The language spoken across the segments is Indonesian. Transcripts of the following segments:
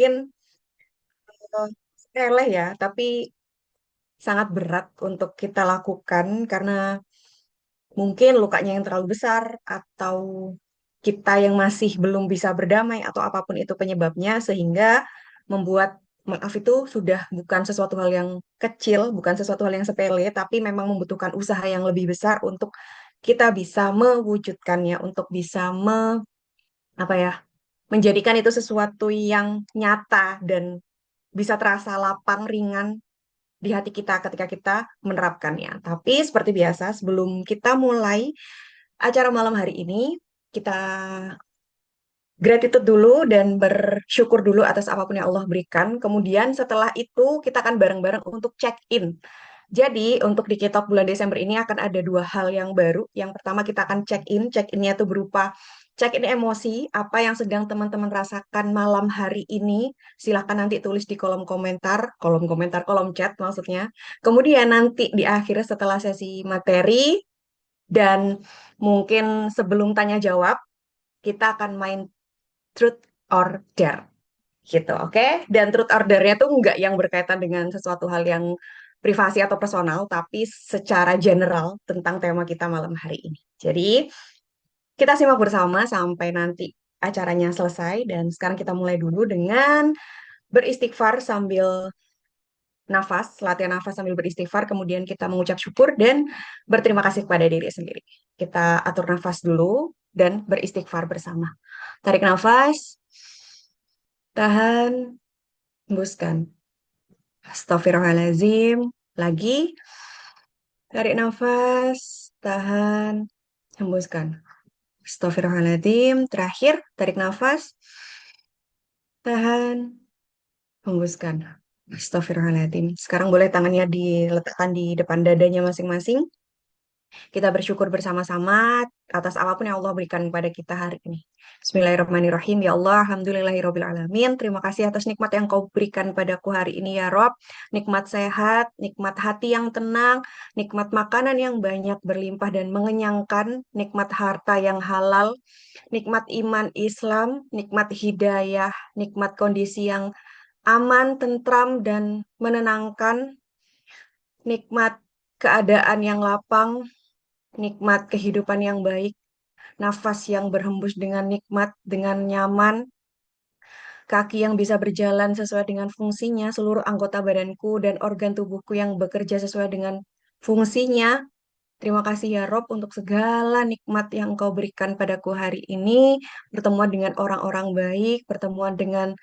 mungkin sepele ya, tapi sangat berat untuk kita lakukan karena mungkin lukanya yang terlalu besar atau kita yang masih belum bisa berdamai atau apapun itu penyebabnya sehingga membuat maaf itu sudah bukan sesuatu hal yang kecil, bukan sesuatu hal yang sepele, tapi memang membutuhkan usaha yang lebih besar untuk kita bisa mewujudkannya, untuk bisa apa ya, menjadikan itu sesuatu yang nyata dan bisa terasa lapang, ringan di hati kita ketika kita menerapkannya. Tapi seperti biasa, sebelum kita mulai acara malam hari ini, kita gratitude dulu dan bersyukur dulu atas apapun yang Allah berikan. Kemudian setelah itu kita akan bareng-bareng untuk check-in. Jadi untuk di Kitab bulan Desember ini akan ada dua hal yang baru. Yang pertama kita akan check-in. Check-innya itu berupa check-in emosi, apa yang sedang teman-teman rasakan malam hari ini. Silahkan nanti tulis di kolom komentar, kolom chat maksudnya. Kemudian nanti di akhir setelah sesi materi dan mungkin sebelum tanya jawab, kita akan main truth or dare gitu, oke? Dan truth or dare-nya tuh nggak yang berkaitan dengan sesuatu hal yang privasi atau personal, tapi secara general tentang tema kita malam hari ini. Jadi, kita simak bersama sampai nanti acaranya selesai. Dan sekarang kita mulai dulu dengan beristighfar sambil nafas, latihan nafas sambil beristighfar, kemudian kita mengucap syukur dan berterima kasih kepada diri sendiri. Kita atur nafas dulu dan beristighfar bersama. Tarik nafas, tahan, hembuskan. Astagfirullahaladzim. Lagi, tarik nafas, tahan, hembuskan. Astagfirullahaladzim. Terakhir, tarik nafas, tahan, hembuskan. Astagfirullahaladzim. Sekarang boleh tangannya diletakkan di depan dadanya masing-masing. Kita bersyukur bersama-sama atas apapun yang Allah berikan kepada kita hari ini. Bismillahirrahmanirrahim. Ya Allah, alhamdulillahirrahmanirrahim. Terima kasih atas nikmat yang kau berikan padaku hari ini ya Rob. Nikmat sehat, nikmat hati yang tenang, nikmat makanan yang banyak berlimpah dan mengenyangkan, nikmat harta yang halal, nikmat iman Islam, nikmat hidayah, nikmat kondisi yang aman, tentram, dan menenangkan, nikmat keadaan yang lapang, nikmat kehidupan yang baik, nafas yang berhembus dengan nikmat, dengan nyaman, kaki yang bisa berjalan sesuai dengan fungsinya, seluruh anggota badanku dan organ tubuhku yang bekerja sesuai dengan fungsinya. Terima kasih ya Rob untuk segala nikmat yang Engkau berikan padaku hari ini, pertemuan dengan orang-orang baik, pertemuan dengan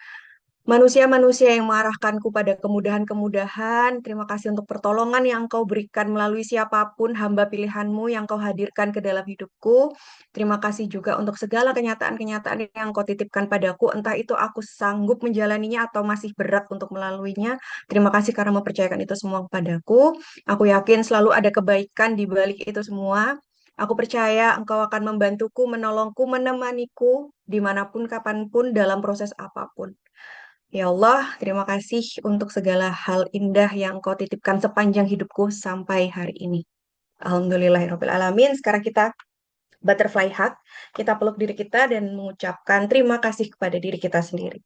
manusia-manusia yang mengarahkanku pada kemudahan-kemudahan. Terima kasih untuk pertolongan yang Engkau berikan melalui siapapun hamba pilihan-Mu yang Engkau hadirkan ke dalam hidupku. Terima kasih juga untuk segala kenyataan-kenyataan yang Engkau titipkan padaku, entah itu aku sanggup menjalaninya atau masih berat untuk melaluinya. Terima kasih karena mempercayakan itu semua kepadaku. Aku yakin selalu ada kebaikan di balik itu semua. Aku percaya Engkau akan membantuku, menolongku, menemaniku, dimanapun, kapanpun, dalam proses apapun. Ya Allah, terima kasih untuk segala hal indah yang Kau titipkan sepanjang hidupku sampai hari ini. Alhamdulillahirrahmanirrahim. Sekarang kita butterfly hug. Kita peluk diri kita dan mengucapkan terima kasih kepada diri kita sendiri.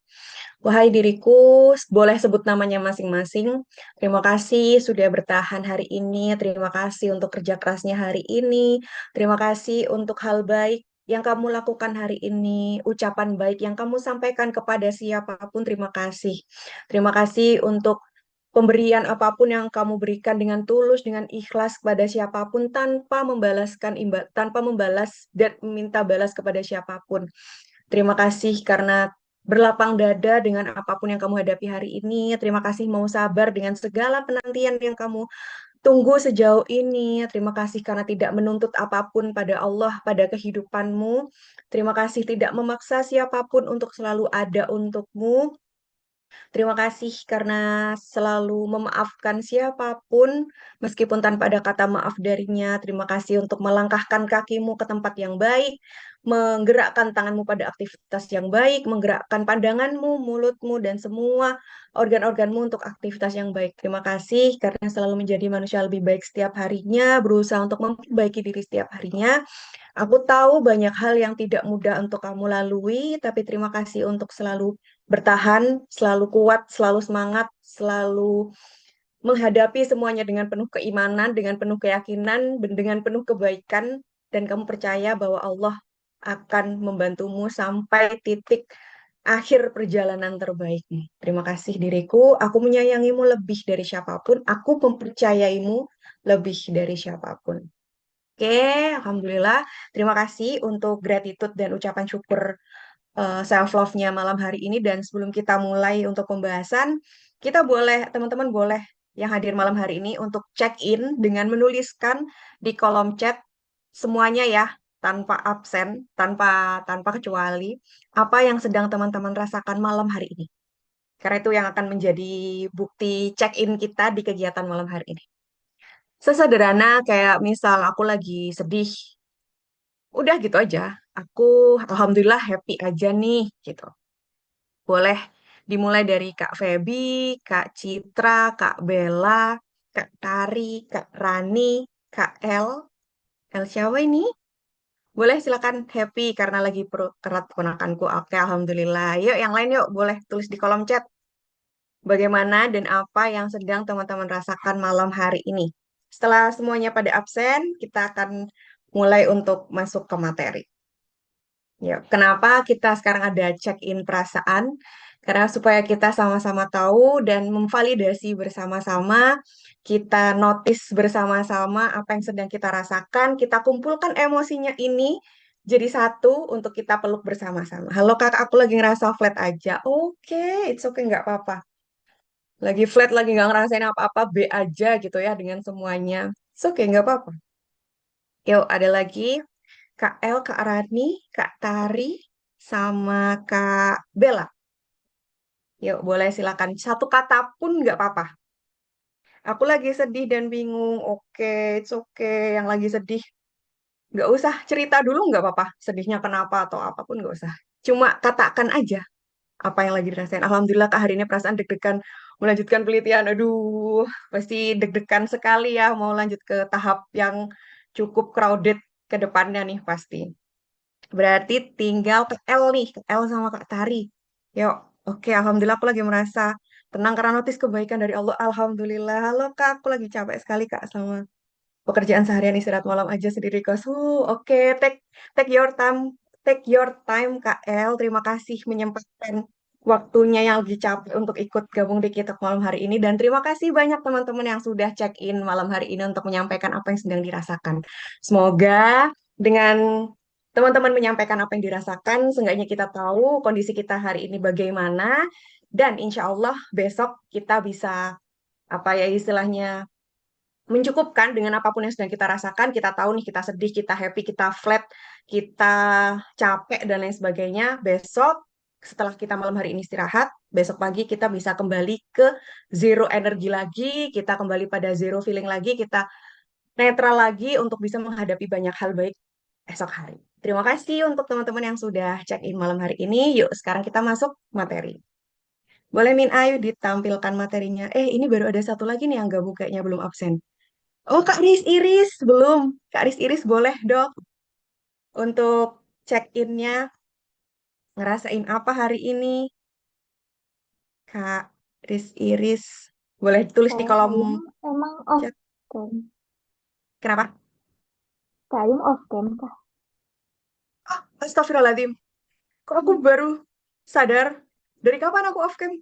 Wahai diriku, boleh sebut namanya masing-masing. Terima kasih sudah bertahan hari ini. Terima kasih untuk kerja kerasnya hari ini. Terima kasih untuk hal baik yang kamu lakukan hari ini, ucapan baik yang kamu sampaikan kepada siapapun. Terima kasih. Terima kasih untuk pemberian apapun yang kamu berikan dengan tulus, dengan ikhlas kepada siapapun tanpa membalas dan meminta balas kepada siapapun. Terima kasih karena berlapang dada dengan apapun yang kamu hadapi hari ini. Terima kasih mau sabar dengan segala penantian yang kamu tunggu sejauh ini. Terima kasih karena tidak menuntut apapun pada Allah, pada kehidupanmu. Terima kasih tidak memaksa siapapun untuk selalu ada untukmu. Terima kasih karena selalu memaafkan siapapun, meskipun tanpa ada kata maaf darinya. Terima kasih untuk melangkahkan kakimu ke tempat yang baik, menggerakkan tanganmu pada aktivitas yang baik, menggerakkan pandanganmu, mulutmu, dan semua organ-organmu untuk aktivitas yang baik. Terima kasih karena selalu menjadi manusia lebih baik setiap harinya, berusaha untuk memperbaiki diri setiap harinya. Aku tahu banyak hal yang tidak mudah untuk kamu lalui, tapi terima kasih untuk selalu bertahan, selalu kuat, selalu semangat, selalu menghadapi semuanya dengan penuh keimanan, dengan penuh keyakinan, dengan penuh kebaikan, dan kamu percaya bahwa Allah akan membantumu sampai titik akhir perjalanan terbaikmu. Terima kasih diriku, aku menyayangimu lebih dari siapapun, aku mempercayaimu lebih dari siapapun. Oke, Alhamdulillah. Terima kasih untuk gratitude dan ucapan syukur self love-nya malam hari ini. Dan sebelum kita mulai untuk pembahasan, kita boleh, teman-teman boleh yang hadir malam hari ini untuk check in dengan menuliskan di kolom chat semuanya ya, tanpa absen, tanpa tanpa kecuali apa yang sedang teman-teman rasakan malam hari ini. Karena itu yang akan menjadi bukti check in kita di kegiatan malam hari ini. Sesederhana kayak misal aku lagi sedih, udah gitu aja. Aku alhamdulillah happy aja nih gitu. Boleh dimulai dari Kak Feby, Kak Citra, Kak Bella, Kak Tari, Kak Rani, Kak El. El siapa ini? Boleh silakan happy karena lagi kerat ponakanku. Oke, alhamdulillah. Yuk, yang lain yuk, boleh tulis di kolom chat bagaimana dan apa yang sedang teman-teman rasakan malam hari ini. Setelah semuanya pada absen, kita akan mulai untuk masuk ke materi. Ya, kenapa kita sekarang ada check-in perasaan? Karena supaya kita sama-sama tahu dan memvalidasi bersama-sama, kita notice bersama-sama apa yang sedang kita rasakan, kita kumpulkan emosinya ini jadi satu untuk kita peluk bersama-sama. Halo kak, aku lagi ngerasa flat aja. Oke, it's okay, nggak apa-apa. Lagi flat, lagi nggak ngerasain apa-apa, B aja gitu ya dengan semuanya. It's okay, nggak apa-apa. Yuk, ada lagi. Kak El, Kak Rani, Kak Tari, sama Kak Bella. Yuk, boleh silakan. Satu kata pun nggak apa-apa. Aku lagi sedih dan bingung. Oke, it's okay. Yang lagi sedih, nggak usah cerita dulu nggak apa-apa. Sedihnya kenapa atau apapun nggak usah. Cuma katakan aja apa yang lagi dirasain. Alhamdulillah Kak hari ini perasaan deg-degan melanjutkan penelitian. Aduh, pasti deg-degan sekali ya mau lanjut ke tahap yang cukup crowded ke depannya nih pasti. Berarti tinggal Kak El nih, Kak El sama Kak Tari. Yuk, oke, alhamdulillah aku lagi merasa tenang karena notis kebaikan dari Allah. Alhamdulillah. Halo Kak, aku lagi capek sekali Kak sama pekerjaan seharian istirahat malam aja sendiri kos. Oke, take your time, take your time Kak El. Terima kasih menyempatkan waktunya yang lagi capek untuk ikut gabung di kita malam hari ini. Dan terima kasih banyak teman-teman yang sudah check in malam hari ini untuk menyampaikan apa yang sedang dirasakan. Semoga dengan teman-teman menyampaikan apa yang dirasakan, seenggaknya kita tahu kondisi kita hari ini bagaimana. Dan insya Allah besok kita bisa apa ya istilahnya mencukupkan dengan apapun yang sedang kita rasakan. Kita tahu nih kita sedih, kita happy, kita flat, kita capek dan lain sebagainya. Besok setelah kita malam hari ini istirahat, besok pagi kita bisa kembali ke zero energi lagi, kita kembali pada zero feeling lagi, kita netral lagi untuk bisa menghadapi banyak hal baik esok hari. Terima kasih untuk teman-teman yang sudah check in malam hari ini. Yuk, sekarang kita masuk materi. Boleh Min Ayu ditampilkan materinya. Ini baru ada satu lagi nih yang gabung kayaknya belum absen. Oh, Kak Riz Iris, belum. Kak Riz Iris boleh dok untuk check-in-nya. Ngerasain apa hari ini? Kak Riz Iris. Boleh tulis di Saya kolom Ayum emang off chat. cam. Kenapa? Kak Ayum off cam kah? Astagfirullahaladzim. Kok aku baru sadar? Dari kapan aku off cam?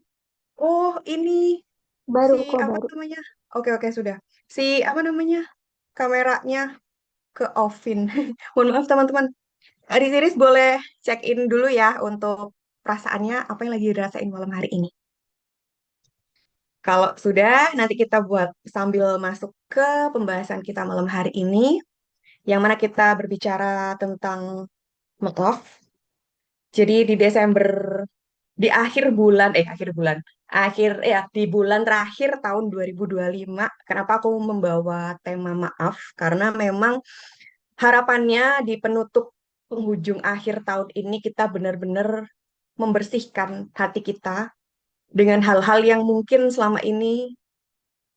Oh, ini Baru si kok apa baru. namanya? Oke, oke, sudah. Si apa namanya? Kameranya ke offin. Mohon maaf teman-teman. Riz Iris boleh check-in dulu ya untuk perasaannya apa yang lagi dirasain malam hari ini. Kalau sudah, nanti kita buat sambil masuk ke pembahasan kita malam hari ini, yang mana kita berbicara tentang maaf. Jadi di Desember, di di bulan terakhir tahun 2025, kenapa aku membawa tema maaf? Karena memang harapannya di penutup penghujung akhir tahun ini kita benar-benar membersihkan hati kita dengan hal-hal yang mungkin selama ini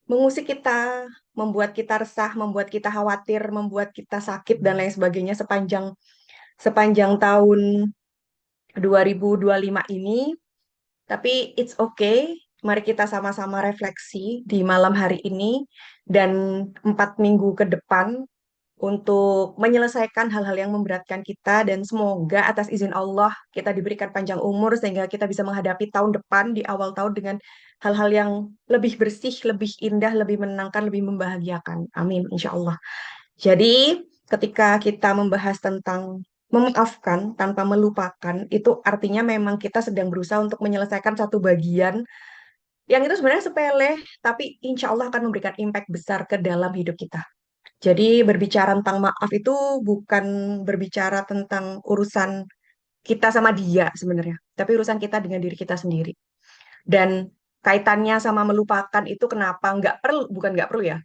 mengusik kita, membuat kita resah, membuat kita khawatir, membuat kita sakit dan lain sebagainya sepanjang sepanjang tahun 2025 ini. Tapi it's okay. Mari kita sama-sama refleksi di malam hari ini dan 4 minggu ke depan untuk menyelesaikan hal-hal yang memberatkan kita dan semoga atas izin Allah kita diberikan panjang umur sehingga kita bisa menghadapi tahun depan di awal tahun dengan hal-hal yang lebih bersih, lebih indah, lebih menenangkan, lebih membahagiakan. Amin, insya Allah. Jadi, ketika kita membahas tentang memaafkan tanpa melupakan, itu artinya memang kita sedang berusaha untuk menyelesaikan satu bagian yang itu sebenarnya sepele, tapi insya Allah akan memberikan impact besar ke dalam hidup kita. Jadi, berbicara tentang maaf itu bukan berbicara tentang urusan kita sama dia sebenarnya, tapi urusan kita dengan diri kita sendiri. Dan kaitannya sama melupakan itu kenapa nggak perlu, bukan nggak perlu ya,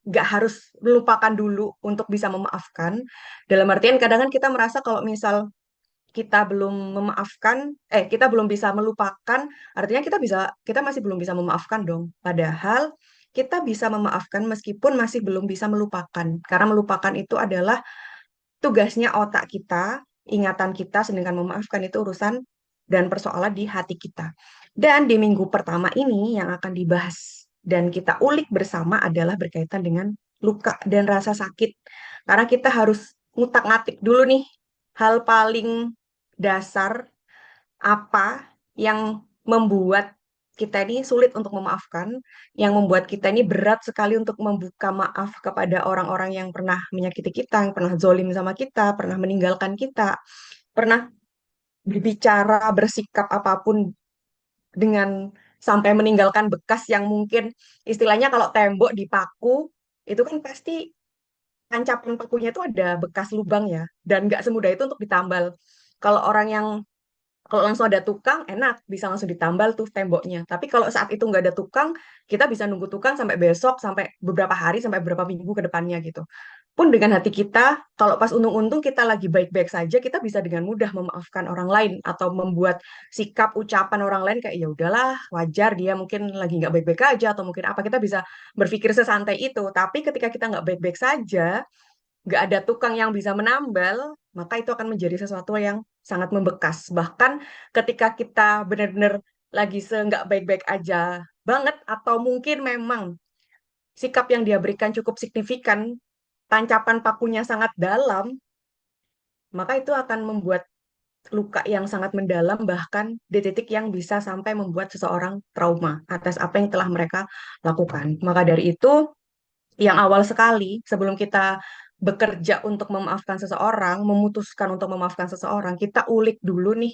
nggak harus melupakan dulu untuk bisa memaafkan. Dalam artian kadang kan kita merasa kalau misal kita belum memaafkan, kita belum bisa melupakan, artinya kita masih belum bisa memaafkan dong. Padahal kita bisa memaafkan meskipun masih belum bisa melupakan. Karena melupakan itu adalah tugasnya otak kita, ingatan kita, sedangkan memaafkan itu urusan dan persoalan di hati kita. Dan di minggu pertama ini yang akan dibahas dan kita ulik bersama adalah berkaitan dengan luka dan rasa sakit. Karena kita harus ngutak-ngatik dulu nih hal paling dasar apa yang membuat kita ini sulit untuk memaafkan, yang membuat kita ini berat sekali untuk membuka maaf kepada orang-orang yang pernah menyakiti kita, yang pernah zolim sama kita, pernah meninggalkan kita, pernah berbicara, bersikap apapun dengan sampai meninggalkan bekas yang mungkin istilahnya kalau tembok dipaku, itu kan pasti tancapan pakunya itu ada bekas lubang ya, dan nggak semudah itu untuk ditambal. Kalau orang yang kalau langsung ada tukang, enak, bisa langsung ditambal tuh temboknya. Tapi kalau saat itu nggak ada tukang, kita bisa nunggu tukang sampai besok, sampai beberapa hari, sampai beberapa minggu ke depannya gitu. Pun dengan hati kita, kalau pas untung-untung kita lagi baik-baik saja, kita bisa dengan mudah memaafkan orang lain atau membuat sikap ucapan orang lain kayak ya udahlah, wajar dia mungkin lagi nggak baik-baik aja atau mungkin apa kita bisa berpikir sesantai itu. Tapi ketika kita nggak baik-baik saja, nggak ada tukang yang bisa menambal, maka itu akan menjadi sesuatu yang sangat membekas. Bahkan ketika kita benar-benar lagi nggak baik-baik aja banget, atau mungkin memang sikap yang dia berikan cukup signifikan, tancapan pakunya sangat dalam, maka itu akan membuat luka yang sangat mendalam, bahkan di titik yang bisa sampai membuat seseorang trauma atas apa yang telah mereka lakukan. Maka dari itu, yang awal sekali sebelum kita bekerja untuk memaafkan seseorang, memutuskan untuk memaafkan seseorang, kita ulik dulu nih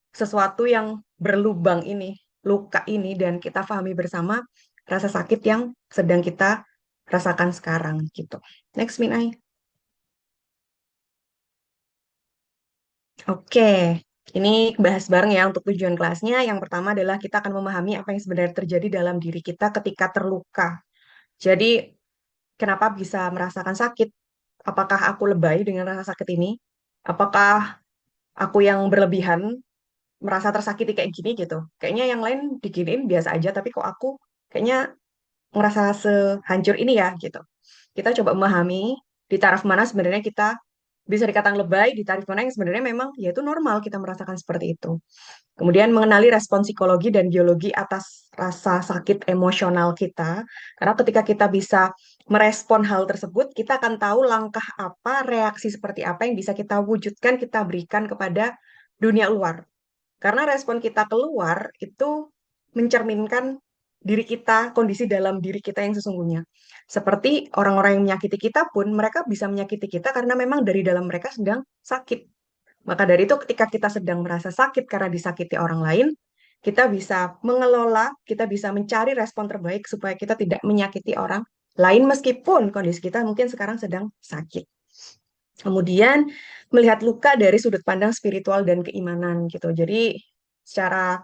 sesuatu yang berlubang ini, luka ini, dan kita pahami bersama rasa sakit yang sedang kita rasakan sekarang gitu. Next, Minai. Oke, ini bahas bareng ya untuk tujuan kelasnya. Yang pertama adalah kita akan memahami apa yang sebenarnya terjadi dalam diri kita ketika terluka. Jadi, kenapa bisa merasakan sakit? Apakah aku lebay dengan rasa sakit ini? Apakah aku yang berlebihan merasa tersakiti kayak gini gitu? Kayaknya yang lain diginiin biasa aja, tapi kok aku kayaknya ngerasa sehancur ini ya gitu. Kita coba memahami di taraf mana sebenarnya kita bisa dikatakan lebay, di taraf mana yang sebenarnya memang ya itu normal kita merasakan seperti itu. Kemudian mengenali respon psikologi dan biologi atas rasa sakit emosional kita. Karena ketika kita bisa merespon hal tersebut, kita akan tahu langkah apa, reaksi seperti apa yang bisa kita wujudkan, kita berikan kepada dunia luar. Karena respon kita keluar itu mencerminkan diri kita, kondisi dalam diri kita yang sesungguhnya. Seperti orang-orang yang menyakiti kita pun, mereka bisa menyakiti kita karena memang dari dalam mereka sedang sakit. Maka dari itu ketika kita sedang merasa sakit karena disakiti orang lain, kita bisa mengelola, kita bisa mencari respon terbaik supaya kita tidak menyakiti orang lain meskipun kondisi kita mungkin sekarang sedang sakit. Kemudian melihat luka dari sudut pandang spiritual dan keimanan gitu. Jadi secara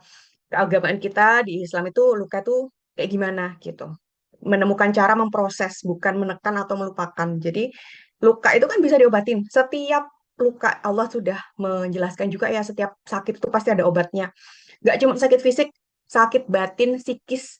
keagamaan kita di Islam itu luka itu kayak gimana gitu. Menemukan cara memproses, bukan menekan atau melupakan. Jadi luka itu kan bisa diobatin. Setiap luka Allah sudah menjelaskan juga ya setiap sakit itu pasti ada obatnya. Gak cuma sakit fisik, sakit batin, psikis,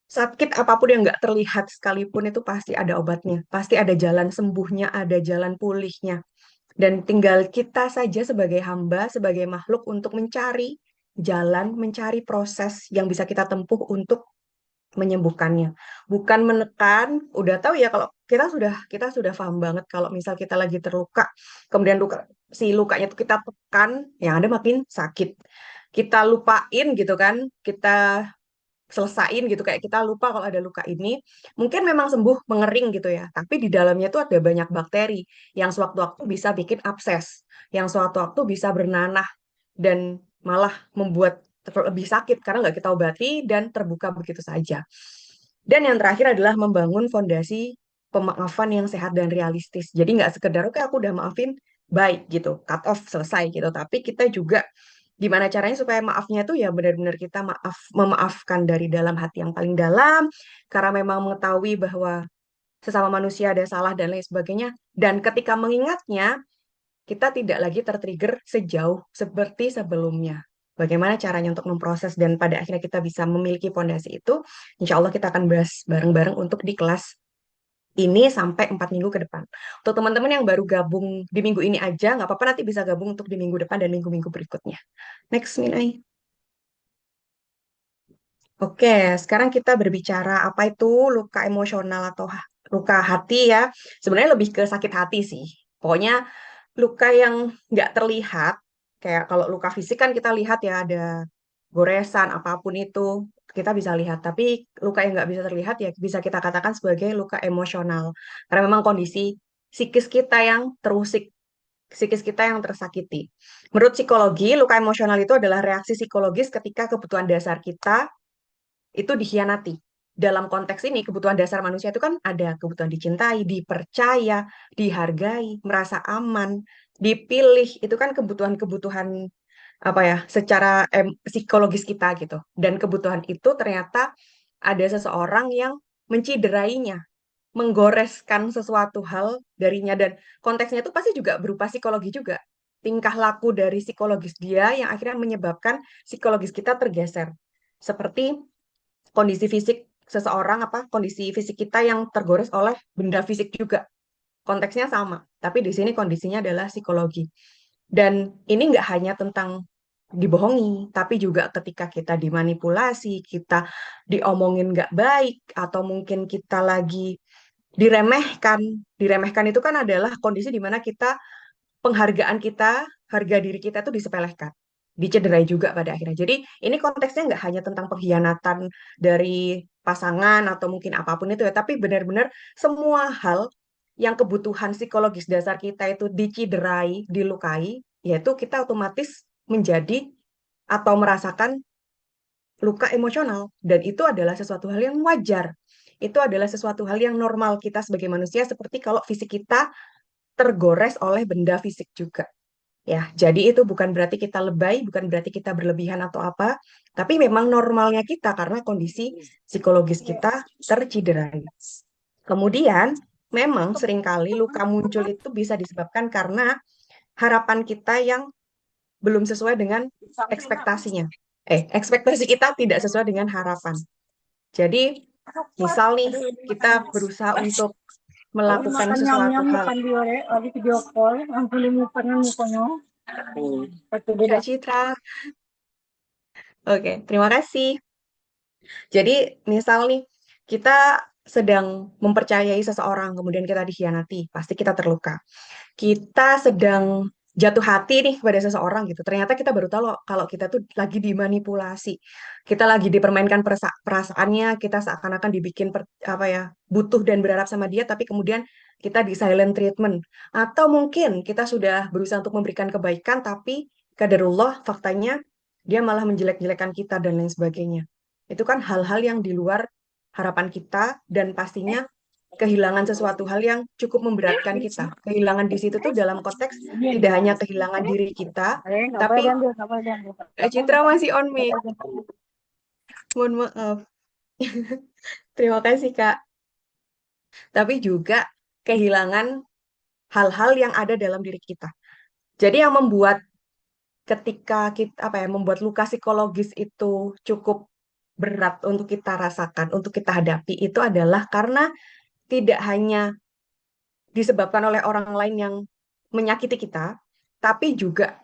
sakit apapun yang nggak terlihat sekalipun itu pasti ada obatnya. Pasti ada jalan sembuhnya, ada jalan pulihnya. Dan tinggal kita saja sebagai hamba, sebagai makhluk untuk mencari jalan, mencari proses yang bisa kita tempuh untuk menyembuhkannya. Bukan menekan, udah tahu ya kalau kita sudah paham banget kalau misal kita lagi terluka, kemudian si lukanya itu kita tekan, yang ada makin sakit. Kita lupain gitu kan, kita selesain gitu kayak kita lupa kalau ada luka ini mungkin memang sembuh mengering gitu ya tapi di dalamnya tuh ada banyak bakteri yang sewaktu-waktu bisa bikin abses yang sewaktu-waktu bisa bernanah dan malah membuat lebih sakit karena nggak kita obati dan terbuka begitu saja. Dan yang terakhir adalah membangun fondasi pemaafan yang sehat dan realistis. Jadi nggak sekedar, oke aku udah maafin, baik gitu, cut off, selesai gitu. Tapi kita juga gimana caranya supaya maafnya tuh ya benar-benar kita memaafkan dari dalam hati yang paling dalam, karena memang mengetahui bahwa sesama manusia ada salah dan lain sebagainya. Dan ketika mengingatnya, kita tidak lagi tertrigger sejauh seperti sebelumnya. Bagaimana caranya untuk memproses dan pada akhirnya kita bisa memiliki fondasi itu, insya Allah kita akan bahas bareng-bareng untuk di kelas ini sampai 4 minggu ke depan. Untuk teman-teman yang baru gabung di minggu ini aja, nggak apa-apa nanti bisa gabung untuk di minggu depan dan minggu-minggu berikutnya. Next, Minai. Oke, sekarang kita berbicara apa itu luka emosional atau luka hati ya. Sebenarnya lebih ke sakit hati sih. Pokoknya luka yang nggak terlihat, kayak kalau luka fisik kan kita lihat ya ada goresan apapun itu kita bisa lihat. Tapi luka yang nggak bisa terlihat ya bisa kita katakan sebagai luka emosional. Karena memang kondisi psikis kita yang terusik, psikis kita yang tersakiti. Menurut psikologi, luka emosional itu adalah reaksi psikologis ketika kebutuhan dasar kita itu dikhianati. Dalam konteks ini, kebutuhan dasar manusia itu kan ada kebutuhan dicintai, dipercaya, dihargai, merasa aman, dipilih. Itu kan kebutuhan-kebutuhan apa ya, secara psikologis kita gitu. Dan kebutuhan itu ternyata ada seseorang yang menciderainya, menggoreskan sesuatu hal darinya. Dan konteksnya itu pasti juga berupa psikologi juga. Tingkah laku dari psikologis dia yang akhirnya menyebabkan psikologis kita tergeser. Seperti kondisi fisik seseorang apa kondisi fisik kita yang tergores oleh benda fisik juga konteksnya sama tapi di sini kondisinya adalah psikologi dan ini nggak hanya tentang dibohongi tapi juga ketika kita dimanipulasi kita diomongin nggak baik atau mungkin kita lagi diremehkan diremehkan itu kan adalah kondisi di mana kita penghargaan kita, harga diri kita itu disepelekan, dicederai juga pada akhirnya. Jadi ini konteksnya nggak hanya tentang pengkhianatan dari pasangan atau mungkin apapun itu ya, tapi benar-benar semua hal yang kebutuhan psikologis dasar kita itu diciderai, dilukai, yaitu kita otomatis menjadi atau merasakan luka emosional. Dan itu adalah sesuatu hal yang wajar. Itu adalah sesuatu hal yang normal kita sebagai manusia, seperti kalau fisik kita tergores oleh benda fisik juga. Ya, jadi itu bukan berarti kita lebay, bukan berarti kita berlebihan atau apa, tapi memang normalnya kita karena kondisi psikologis kita terciderai. Kemudian, memang seringkali luka muncul itu bisa disebabkan karena harapan kita yang belum sesuai dengan ekspektasinya. Ekspektasi kita tidak sesuai dengan harapan. Jadi, misal nih, kita berusaha untuk Lagi melakukan makan sesuatu nyam-nyam hal. bukan diore, lagi video call, langsung dimukakan mukanya. Satu beda. Kak Citra, oke, terima kasih. Jadi, misal nih, kita sedang mempercayai seseorang, kemudian kita dikhianati, pasti kita terluka. Kita sedang jatuh hati nih kepada seseorang gitu. Ternyata kita baru tahu kalau kita tuh lagi dimanipulasi. Kita lagi dipermainkan perasaannya, kita seakan-akan dibikin apa ya, butuh dan berharap sama dia, tapi kemudian kita di silent treatment. Atau mungkin kita sudah berusaha untuk memberikan kebaikan, tapi kadarullah faktanya dia malah menjelek-jelekan kita dan lain sebagainya. Itu kan hal-hal yang di luar harapan kita dan pastinya kehilangan sesuatu hal yang cukup memberatkan kita. Kehilangan di situ tuh dalam konteks tidak hanya kehilangan diri kita, Nggak boleh tapi diambil, nggak boleh diambil. Citra masih on mic. Mohon maaf. Terima kasih, Kak. Tapi juga kehilangan hal-hal yang ada dalam diri kita. Jadi yang membuat ketika kita apa ya, membuat luka psikologis itu cukup berat untuk kita rasakan, untuk kita hadapi itu adalah karena tidak hanya disebabkan oleh orang lain yang menyakiti kita, tapi juga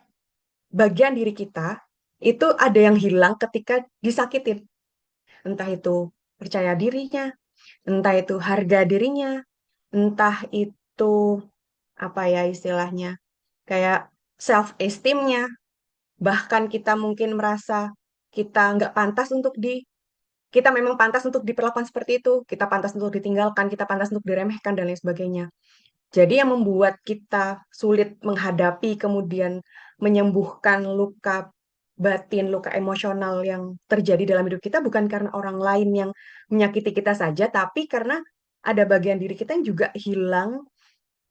bagian diri kita itu ada yang hilang ketika disakitin. Entah itu percaya dirinya, entah itu harga dirinya, entah itu apa ya istilahnya, kayak self esteemnya, bahkan kita mungkin merasa kita nggak pantas untuk kita memang pantas untuk diperlakukan seperti itu, kita pantas untuk ditinggalkan, kita pantas untuk diremehkan dan lain sebagainya. Jadi yang membuat kita sulit menghadapi kemudian menyembuhkan luka batin, luka emosional yang terjadi dalam hidup kita bukan karena orang lain yang menyakiti kita saja, tapi karena ada bagian diri kita yang juga hilang,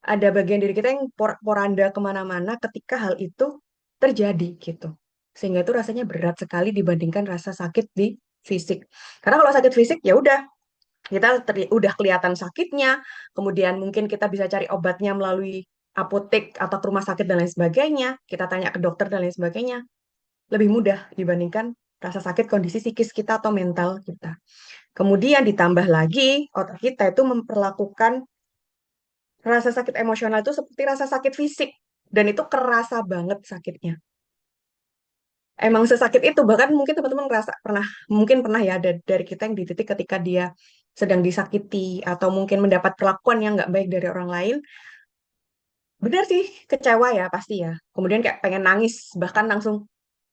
ada bagian diri kita yang poranda kemana-mana ketika hal itu terjadi gitu. Sehingga itu rasanya berat sekali dibandingkan rasa sakit di fisik. Karena kalau sakit fisik ya udah kita udah kelihatan sakitnya, kemudian mungkin kita bisa cari obatnya melalui apotek atau ke rumah sakit dan lain sebagainya, kita tanya ke dokter dan lain sebagainya, lebih mudah dibandingkan rasa sakit kondisi psikis kita atau mental kita. Kemudian ditambah lagi otak kita itu memperlakukan rasa sakit emosional itu seperti rasa sakit fisik dan itu kerasa banget sakitnya. Emang sesakit itu bahkan mungkin teman-teman ngerasa pernah mungkin pernah ya ada dari kita yang di titik ketika dia sedang disakiti atau mungkin mendapat perlakuan yang nggak baik dari orang lain, benar sih kecewa ya pasti ya. Kemudian kayak pengen nangis bahkan langsung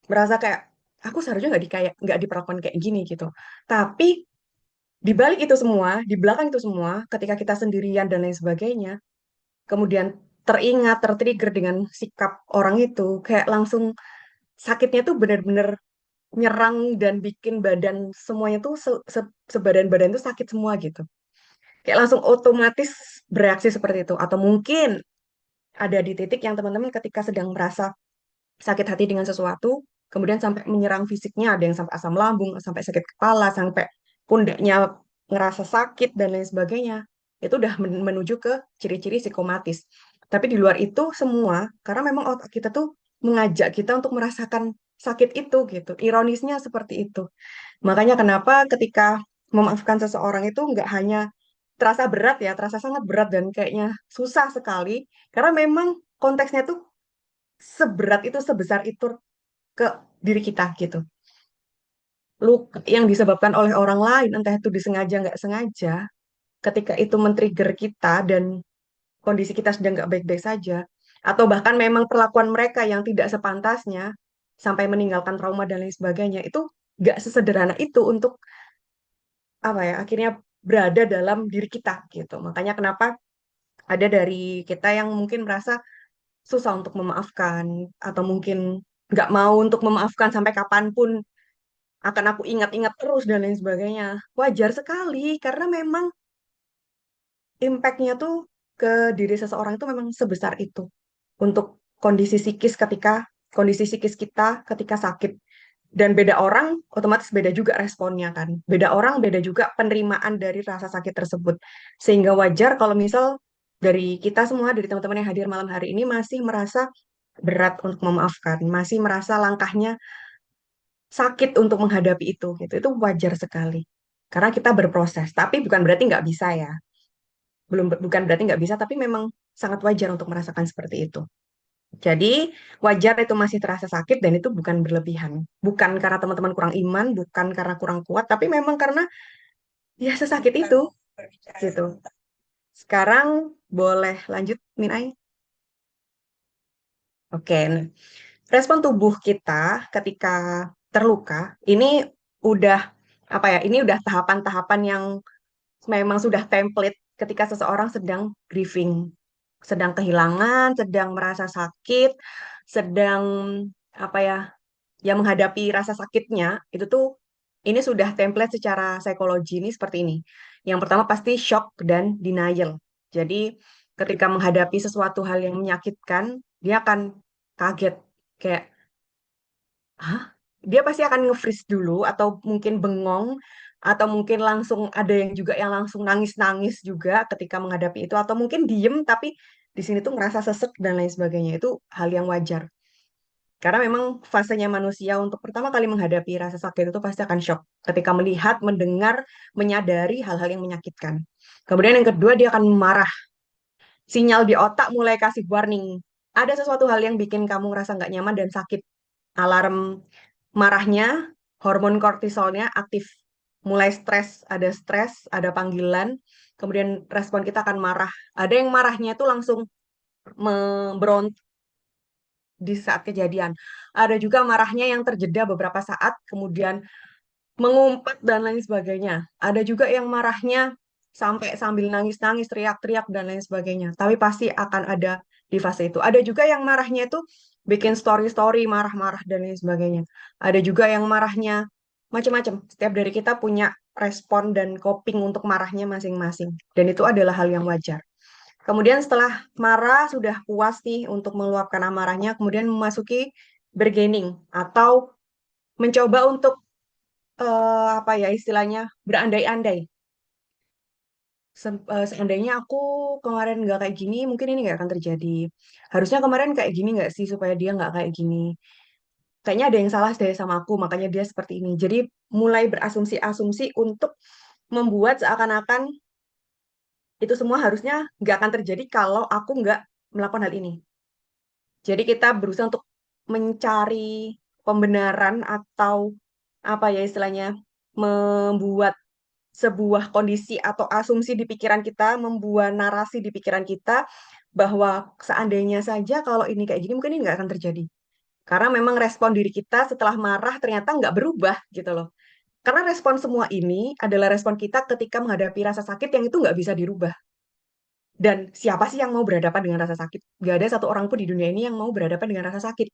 merasa kayak aku seharusnya nggak diperlakukan kayak gini gitu. Tapi di balik itu semua, di belakang itu semua, ketika kita sendirian dan lain sebagainya, kemudian teringat, tertrigger dengan sikap orang itu, kayak langsung sakitnya tuh benar-benar nyerang dan bikin badan semuanya tuh sebadan-badan tuh sakit semua gitu. Kayak langsung otomatis bereaksi seperti itu. Atau mungkin ada di titik yang teman-teman ketika sedang merasa sakit hati dengan sesuatu, kemudian sampai menyerang fisiknya, ada yang sampai asam lambung, sampai sakit kepala, sampai pundaknya ngerasa sakit dan lain sebagainya. Itu udah menuju ke ciri-ciri psikomatis. Tapi di luar itu semua, karena memang otak kita tuh mengajak kita untuk merasakan sakit itu gitu. Ironisnya seperti itu. Makanya kenapa ketika memaafkan seseorang itu nggak hanya terasa berat ya, terasa sangat berat dan kayaknya susah sekali, karena memang konteksnya tuh seberat itu, sebesar itu ke diri kita gitu. Luka yang disebabkan oleh orang lain, entah itu disengaja nggak sengaja, ketika itu men-trigger kita dan kondisi kita sedang nggak baik-baik saja, atau bahkan memang perlakuan mereka yang tidak sepantasnya, sampai meninggalkan trauma dan lain sebagainya, itu nggak sesederhana itu untuk apa ya, akhirnya berada dalam diri kita gitu. Makanya kenapa ada dari kita yang mungkin merasa susah untuk memaafkan, atau mungkin nggak mau untuk memaafkan sampai kapanpun akan aku ingat-ingat terus dan lain sebagainya. Wajar sekali, karena memang impact-nya tuh ke diri seseorang itu memang sebesar itu. Untuk kondisi psikis kita ketika sakit. Dan beda orang, otomatis beda juga responnya kan. Beda orang, beda juga penerimaan dari rasa sakit tersebut. Sehingga wajar kalau misal dari kita semua, dari teman-teman yang hadir malam hari ini masih merasa berat untuk memaafkan, masih merasa langkahnya sakit untuk menghadapi itu gitu. Itu wajar sekali. Karena kita berproses, tapi bukan berarti nggak bisa ya. Bukan berarti nggak bisa, tapi memang sangat wajar untuk merasakan seperti itu. Jadi wajar itu masih terasa sakit dan itu bukan berlebihan. Bukan karena teman-teman kurang iman, bukan karena kurang kuat, tapi memang karena ya sesakit itu gitu. Sekarang boleh lanjut, Minai. Oke, nah, respon tubuh kita ketika terluka ini udah apa ya? Ini udah tahapan-tahapan yang memang sudah template ketika seseorang sedang grieving, sedang kehilangan, sedang merasa sakit, sedang apa ya, yang menghadapi rasa sakitnya, itu tuh ini sudah template secara psikologi ini seperti ini. Yang pertama pasti shock dan denial. Jadi ketika menghadapi sesuatu hal yang menyakitkan, dia akan kaget kayak, hah? Dia pasti akan nge-freeze dulu atau mungkin bengong atau mungkin langsung ada yang juga yang langsung nangis-nangis juga ketika menghadapi itu atau mungkin diem tapi di sini tuh ngerasa sesek dan lain sebagainya. Itu hal yang wajar. Karena memang fasenya manusia untuk pertama kali menghadapi rasa sakit itu pasti akan shock ketika melihat, mendengar, menyadari hal-hal yang menyakitkan. Kemudian yang kedua dia akan marah. Sinyal di otak mulai kasih warning. Ada sesuatu hal yang bikin kamu ngerasa nggak nyaman dan sakit. Alarm marahnya, hormon kortisolnya aktif. Mulai stres, ada panggilan, kemudian respon kita akan marah. Ada yang marahnya itu langsung memberontak di saat kejadian. Ada juga marahnya yang terjeda beberapa saat, kemudian mengumpat dan lain sebagainya. Ada juga yang marahnya sampai sambil nangis-nangis, teriak-teriak dan lain sebagainya. Tapi pasti akan ada di fase itu. Ada juga yang marahnya itu bikin story-story, marah-marah dan lain sebagainya. Ada juga yang marahnya macam-macam. Setiap dari kita punya respon dan coping untuk marahnya masing-masing. Dan itu adalah hal yang wajar. Kemudian setelah marah, sudah puas nih untuk meluapkan amarahnya, kemudian memasuki bargaining atau mencoba untuk apa ya istilahnya berandai-andai. Seandainya aku kemarin nggak kayak gini, mungkin ini nggak akan terjadi. Harusnya kemarin kayak gini nggak sih supaya dia nggak kayak gini. Kayaknya ada yang salah deh sama aku, makanya dia seperti ini. Jadi mulai berasumsi-asumsi untuk membuat seakan-akan itu semua harusnya nggak akan terjadi kalau aku nggak melakukan hal ini. Jadi kita berusaha untuk mencari pembenaran atau apa ya istilahnya membuat sebuah kondisi atau asumsi di pikiran kita, membuat narasi di pikiran kita bahwa seandainya saja kalau ini kayak gini mungkin ini nggak akan terjadi. Karena memang respon diri kita setelah marah ternyata nggak berubah gitu loh. Karena respon semua ini adalah respon kita ketika menghadapi rasa sakit yang itu nggak bisa dirubah. Dan siapa sih yang mau berhadapan dengan rasa sakit? Gak ada satu orang pun di dunia ini yang mau berhadapan dengan rasa sakit.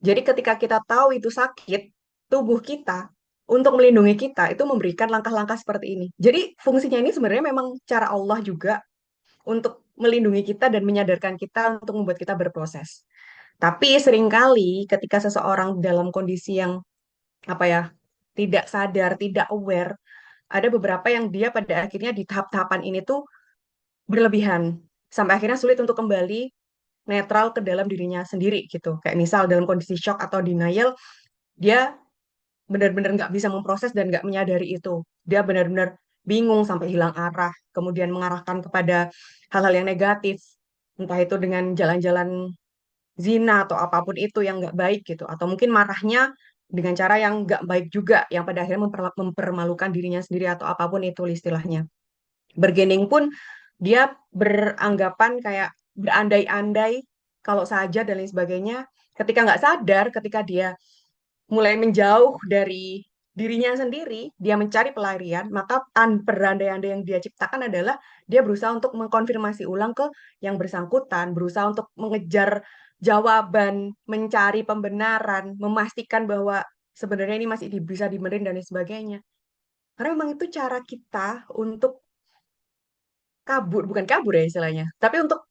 Jadi ketika kita tahu itu sakit, tubuh kita untuk melindungi kita itu memberikan langkah-langkah seperti ini. Jadi fungsinya ini sebenarnya memang cara Allah juga untuk melindungi kita dan menyadarkan kita untuk membuat kita berproses. Tapi seringkali ketika seseorang dalam kondisi yang apa ya, tidak sadar, tidak aware, ada beberapa yang dia pada akhirnya di tahap-tahapan ini tuh berlebihan sampai akhirnya sulit untuk kembali netral ke dalam dirinya sendiri gitu. Kayak misal dalam kondisi shock atau denial, dia benar-benar nggak bisa memproses dan nggak menyadari itu. Dia benar-benar bingung sampai hilang arah, kemudian mengarahkan kepada hal-hal yang negatif, entah itu dengan jalan-jalan zina atau apapun itu yang nggak baik gitu, atau mungkin marahnya dengan cara yang nggak baik juga, yang pada akhirnya mempermalukan dirinya sendiri atau apapun itu istilahnya. Bergening pun dia beranggapan kayak berandai-andai kalau saja dan lain sebagainya. Ketika nggak sadar, ketika dia mulai menjauh dari dirinya sendiri, dia mencari pelarian, maka berandai-andai yang dia ciptakan adalah dia berusaha untuk mengkonfirmasi ulang ke yang bersangkutan, berusaha untuk mengejar jawaban, mencari pembenaran, memastikan bahwa sebenarnya ini masih bisa dibenerin dan lain sebagainya. Karena memang itu cara kita untuk kabur, bukan kabur ya istilahnya, tapi untuk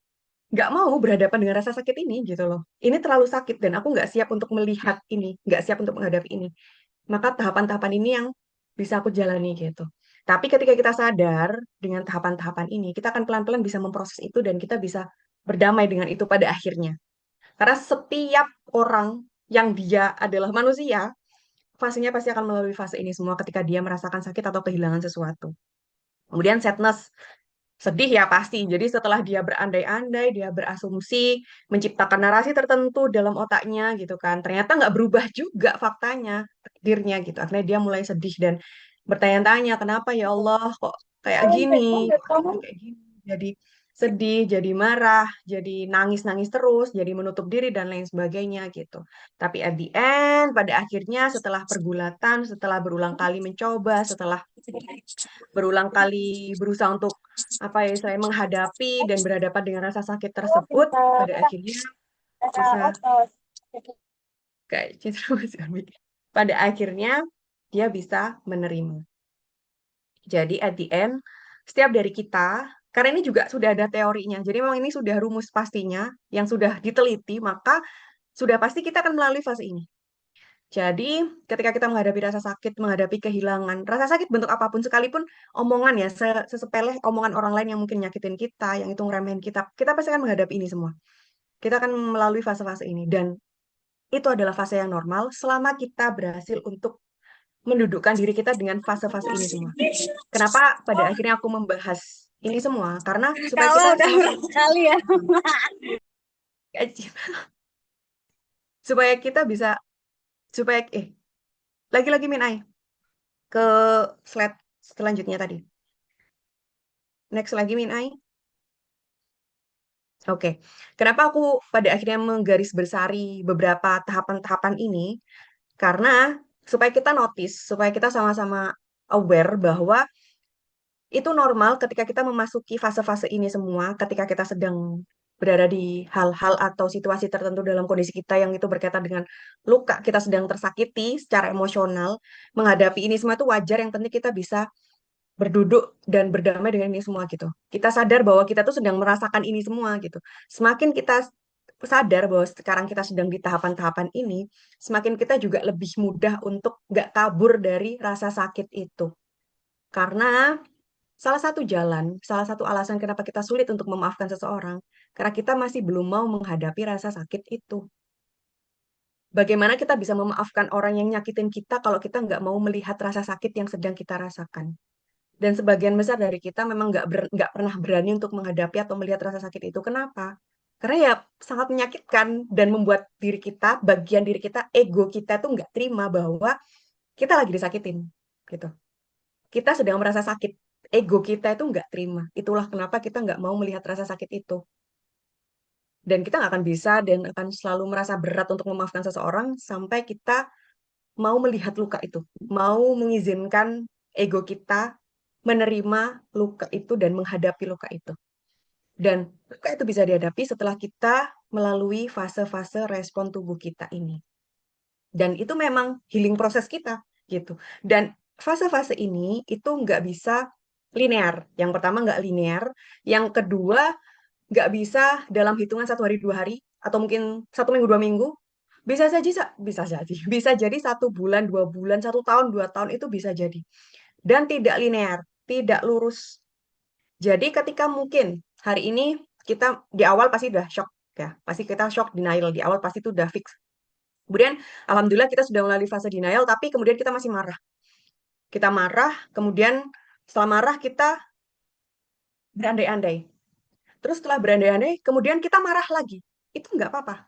nggak mau berhadapan dengan rasa sakit ini gitu loh. Ini terlalu sakit dan aku nggak siap untuk melihat ini, nggak siap untuk menghadapi ini. Maka tahapan-tahapan ini yang bisa aku jalani gitu. Tapi ketika kita sadar dengan tahapan-tahapan ini, kita akan pelan-pelan bisa memproses itu dan kita bisa berdamai dengan itu pada akhirnya. Karena setiap orang yang dia adalah manusia, fasenya pasti akan melalui fase ini semua ketika dia merasakan sakit atau kehilangan sesuatu. Kemudian sadness, sedih ya pasti. Jadi setelah dia berandai-andai, dia berasumsi, menciptakan narasi tertentu dalam otaknya gitu kan. Ternyata nggak berubah juga faktanya, takdirnya gitu. Akhirnya dia mulai sedih dan bertanya-tanya, kenapa ya Allah kok kayak gini, kok aku kayak gini. Jadi sedih, jadi marah, jadi nangis-nangis terus, jadi menutup diri dan lain sebagainya gitu. Tapi at the end, pada akhirnya setelah pergulatan, setelah berulang kali mencoba, setelah berulang kali berusaha untuk apa ya saya menghadapi dan berhadapan dengan rasa sakit tersebut pada akhirnya bisa kayak citra Mas Gami. Pada akhirnya dia bisa menerima. Jadi at the end setiap dari kita karena ini juga sudah ada teorinya. Jadi memang ini sudah rumus pastinya yang sudah diteliti, maka sudah pasti kita akan melalui fase ini. Jadi, ketika kita menghadapi rasa sakit, menghadapi kehilangan, rasa sakit bentuk apapun sekalipun omongan ya, sesepele omongan orang lain yang mungkin nyakitin kita, yang itu ngeremehin kita pasti akan menghadapi ini semua. Kita akan melalui fase-fase ini dan itu adalah fase yang normal selama kita berhasil untuk mendudukkan diri kita dengan fase-fase ini semua. Kenapa pada akhirnya aku membahas ini semua? Karena supaya Kalau kita udah semakin berapa kali ya? supaya kita bisa supaya Lagi-lagi Min Ai ke slide selanjutnya tadi. Next lagi Min Ai. Oke. Kenapa aku pada akhirnya menggarisbesari beberapa tahapan-tahapan ini? Karena supaya kita notice, supaya kita sama-sama aware bahwa itu normal ketika kita memasuki fase-fase ini semua, ketika kita sedang berada di hal-hal atau situasi tertentu dalam kondisi kita yang itu berkaitan dengan luka, kita sedang tersakiti secara emosional, menghadapi ini semua itu wajar, yang penting kita bisa berduduk dan berdamai dengan ini semua gitu. Kita sadar bahwa kita tuh sedang merasakan ini semua gitu. Semakin kita sadar bahwa sekarang kita sedang di tahapan-tahapan ini, semakin kita juga lebih mudah untuk nggak kabur dari rasa sakit itu. Karena salah satu jalan, salah satu alasan kenapa kita sulit untuk memaafkan seseorang, karena kita masih belum mau menghadapi rasa sakit itu. Bagaimana kita bisa memaafkan orang yang nyakitin kita kalau kita nggak mau melihat rasa sakit yang sedang kita rasakan? Dan sebagian besar dari kita memang nggak pernah berani untuk menghadapi atau melihat rasa sakit itu. Kenapa? Karena ya sangat menyakitkan dan membuat diri kita, bagian diri kita, ego kita tuh nggak terima bahwa kita lagi disakitin. Gitu. Kita sedang merasa sakit. Ego kita itu nggak terima. Itulah kenapa kita nggak mau melihat rasa sakit itu. Dan kita nggak akan bisa dan akan selalu merasa berat untuk memaafkan seseorang sampai kita mau melihat luka itu. Mau mengizinkan ego kita menerima luka itu dan menghadapi luka itu. Dan luka itu bisa dihadapi setelah kita melalui fase-fase respon tubuh kita ini. Dan itu memang healing proses kita gitu. Dan fase-fase ini itu nggak bisa linear. Yang pertama nggak linear, yang kedua nggak bisa dalam hitungan 1 hari 2 hari atau mungkin 1 minggu 2 minggu. Bisa saja, bisa jadi, bisa jadi 1 bulan 2 bulan, 1 tahun 2 tahun itu bisa jadi. Dan tidak linear, tidak lurus. Jadi ketika mungkin hari ini kita di awal pasti udah shock ya, pasti kita shock denial di awal pasti itu udah fix. Kemudian alhamdulillah kita sudah melalui fase denial, tapi kemudian kita masih marah. Kita marah, kemudian setelah marah kita berandai-andai. Terus setelah berandai-andai, kemudian kita marah lagi. Itu nggak apa-apa.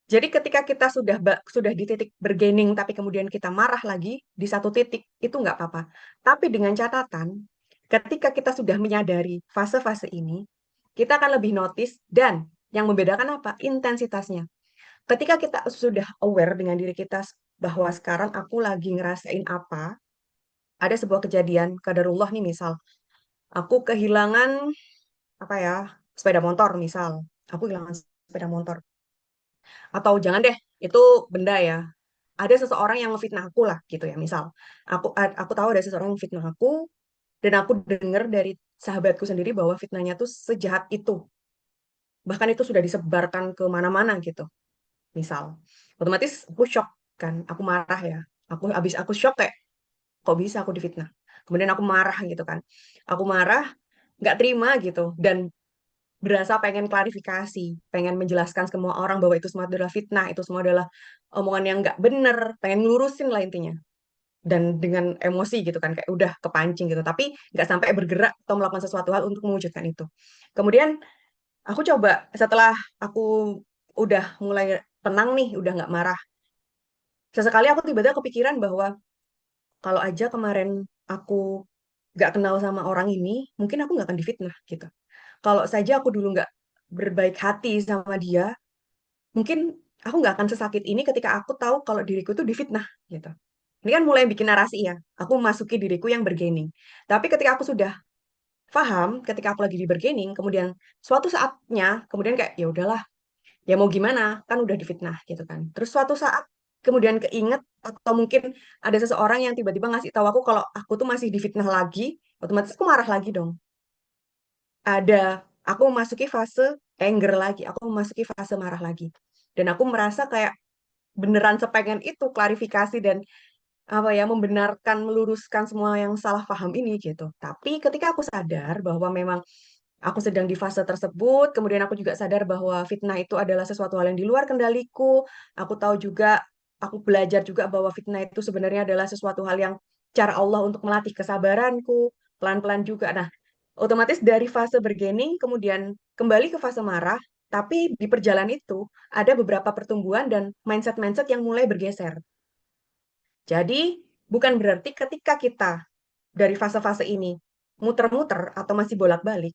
Jadi ketika kita sudah di titik bergaining, tapi kemudian kita marah lagi di satu titik, itu nggak apa-apa. Tapi dengan catatan, ketika kita sudah menyadari fase-fase ini, kita akan lebih notice dan yang membedakan apa? Intensitasnya. Ketika kita sudah aware dengan diri kita bahwa sekarang aku lagi ngerasain apa, ada sebuah kejadian, kadarullah nih misal, aku kehilangan apa ya, sepeda motor misal, aku kehilangan sepeda motor. Atau jangan deh, itu benda ya. Ada seseorang yang ngefitnah aku lah gitu ya, misal. Aku tahu ada seseorang yang fitnah aku dan aku dengar dari sahabatku sendiri bahwa fitnahnya tuh sejahat itu. Bahkan itu sudah disebarkan ke mana-mana gitu. Misal. Otomatis aku shock kan, aku marah ya. Aku shock kayak kok bisa aku difitnah. Kemudian aku marah gitu kan. Aku marah, nggak terima gitu dan berasa pengen klarifikasi, pengen menjelaskan ke semua orang bahwa itu semua adalah fitnah, itu semua adalah omongan yang nggak bener, pengen ngelurusin lah intinya. Dan dengan emosi gitu kan, kayak udah kepancing gitu. Tapi nggak sampai bergerak atau melakukan sesuatu hal untuk mewujudkan itu. Kemudian aku coba, setelah aku udah mulai tenang nih, udah nggak marah. Sesekali aku tiba-tiba kepikiran bahwa kalau aja kemarin aku nggak kenal sama orang ini, mungkin aku nggak akan difitnah gitu. Kalau saja aku dulu nggak berbaik hati sama dia, mungkin aku nggak akan sesakit ini ketika aku tahu kalau diriku itu difitnah gitu. Ini kan mulai bikin narasi ya. Aku memasuki diriku yang bergaining. Tapi ketika aku sudah paham, ketika aku lagi di bergaining, kemudian suatu saatnya, kemudian kayak ya udahlah, ya mau gimana, kan udah difitnah gitu kan. Terus suatu saat kemudian keinget atau mungkin ada seseorang yang tiba-tiba ngasih tahu aku kalau aku tuh masih difitnah lagi, otomatis aku marah lagi dong. Aku memasuki fase anger lagi, aku memasuki fase marah lagi. Dan aku merasa kayak beneran sepengen itu klarifikasi dan apa ya membenarkan meluruskan semua yang salah paham ini gitu. Tapi ketika aku sadar bahwa memang aku sedang di fase tersebut, kemudian aku juga sadar bahwa fitnah itu adalah sesuatu hal yang di luar kendaliku. Aku tahu juga, aku belajar juga bahwa fitnah itu sebenarnya adalah sesuatu hal yang cara Allah untuk melatih kesabaranku, pelan-pelan juga. Nah, otomatis dari fase bergaining, kemudian kembali ke fase marah, tapi di perjalanan itu ada beberapa pertumbuhan dan mindset-mindset yang mulai bergeser. Jadi, bukan berarti ketika kita dari fase-fase ini muter-muter atau masih bolak-balik,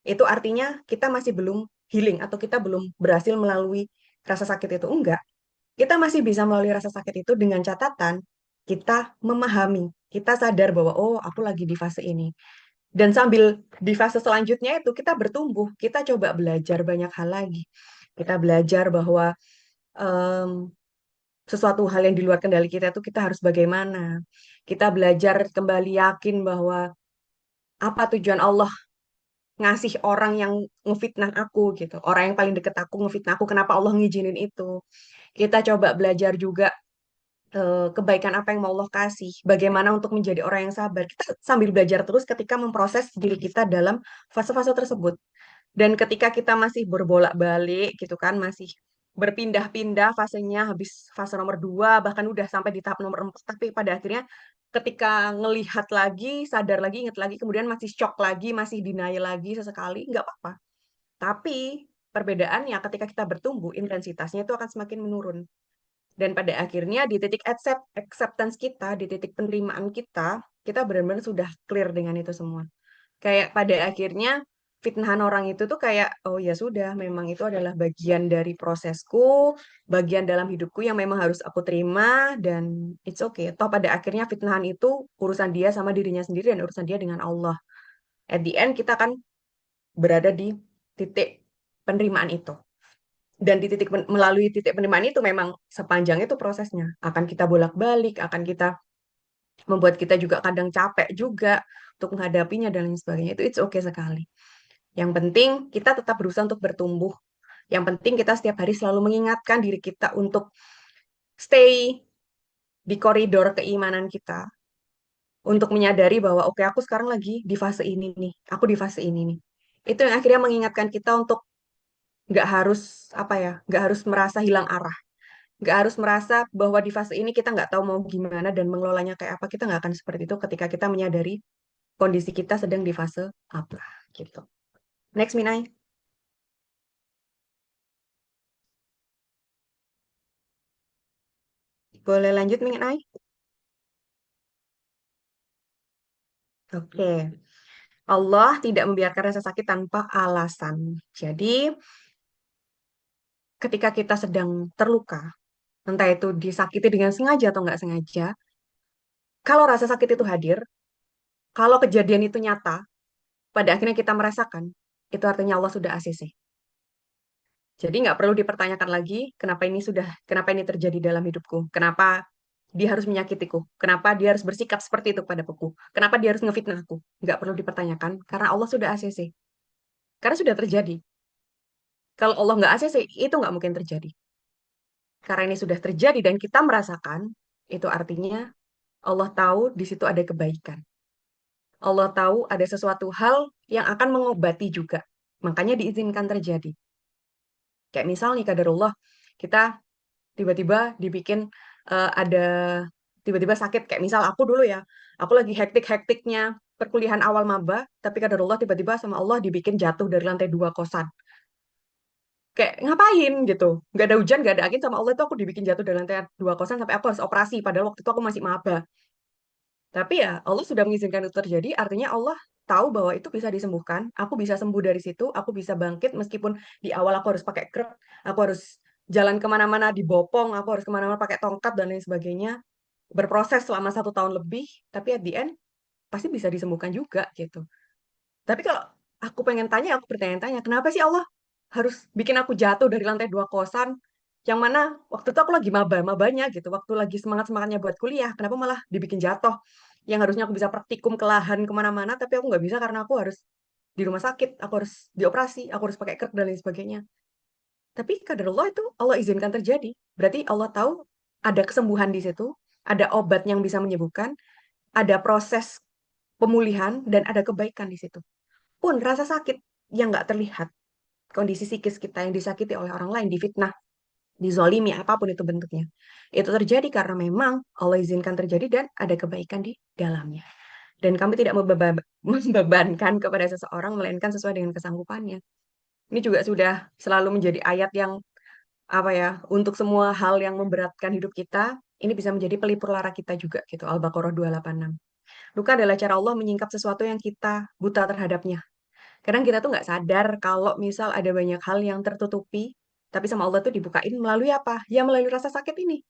itu artinya kita masih belum healing atau kita belum berhasil melalui rasa sakit itu. Enggak. Kita masih bisa melalui rasa sakit itu dengan catatan kita memahami, kita sadar bahwa oh, aku lagi di fase ini. Dan sambil di fase selanjutnya itu kita bertumbuh, kita coba belajar banyak hal lagi. Kita belajar bahwa em, sesuatu hal yang di luar kendali kita itu kita harus bagaimana. Kita belajar kembali yakin bahwa apa tujuan Allah ngasih orang yang ngefitnah aku gitu. Orang yang paling deket aku ngefitnah aku, kenapa Allah ngizinin itu. Kita coba belajar juga kebaikan apa yang mau Allah kasih. Bagaimana untuk menjadi orang yang sabar. Kita sambil belajar terus ketika memproses diri kita dalam fase-fase tersebut. Dan ketika kita masih berbolak-balik gitu kan, masih berpindah-pindah fasenya, habis fase nomor 2, bahkan udah sampai di tahap nomor 4, tapi pada akhirnya ketika ngelihat lagi, sadar lagi, ingat lagi, kemudian masih shock lagi, masih denial lagi sesekali, nggak apa-apa. Tapi perbedaannya ketika kita bertumbuh, intensitasnya itu akan semakin menurun. Dan pada akhirnya di titik acceptance kita, di titik penerimaan kita, kita benar-benar sudah clear dengan itu semua. Kayak pada akhirnya fitnahan orang itu tuh kayak, oh ya sudah, memang itu adalah bagian dari prosesku, bagian dalam hidupku yang memang harus aku terima, dan it's okay. Toh pada akhirnya fitnahan itu urusan dia sama dirinya sendiri dan urusan dia dengan Allah. At the end kita akan berada di titik penerimaan itu. Dan di titik melalui titik penerimaan itu memang sepanjang itu prosesnya. Akan kita bolak-balik, akan kita membuat kita juga kadang capek juga untuk menghadapinya dan lain sebagainya. Itu it's okay sekali. Yang penting kita tetap berusaha untuk bertumbuh. Yang penting kita setiap hari selalu mengingatkan diri kita untuk stay di koridor keimanan kita. Untuk menyadari bahwa oke, aku sekarang lagi di fase ini nih. Aku di fase ini nih. Itu yang akhirnya mengingatkan kita untuk nggak harus apa ya, nggak harus merasa hilang arah. Nggak harus merasa bahwa di fase ini kita nggak tahu mau gimana dan mengelolanya kayak apa. Kita nggak akan seperti itu ketika kita menyadari kondisi kita sedang di fase apa gitu. Next, Minai. Boleh lanjut, Minai? Oke. Allah tidak membiarkan rasa sakit tanpa alasan. Jadi, ketika kita sedang terluka, entah itu disakiti dengan sengaja atau nggak sengaja, kalau rasa sakit itu hadir, kalau kejadian itu nyata, pada akhirnya kita merasakan, itu artinya Allah sudah ACC. Jadi nggak perlu dipertanyakan lagi kenapa ini terjadi dalam hidupku, kenapa dia harus menyakitiku, kenapa dia harus bersikap seperti itu padaku, kenapa dia harus ngefitnah aku. Nggak perlu dipertanyakan, karena Allah sudah ACC. Karena sudah terjadi. Kalau Allah nggak ACC, itu nggak mungkin terjadi. Karena ini sudah terjadi dan kita merasakan, itu artinya Allah tahu di situ ada kebaikan. Allah tahu ada sesuatu hal yang akan mengobati juga. Makanya diizinkan terjadi. Kayak misal nih kadarullah, kita tiba-tiba dibikin ada tiba-tiba sakit. Kayak misal aku dulu ya, aku lagi hektik-hektiknya perkuliahan awal maba, tapi kadarullah tiba-tiba sama Allah dibikin jatuh dari lantai 2 kosan. Kayak ngapain gitu, nggak ada hujan nggak ada angin, sama Allah itu aku dibikin jatuh dari lantai 2 kosan sampai aku harus operasi padahal waktu itu aku masih maba. Tapi ya Allah sudah mengizinkan itu terjadi, artinya Allah tahu bahwa itu bisa disembuhkan, aku bisa sembuh dari situ, aku bisa bangkit meskipun di awal aku harus pakai krep, aku harus jalan kemana-mana dibopong, aku harus kemana-mana pakai tongkat dan lain sebagainya, berproses selama 1 tahun lebih, tapi at the end pasti bisa disembuhkan juga gitu. Tapi kalau aku pengen tanya, aku bertanya-tanya, kenapa sih Allah harus bikin aku jatuh dari lantai 2 kosan? Yang mana waktu itu aku lagi mabanya gitu, waktu lagi semangat-semangatnya buat kuliah, kenapa malah dibikin jatuh? Yang harusnya aku bisa praktikum ke lahan kemana-mana, tapi aku nggak bisa karena aku harus di rumah sakit, aku harus dioperasi, aku harus pakai krep dan lain sebagainya. Tapi kadarullah itu Allah izinkan terjadi. Berarti Allah tahu ada kesembuhan di situ, ada obat yang bisa menyembuhkan, ada proses pemulihan, dan ada kebaikan di situ. Pun rasa sakit yang nggak terlihat, kondisi psikis kita yang disakiti oleh orang lain, difitnah, dizolimi, apapun itu bentuknya. Itu terjadi karena memang Allah izinkan terjadi dan ada kebaikan di dalamnya. Dan kami tidak membebankan kepada seseorang, melainkan sesuai dengan kesanggupannya. Ini juga sudah selalu menjadi ayat yang apa ya, untuk semua hal yang memberatkan hidup kita, Ini bisa menjadi pelipur lara kita juga gitu. Al-Baqarah 286. Luka adalah cara Allah menyingkap sesuatu yang kita buta terhadapnya. Kadang kita tuh nggak sadar kalau misal ada banyak hal yang tertutupi, tapi sama Allah tuh dibukain melalui apa? Ya melalui rasa sakit ini.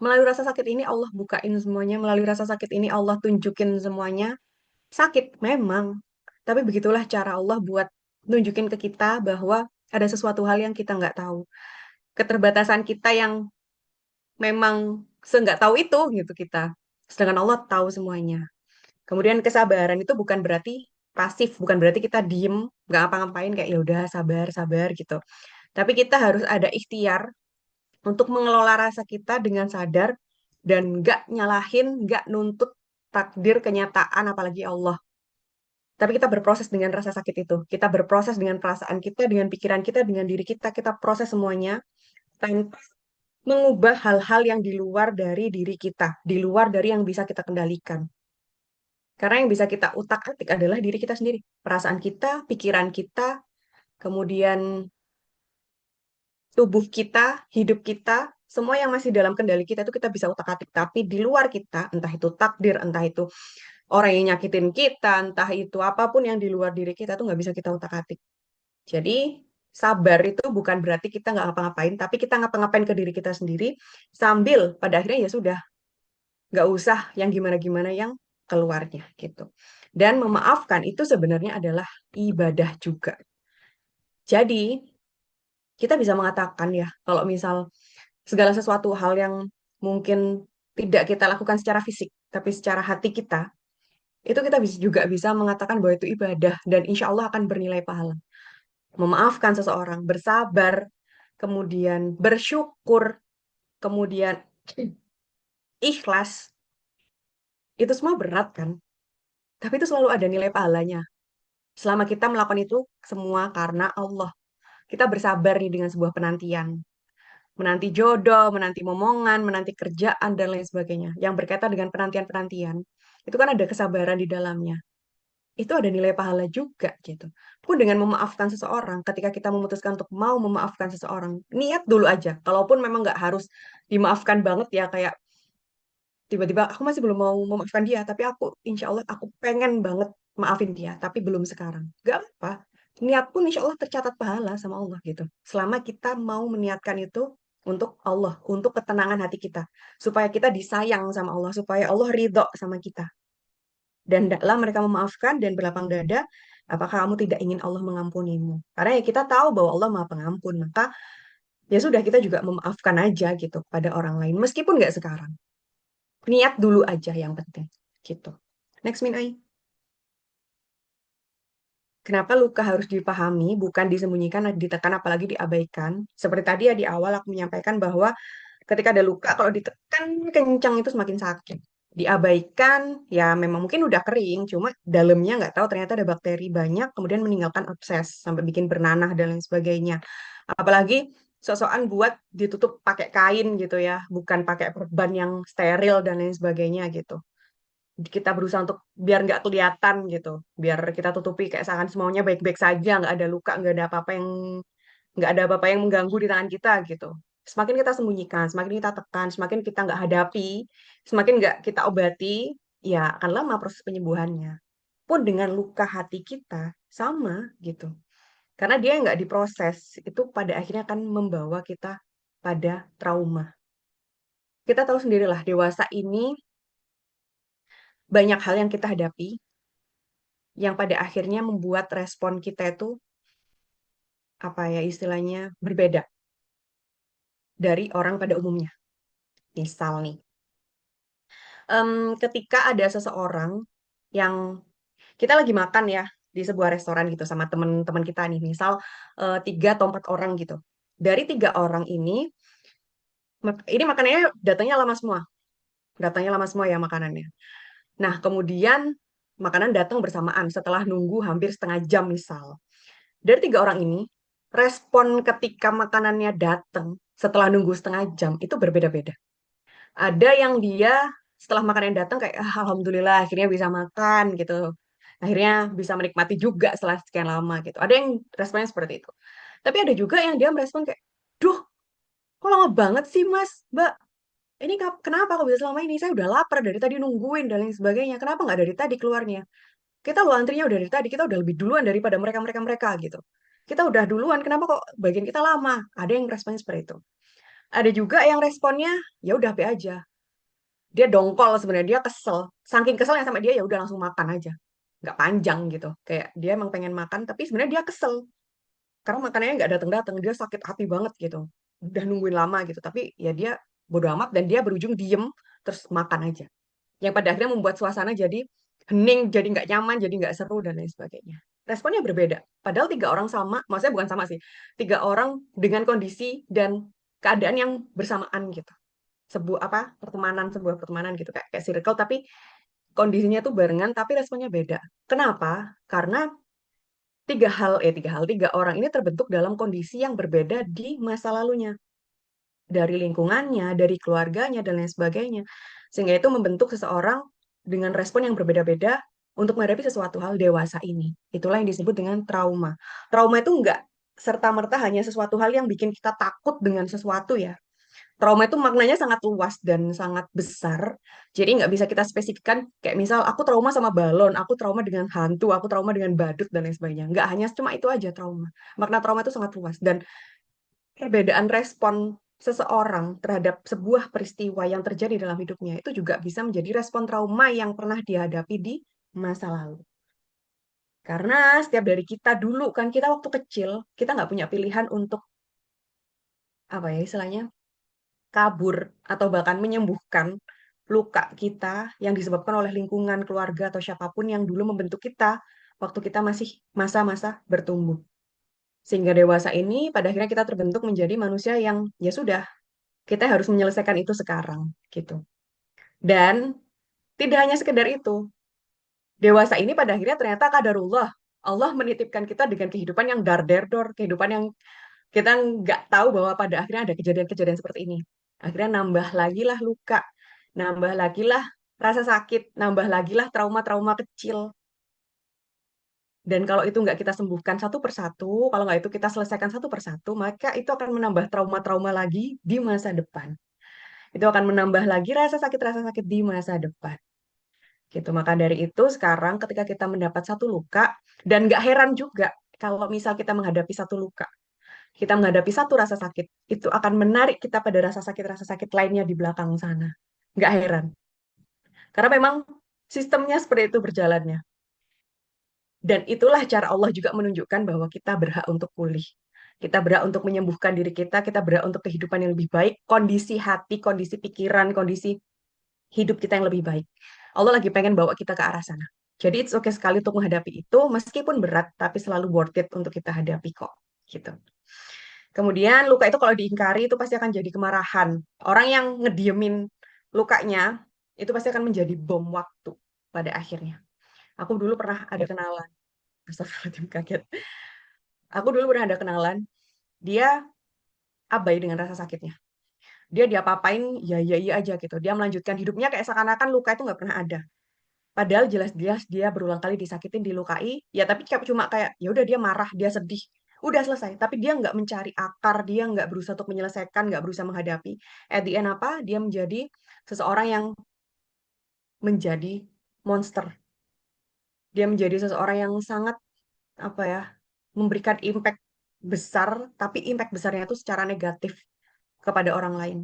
Melalui rasa sakit ini Allah bukain semuanya, melalui rasa sakit ini Allah tunjukin semuanya. Sakit memang, tapi begitulah cara Allah buat nunjukin ke kita bahwa ada sesuatu hal yang kita nggak tahu. Keterbatasan kita yang memang nggak tahu itu gitu kita. Sedangkan Allah tahu semuanya. Kemudian kesabaran itu bukan berarti pasif, bukan berarti kita diem, nggak apa-ngapain kayak ya udah sabar, sabar gitu. Tapi kita harus ada ikhtiar untuk mengelola rasa kita dengan sadar dan nggak nyalahin, nggak nuntut takdir kenyataan apalagi Allah. Tapi kita berproses dengan rasa sakit itu. Kita berproses dengan perasaan kita, dengan pikiran kita, dengan diri kita proses semuanya tanpa mengubah hal-hal yang di luar dari diri kita, di luar dari yang bisa kita kendalikan. Karena yang bisa kita utak-atik adalah diri kita sendiri. Perasaan kita, pikiran kita, kemudian tubuh kita, hidup kita, semua yang masih dalam kendali kita itu kita bisa utak-atik. Tapi di luar kita, entah itu takdir, entah itu orang yang nyakitin kita, entah itu apapun yang di luar diri kita tuh nggak bisa kita utak-atik. Jadi sabar itu bukan berarti kita nggak ngapa-ngapain, tapi kita ngapa-ngapain ke diri kita sendiri sambil pada akhirnya ya sudah nggak usah yang gimana-gimana yang keluarnya gitu. Dan memaafkan itu sebenarnya adalah ibadah juga. Jadi kita bisa mengatakan ya kalau misal segala sesuatu hal yang mungkin tidak kita lakukan secara fisik, tapi secara hati kita, itu kita juga bisa mengatakan bahwa itu ibadah dan insya Allah akan bernilai pahala. Memaafkan seseorang, bersabar, kemudian bersyukur, kemudian ikhlas, itu semua berat kan? Tapi itu selalu ada nilai pahalanya. Selama kita melakukan itu semua karena Allah. Kita bersabar nih dengan sebuah penantian. Menanti jodoh, menanti momongan, menanti kerjaan, dan lain sebagainya. Yang berkaitan dengan penantian-penantian. Itu kan ada kesabaran di dalamnya. Itu ada nilai pahala juga gitu. Pun dengan memaafkan seseorang, ketika kita memutuskan untuk mau memaafkan seseorang, niat dulu aja. Kalaupun memang nggak harus dimaafkan banget ya, kayak tiba-tiba aku masih belum mau memaafkan dia, tapi aku insya Allah aku pengen banget maafin dia, tapi belum sekarang. Gak apa. Niat pun insya Allah tercatat pahala sama Allah gitu. Selama kita mau meniatkan itu untuk Allah, untuk ketenangan hati kita. Supaya kita disayang sama Allah, supaya Allah ridho sama kita. Dan hendaklah mereka memaafkan dan berlapang dada, apakah kamu tidak ingin Allah mengampunimu? Karena ya kita tahu bahwa Allah Maha Pengampun, maka ya sudah kita juga memaafkan aja gitu pada orang lain, meskipun nggak sekarang. Niat dulu aja yang penting, gitu. Next, Min Ai. Kenapa luka harus dipahami, bukan disembunyikan, ditekan, apalagi diabaikan? Seperti tadi ya di awal aku menyampaikan bahwa ketika ada luka, kalau ditekan kencang itu semakin sakit. Diabaikan, ya memang mungkin udah kering, cuma dalamnya nggak tahu ternyata ada bakteri banyak, kemudian meninggalkan abses, sampai bikin bernanah dan lain sebagainya. Apalagi sosokan buat ditutup pakai kain gitu ya, bukan pakai perban yang steril dan lain sebagainya gitu. Kita berusaha untuk biar nggak kelihatan gitu, biar kita tutupi kayak seakan semuanya baik-baik saja, nggak ada luka, nggak ada apa-apa yang mengganggu di tangan kita gitu. Semakin kita sembunyikan, semakin kita tekan, semakin kita nggak hadapi, semakin nggak kita obati, ya akan lama proses penyembuhannya. Pun dengan luka hati kita sama gitu, karena dia nggak diproses, itu pada akhirnya akan membawa kita pada trauma. Kita tahu sendirilah dewasa ini banyak hal yang kita hadapi yang pada akhirnya membuat respon kita itu apa ya istilahnya berbeda dari orang pada umumnya. Misal nih, ketika ada seseorang yang kita lagi makan ya di sebuah restoran gitu sama teman-teman kita nih, misal 3 atau 4 orang gitu. Dari 3 orang ini makanannya datangnya lama semua ya makanannya. Nah, kemudian makanan datang bersamaan setelah nunggu hampir setengah jam misal. Dari 3 orang ini, respon ketika makanannya datang setelah nunggu setengah jam itu berbeda-beda. Ada yang dia setelah makanan datang kayak "Ah, alhamdulillah akhirnya bisa makan gitu. Akhirnya bisa menikmati juga setelah sekian lama gitu. Ada yang responnya seperti itu. Tapi ada juga yang dia merespon kayak, duh, kok lama banget sih Mas, Mbak? ini kenapa kok bisa selama ini? Saya udah lapar dari tadi nungguin dan lain sebagainya. Kenapa nggak dari tadi keluarnya? Kita lo antrinya udah dari tadi, kita udah lebih duluan daripada mereka gitu. Kita udah duluan, kenapa kok bagian kita lama? Ada yang responnya seperti itu. Ada juga yang responnya ya udah be aja. Dia dongkol sebenarnya, dia kesel. Saking keselnya sama dia ya udah langsung makan aja. Nggak panjang gitu. Kayak dia emang pengen makan tapi sebenarnya dia kesel. Karena makanannya nggak datang-datang, dia sakit hati banget gitu. Udah nungguin lama gitu, tapi ya dia bodo amat dan dia berujung diem terus makan aja. Yang pada akhirnya membuat suasana jadi hening, jadi nggak nyaman, jadi nggak seru dan lain sebagainya. Responnya berbeda. Padahal tiga orang sama, maksudnya bukan sama sih, tiga orang dengan kondisi dan keadaan yang bersamaan gitu. Sebuah pertemanan gitu kayak circle tapi kondisinya tuh barengan tapi responnya beda. Kenapa? Karena tiga orang ini terbentuk dalam kondisi yang berbeda di masa lalunya, dari lingkungannya, dari keluarganya dan lain sebagainya, sehingga itu membentuk seseorang dengan respon yang berbeda-beda untuk menghadapi sesuatu hal dewasa ini. Itulah yang disebut dengan trauma. Trauma itu enggak serta-merta hanya sesuatu hal yang bikin kita takut dengan sesuatu ya. Trauma itu maknanya sangat luas dan sangat besar. Jadi nggak bisa kita spesifikkan kayak misal aku trauma sama balon, aku trauma dengan hantu, aku trauma dengan badut dan lain sebagainya. Nggak hanya cuma itu aja trauma. Makna trauma itu sangat luas dan perbedaan respon seseorang terhadap sebuah peristiwa yang terjadi dalam hidupnya itu juga bisa menjadi respon trauma yang pernah dihadapi di masa lalu. Karena setiap dari kita dulu kan kita waktu kecil kita nggak punya pilihan untuk apa ya istilahnya kabur atau bahkan menyembuhkan luka kita yang disebabkan oleh lingkungan, keluarga, atau siapapun yang dulu membentuk kita waktu kita masih masa-masa bertumbuh. Sehingga dewasa ini pada akhirnya kita terbentuk menjadi manusia yang ya sudah, kita harus menyelesaikan itu sekarang gitu. Dan tidak hanya sekedar itu, dewasa ini pada akhirnya ternyata kadarullah. Allah menitipkan kita dengan kehidupan yang dar der dor, kehidupan yang kita nggak tahu bahwa pada akhirnya ada kejadian-kejadian seperti ini. Akhirnya nambah lagi lah luka, nambah lagi lah rasa sakit, nambah lagi lah trauma-trauma kecil. Dan kalau itu nggak kita sembuhkan satu persatu, kalau nggak itu kita selesaikan satu persatu, maka itu akan menambah trauma-trauma lagi di masa depan. Itu akan menambah lagi rasa sakit di masa depan. Gitu. Maka dari itu sekarang ketika kita mendapat satu luka, dan nggak heran juga kalau misal kita menghadapi satu luka, kita menghadapi satu rasa sakit, itu akan menarik kita pada rasa sakit lainnya di belakang sana. Nggak heran. Karena memang sistemnya seperti itu berjalannya. Dan itulah cara Allah juga menunjukkan bahwa kita berhak untuk pulih. Kita berhak untuk menyembuhkan diri kita berhak untuk kehidupan yang lebih baik, kondisi hati, kondisi pikiran, kondisi hidup kita yang lebih baik. Allah lagi pengen bawa kita ke arah sana. Jadi it's okay sekali untuk menghadapi itu, meskipun berat, tapi selalu worth it untuk kita hadapi kok. Gitu. Kemudian luka itu kalau diingkari itu pasti akan jadi kemarahan. Orang yang ngediemin lukanya itu pasti akan menjadi bom waktu pada akhirnya. Aku dulu pernah ada kenalan. Astagfirullahaladzim, kaget. Aku dulu pernah ada kenalan, dia abai dengan rasa sakitnya. Dia diapa-apain, ya ya iya aja gitu. Dia melanjutkan hidupnya kayak seakan-akan luka itu nggak pernah ada. Padahal jelas-jelas dia berulang kali disakitin, dilukai, ya tapi cuma kayak ya udah dia marah, dia sedih, udah selesai. Tapi dia nggak mencari akar, dia nggak berusaha untuk menyelesaikan, nggak berusaha menghadapi. At the end apa? Dia menjadi seseorang yang menjadi monster. Dia menjadi seseorang yang sangat apa ya, memberikan impact besar, tapi impact besarnya itu secara negatif kepada orang lain.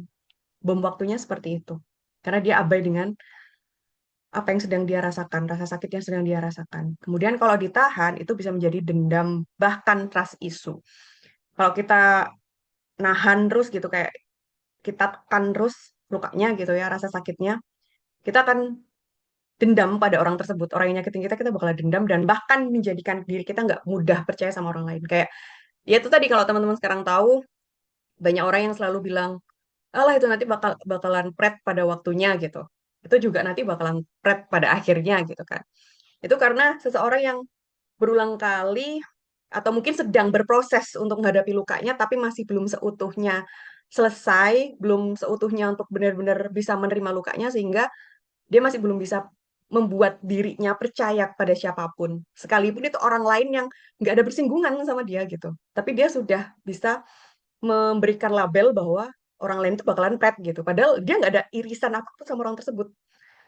Bom waktunya seperti itu. Karena dia abai dengan apa yang sedang dia rasakan, rasa sakit yang sedang dia rasakan. Kemudian kalau ditahan, itu bisa menjadi dendam, bahkan trust issue. Kalau kita nahan terus gitu, kayak kita tekan terus lukanya gitu ya, rasa sakitnya, kita akan dendam pada orang tersebut. Orang yang nyakitin kita bakal dendam dan bahkan menjadikan diri kita nggak mudah percaya sama orang lain. Kayak, ya itu tadi kalau teman-teman sekarang tahu, banyak orang yang selalu bilang, alah itu nanti bakalan pret pada waktunya gitu. Itu juga nanti bakalan pret pada akhirnya gitu kan. Itu karena seseorang yang berulang kali atau mungkin sedang berproses untuk menghadapi lukanya tapi masih belum seutuhnya selesai, belum seutuhnya untuk benar-benar bisa menerima lukanya sehingga dia masih belum bisa membuat dirinya percaya pada siapapun. Sekalipun itu orang lain yang nggak ada bersinggungan sama dia gitu. Tapi dia sudah bisa memberikan label bahwa orang lain itu bakalan pret gitu. Padahal dia nggak ada irisan apapun sama orang tersebut,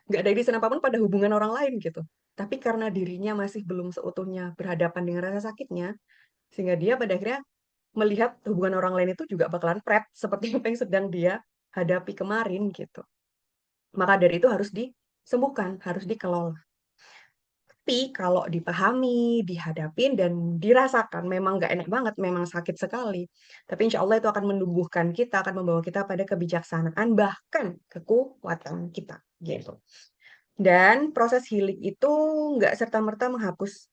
nggak ada irisan apapun pada hubungan orang lain gitu. Tapi karena dirinya masih belum seutuhnya berhadapan dengan rasa sakitnya, sehingga dia pada akhirnya melihat hubungan orang lain itu juga bakalan pret seperti apa yang sedang dia hadapi kemarin gitu. Maka dari itu harus disembuhkan, harus dikelola. Tapi kalau dipahami, dihadapin, dan dirasakan, memang nggak enak banget, memang sakit sekali. Tapi insya Allah itu akan menumbuhkan kita, akan membawa kita pada kebijaksanaan, bahkan kekuatan kita. Gitu. Dan proses healing itu nggak serta-merta menghapus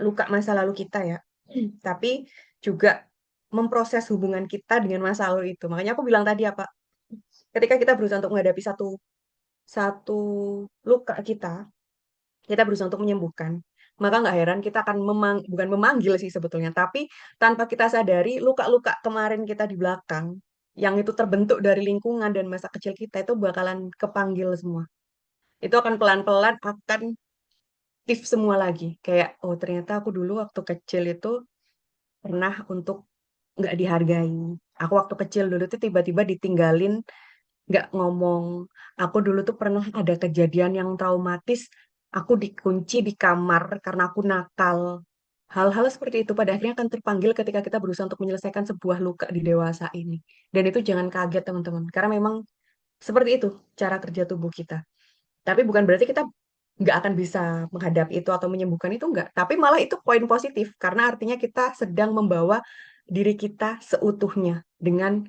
luka masa lalu kita ya. Tapi juga memproses hubungan kita dengan masa lalu itu. Makanya aku bilang tadi apa, ketika kita berusaha untuk menghadapi satu satu luka kita, kita berusaha untuk menyembuhkan, maka nggak heran kita akan bukan memanggil sih sebetulnya, tapi tanpa kita sadari luka-luka kemarin kita di belakang, yang itu terbentuk dari lingkungan dan masa kecil kita itu bakalan kepanggil semua. Itu akan pelan-pelan akan aktif semua lagi. Kayak, oh ternyata aku dulu waktu kecil itu pernah untuk nggak dihargai. Aku waktu kecil dulu tuh tiba-tiba ditinggalin, nggak ngomong. Aku dulu tuh pernah ada kejadian yang traumatis. Aku dikunci di kamar karena aku nakal. Hal-hal seperti itu pada akhirnya akan terpanggil ketika kita berusaha untuk menyelesaikan sebuah luka di dewasa ini. Dan itu jangan kaget teman-teman. Karena memang seperti itu cara kerja tubuh kita. Tapi bukan berarti kita nggak akan bisa menghadapi itu atau menyembuhkan itu enggak. Tapi malah itu poin positif karena artinya kita sedang membawa diri kita seutuhnya dengan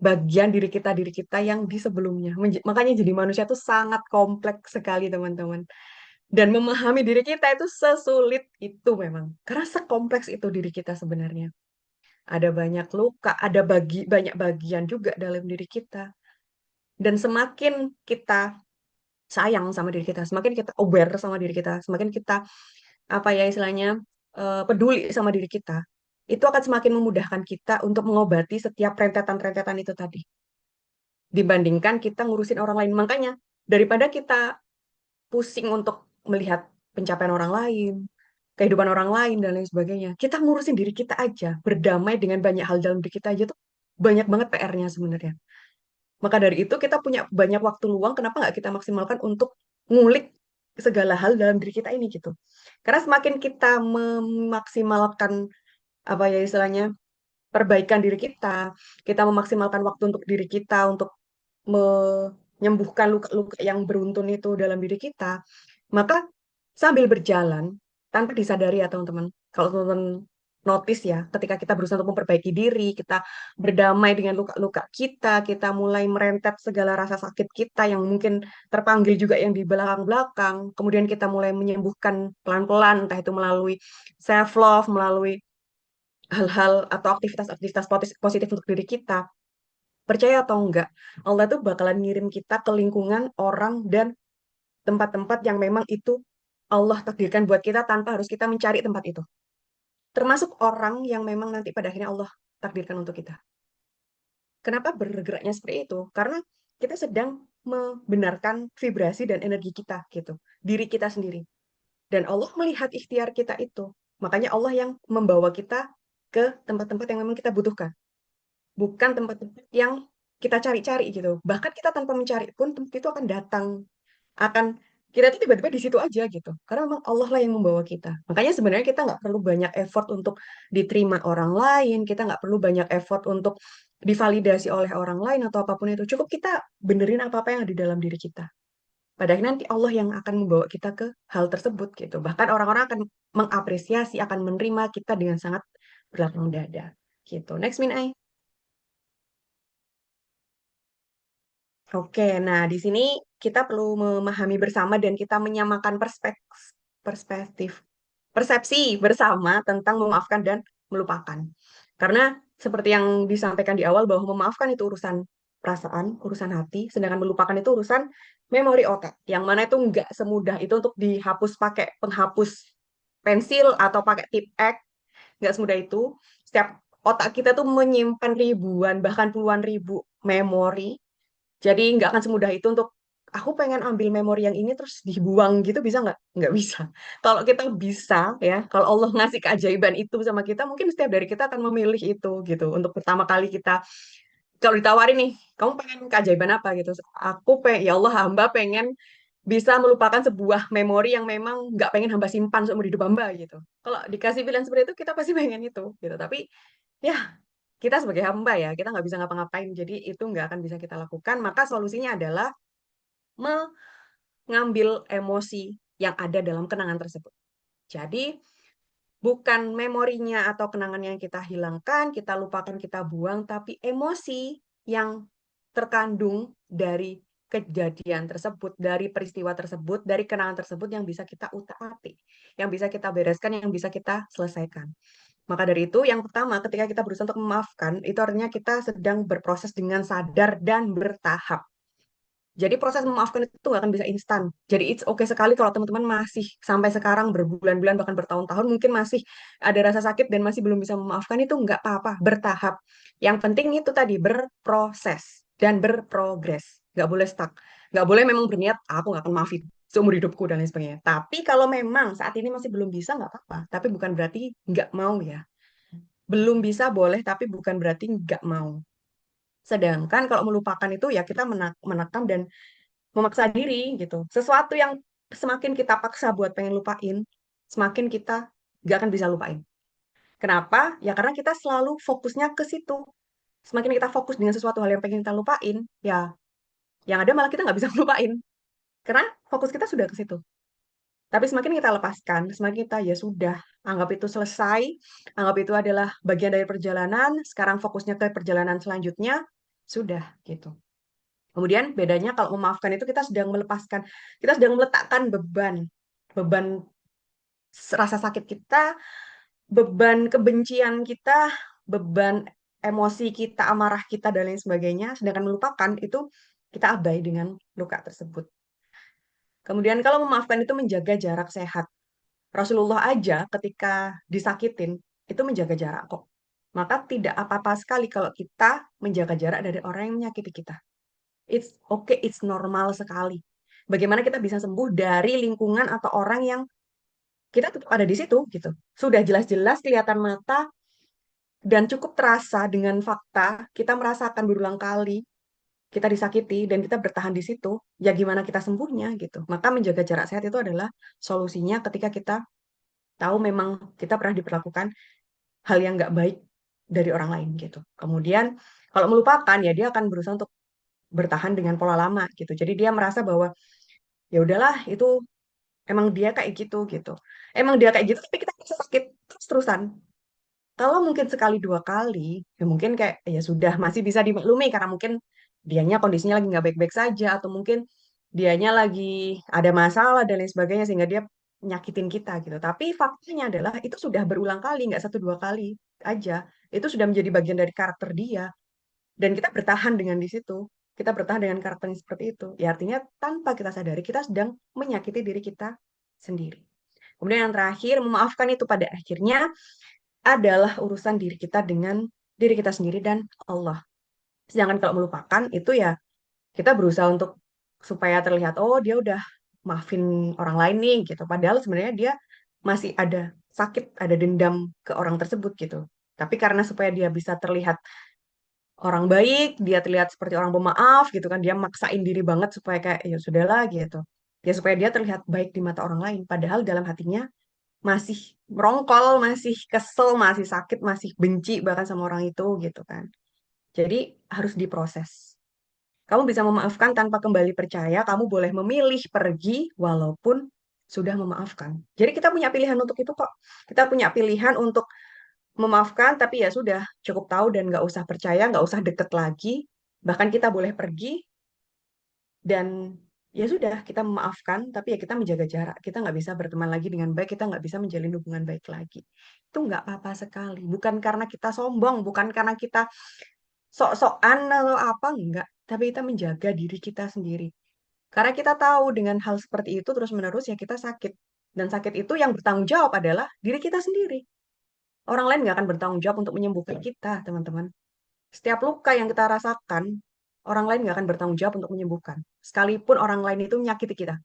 bagian diri kita yang di sebelumnya. Makanya jadi manusia itu sangat kompleks sekali teman-teman. Dan memahami diri kita itu sesulit itu memang. Karena sekompleks itu diri kita sebenarnya. Ada banyak luka, ada banyak bagian juga dalam diri kita. Dan semakin kita sayang sama diri kita, semakin kita aware sama diri kita, semakin kita apa ya istilahnya peduli sama diri kita, itu akan semakin memudahkan kita untuk mengobati setiap rentetan-rentetan itu tadi. Dibandingkan kita ngurusin orang lain. Makanya daripada kita pusing untuk melihat pencapaian orang lain, kehidupan orang lain dan lain sebagainya, kita ngurusin diri kita aja, berdamai dengan banyak hal dalam diri kita aja tuh banyak banget PR-nya sebenarnya. Maka dari itu kita punya banyak waktu luang, kenapa nggak kita maksimalkan untuk ngulik segala hal dalam diri kita ini gitu. Karena semakin kita memaksimalkan apa ya istilahnya perbaikan diri kita memaksimalkan waktu untuk diri kita untuk menyembuhkan luka-luka yang beruntun itu dalam diri kita, maka sambil berjalan tanpa disadari ya teman-teman. Kalau teman-teman notice ya, ketika kita berusaha untuk memperbaiki diri, kita berdamai dengan luka-luka kita mulai merentet segala rasa sakit kita yang mungkin terpanggil juga yang di belakang-belakang, kemudian kita mulai menyembuhkan pelan-pelan, entah itu melalui self love, melalui hal-hal atau aktivitas-aktivitas positif untuk diri kita. Percaya atau enggak, Allah tuh bakalan ngirim kita ke lingkungan orang dan tempat-tempat yang memang itu Allah takdirkan buat kita tanpa harus kita mencari tempat itu. Termasuk orang yang memang nanti pada akhirnya Allah takdirkan untuk kita. Kenapa bergeraknya seperti itu? Karena kita sedang membenarkan vibrasi dan energi kita gitu, diri kita sendiri. Dan Allah melihat ikhtiar kita itu. Makanya Allah yang membawa kita ke tempat-tempat yang memang kita butuhkan, bukan tempat-tempat yang kita cari-cari gitu. Bahkan kita tanpa mencari pun tempat itu akan datang, akan kita tuh tiba-tiba di situ aja gitu. Karena memang Allah lah yang membawa kita. Makanya sebenarnya kita nggak perlu banyak effort untuk diterima orang lain, kita nggak perlu banyak effort untuk divalidasi oleh orang lain atau apapun itu. Cukup kita benerin apa-apa yang ada di dalam diri kita. Padahal nanti Allah yang akan membawa kita ke hal tersebut gitu. Bahkan orang-orang akan mengapresiasi, akan menerima kita dengan sangat berlapang dada gitu. Next, Min Ai. Oke, nah di sini kita perlu memahami bersama dan kita menyamakan perspektif, persepsi bersama tentang memaafkan dan melupakan. Karena seperti yang disampaikan di awal bahwa memaafkan itu urusan perasaan, urusan hati, sedangkan melupakan itu urusan memori otak. Yang mana itu nggak semudah itu untuk dihapus pakai penghapus pensil atau pakai tip X, nggak semudah itu. Setiap otak kita tuh menyimpan ribuan bahkan puluhan ribu memori, jadi nggak akan semudah itu untuk aku pengen ambil memori yang ini terus dibuang gitu, bisa nggak? Nggak bisa. Kalau kita bisa ya, kalau Allah ngasih keajaiban itu sama kita, mungkin setiap dari kita akan memilih itu gitu. Untuk pertama kali kita Kalau ditawarin nih, kamu pengen keajaiban apa gitu? Ya Allah, hamba pengen bisa melupakan sebuah memori yang memang nggak pengen hamba simpan seumur hidup hamba gitu. Kalau dikasih pilihan seperti itu, kita pasti pengen itu gitu. Tapi ya kita sebagai hamba ya, kita nggak bisa ngapa-ngapain. Jadi itu nggak akan bisa kita lakukan. Maka solusinya adalah mengambil emosi yang ada dalam kenangan tersebut. Jadi bukan memorinya atau kenangan yang kita hilangkan, kita lupakan, kita buang, tapi emosi yang terkandung dari kejadian tersebut, dari peristiwa tersebut, dari kenangan tersebut yang bisa kita utak-atik, yang bisa kita bereskan, yang bisa kita selesaikan. Maka dari itu, yang pertama, ketika kita berusaha untuk memaafkan, itu artinya kita sedang berproses dengan sadar dan bertahap. Jadi proses memaafkan itu nggak akan bisa instan. Jadi it's okay sekali kalau teman-teman masih sampai sekarang berbulan-bulan bahkan bertahun-tahun mungkin masih ada rasa sakit dan masih belum bisa memaafkan itu nggak apa-apa, bertahap. Yang penting itu tadi berproses dan berprogres. Nggak boleh stuck. Nggak boleh memang berniat, aku nggak akan maafin seumur hidupku dan lain sebagainya. Tapi kalau memang saat ini masih belum bisa, nggak apa-apa. Tapi bukan berarti nggak mau ya. Belum bisa boleh, tapi bukan berarti nggak mau. Sedangkan kalau melupakan itu ya kita menekan dan memaksa diri gitu. Sesuatu yang semakin kita paksa buat pengen lupain, semakin kita gak akan bisa lupain. Kenapa? Ya karena kita selalu fokusnya ke situ. Semakin kita fokus dengan sesuatu hal yang pengen kita lupain, ya yang ada malah kita nggak bisa lupain. Karena fokus kita sudah ke situ. Tapi semakin kita lepaskan, semakin kita ya sudah, anggap itu selesai, anggap itu adalah bagian dari perjalanan, sekarang fokusnya ke perjalanan selanjutnya, sudah gitu. Kemudian bedanya kalau memaafkan itu kita sedang melepaskan, kita sedang meletakkan beban, beban rasa sakit kita, beban kebencian kita, beban emosi kita, amarah kita dan lain sebagainya. Sedangkan melupakan itu kita abai dengan luka tersebut. Kemudian kalau memaafkan itu menjaga jarak sehat. Rasulullah aja ketika disakitin itu menjaga jarak kok. Maka tidak apa-apa sekali kalau kita menjaga jarak dari orang yang menyakiti kita. It's okay, it's normal sekali. Bagaimana kita bisa sembuh dari lingkungan atau orang yang kita tetap ada di situ gitu. Sudah jelas-jelas kelihatan mata dan cukup terasa dengan fakta, kita merasakan berulang kali kita disakiti dan kita bertahan di situ, ya gimana kita sembuhnya gitu. Maka menjaga jarak sehat itu adalah solusinya ketika kita tahu memang kita pernah diperlakukan hal yang nggak baik dari orang lain gitu. Kemudian kalau melupakan ya dia akan berusaha untuk bertahan dengan pola lama gitu. Jadi dia merasa bahwa ya udahlah itu emang dia kayak gitu gitu. Emang dia kayak gitu tapi kita bisa sakit terus-terusan. Kalau mungkin sekali dua kali, ya mungkin kayak ya sudah masih bisa dimaklumi karena mungkin dianya kondisinya lagi nggak baik-baik saja atau mungkin dianya lagi ada masalah dan lain sebagainya sehingga dia nyakitin kita gitu. Tapi faktanya adalah itu sudah berulang kali, nggak satu dua kali aja. Itu sudah menjadi bagian dari karakter dia dan kita bertahan dengan di situ. Kita bertahan dengan karakter yang seperti itu. Ya artinya tanpa kita sadari kita sedang menyakiti diri kita sendiri. Kemudian yang terakhir, memaafkan itu pada akhirnya adalah urusan diri kita dengan diri kita sendiri dan Allah. Sedangkan kalau melupakan itu ya kita berusaha untuk supaya terlihat oh dia udah maafin orang lain nih gitu. Padahal sebenarnya dia masih ada sakit, ada dendam ke orang tersebut gitu. Tapi karena supaya dia bisa terlihat orang baik, dia terlihat seperti orang pemaaf gitu kan, dia maksain diri banget supaya kayak ya sudahlah gitu. Ya supaya dia terlihat baik di mata orang lain. Padahal dalam hatinya masih merongkol, masih kesel, masih sakit, masih benci bahkan sama orang itu gitu kan. Jadi harus diproses. Kamu bisa memaafkan tanpa kembali percaya, kamu boleh memilih pergi walaupun sudah memaafkan. Jadi kita punya pilihan untuk itu kok. Kita punya pilihan untuk memaafkan, tapi ya sudah cukup tahu dan nggak usah percaya, nggak usah deket lagi. Bahkan kita boleh pergi dan ya sudah kita memaafkan, tapi ya kita menjaga jarak. Kita nggak bisa berteman lagi dengan baik, kita nggak bisa menjalin hubungan baik lagi. Itu nggak apa-apa sekali. Bukan karena kita sombong, bukan karena kita sok-sokan atau apa, enggak. Tapi kita menjaga diri kita sendiri. Karena kita tahu dengan hal seperti itu terus-menerus ya kita sakit. Dan sakit itu yang bertanggung jawab adalah diri kita sendiri. Orang lain nggak akan bertanggung jawab untuk menyembuhkan kita, teman-teman. Setiap luka yang kita rasakan, orang lain nggak akan bertanggung jawab untuk menyembuhkan. Sekalipun orang lain itu menyakiti kita.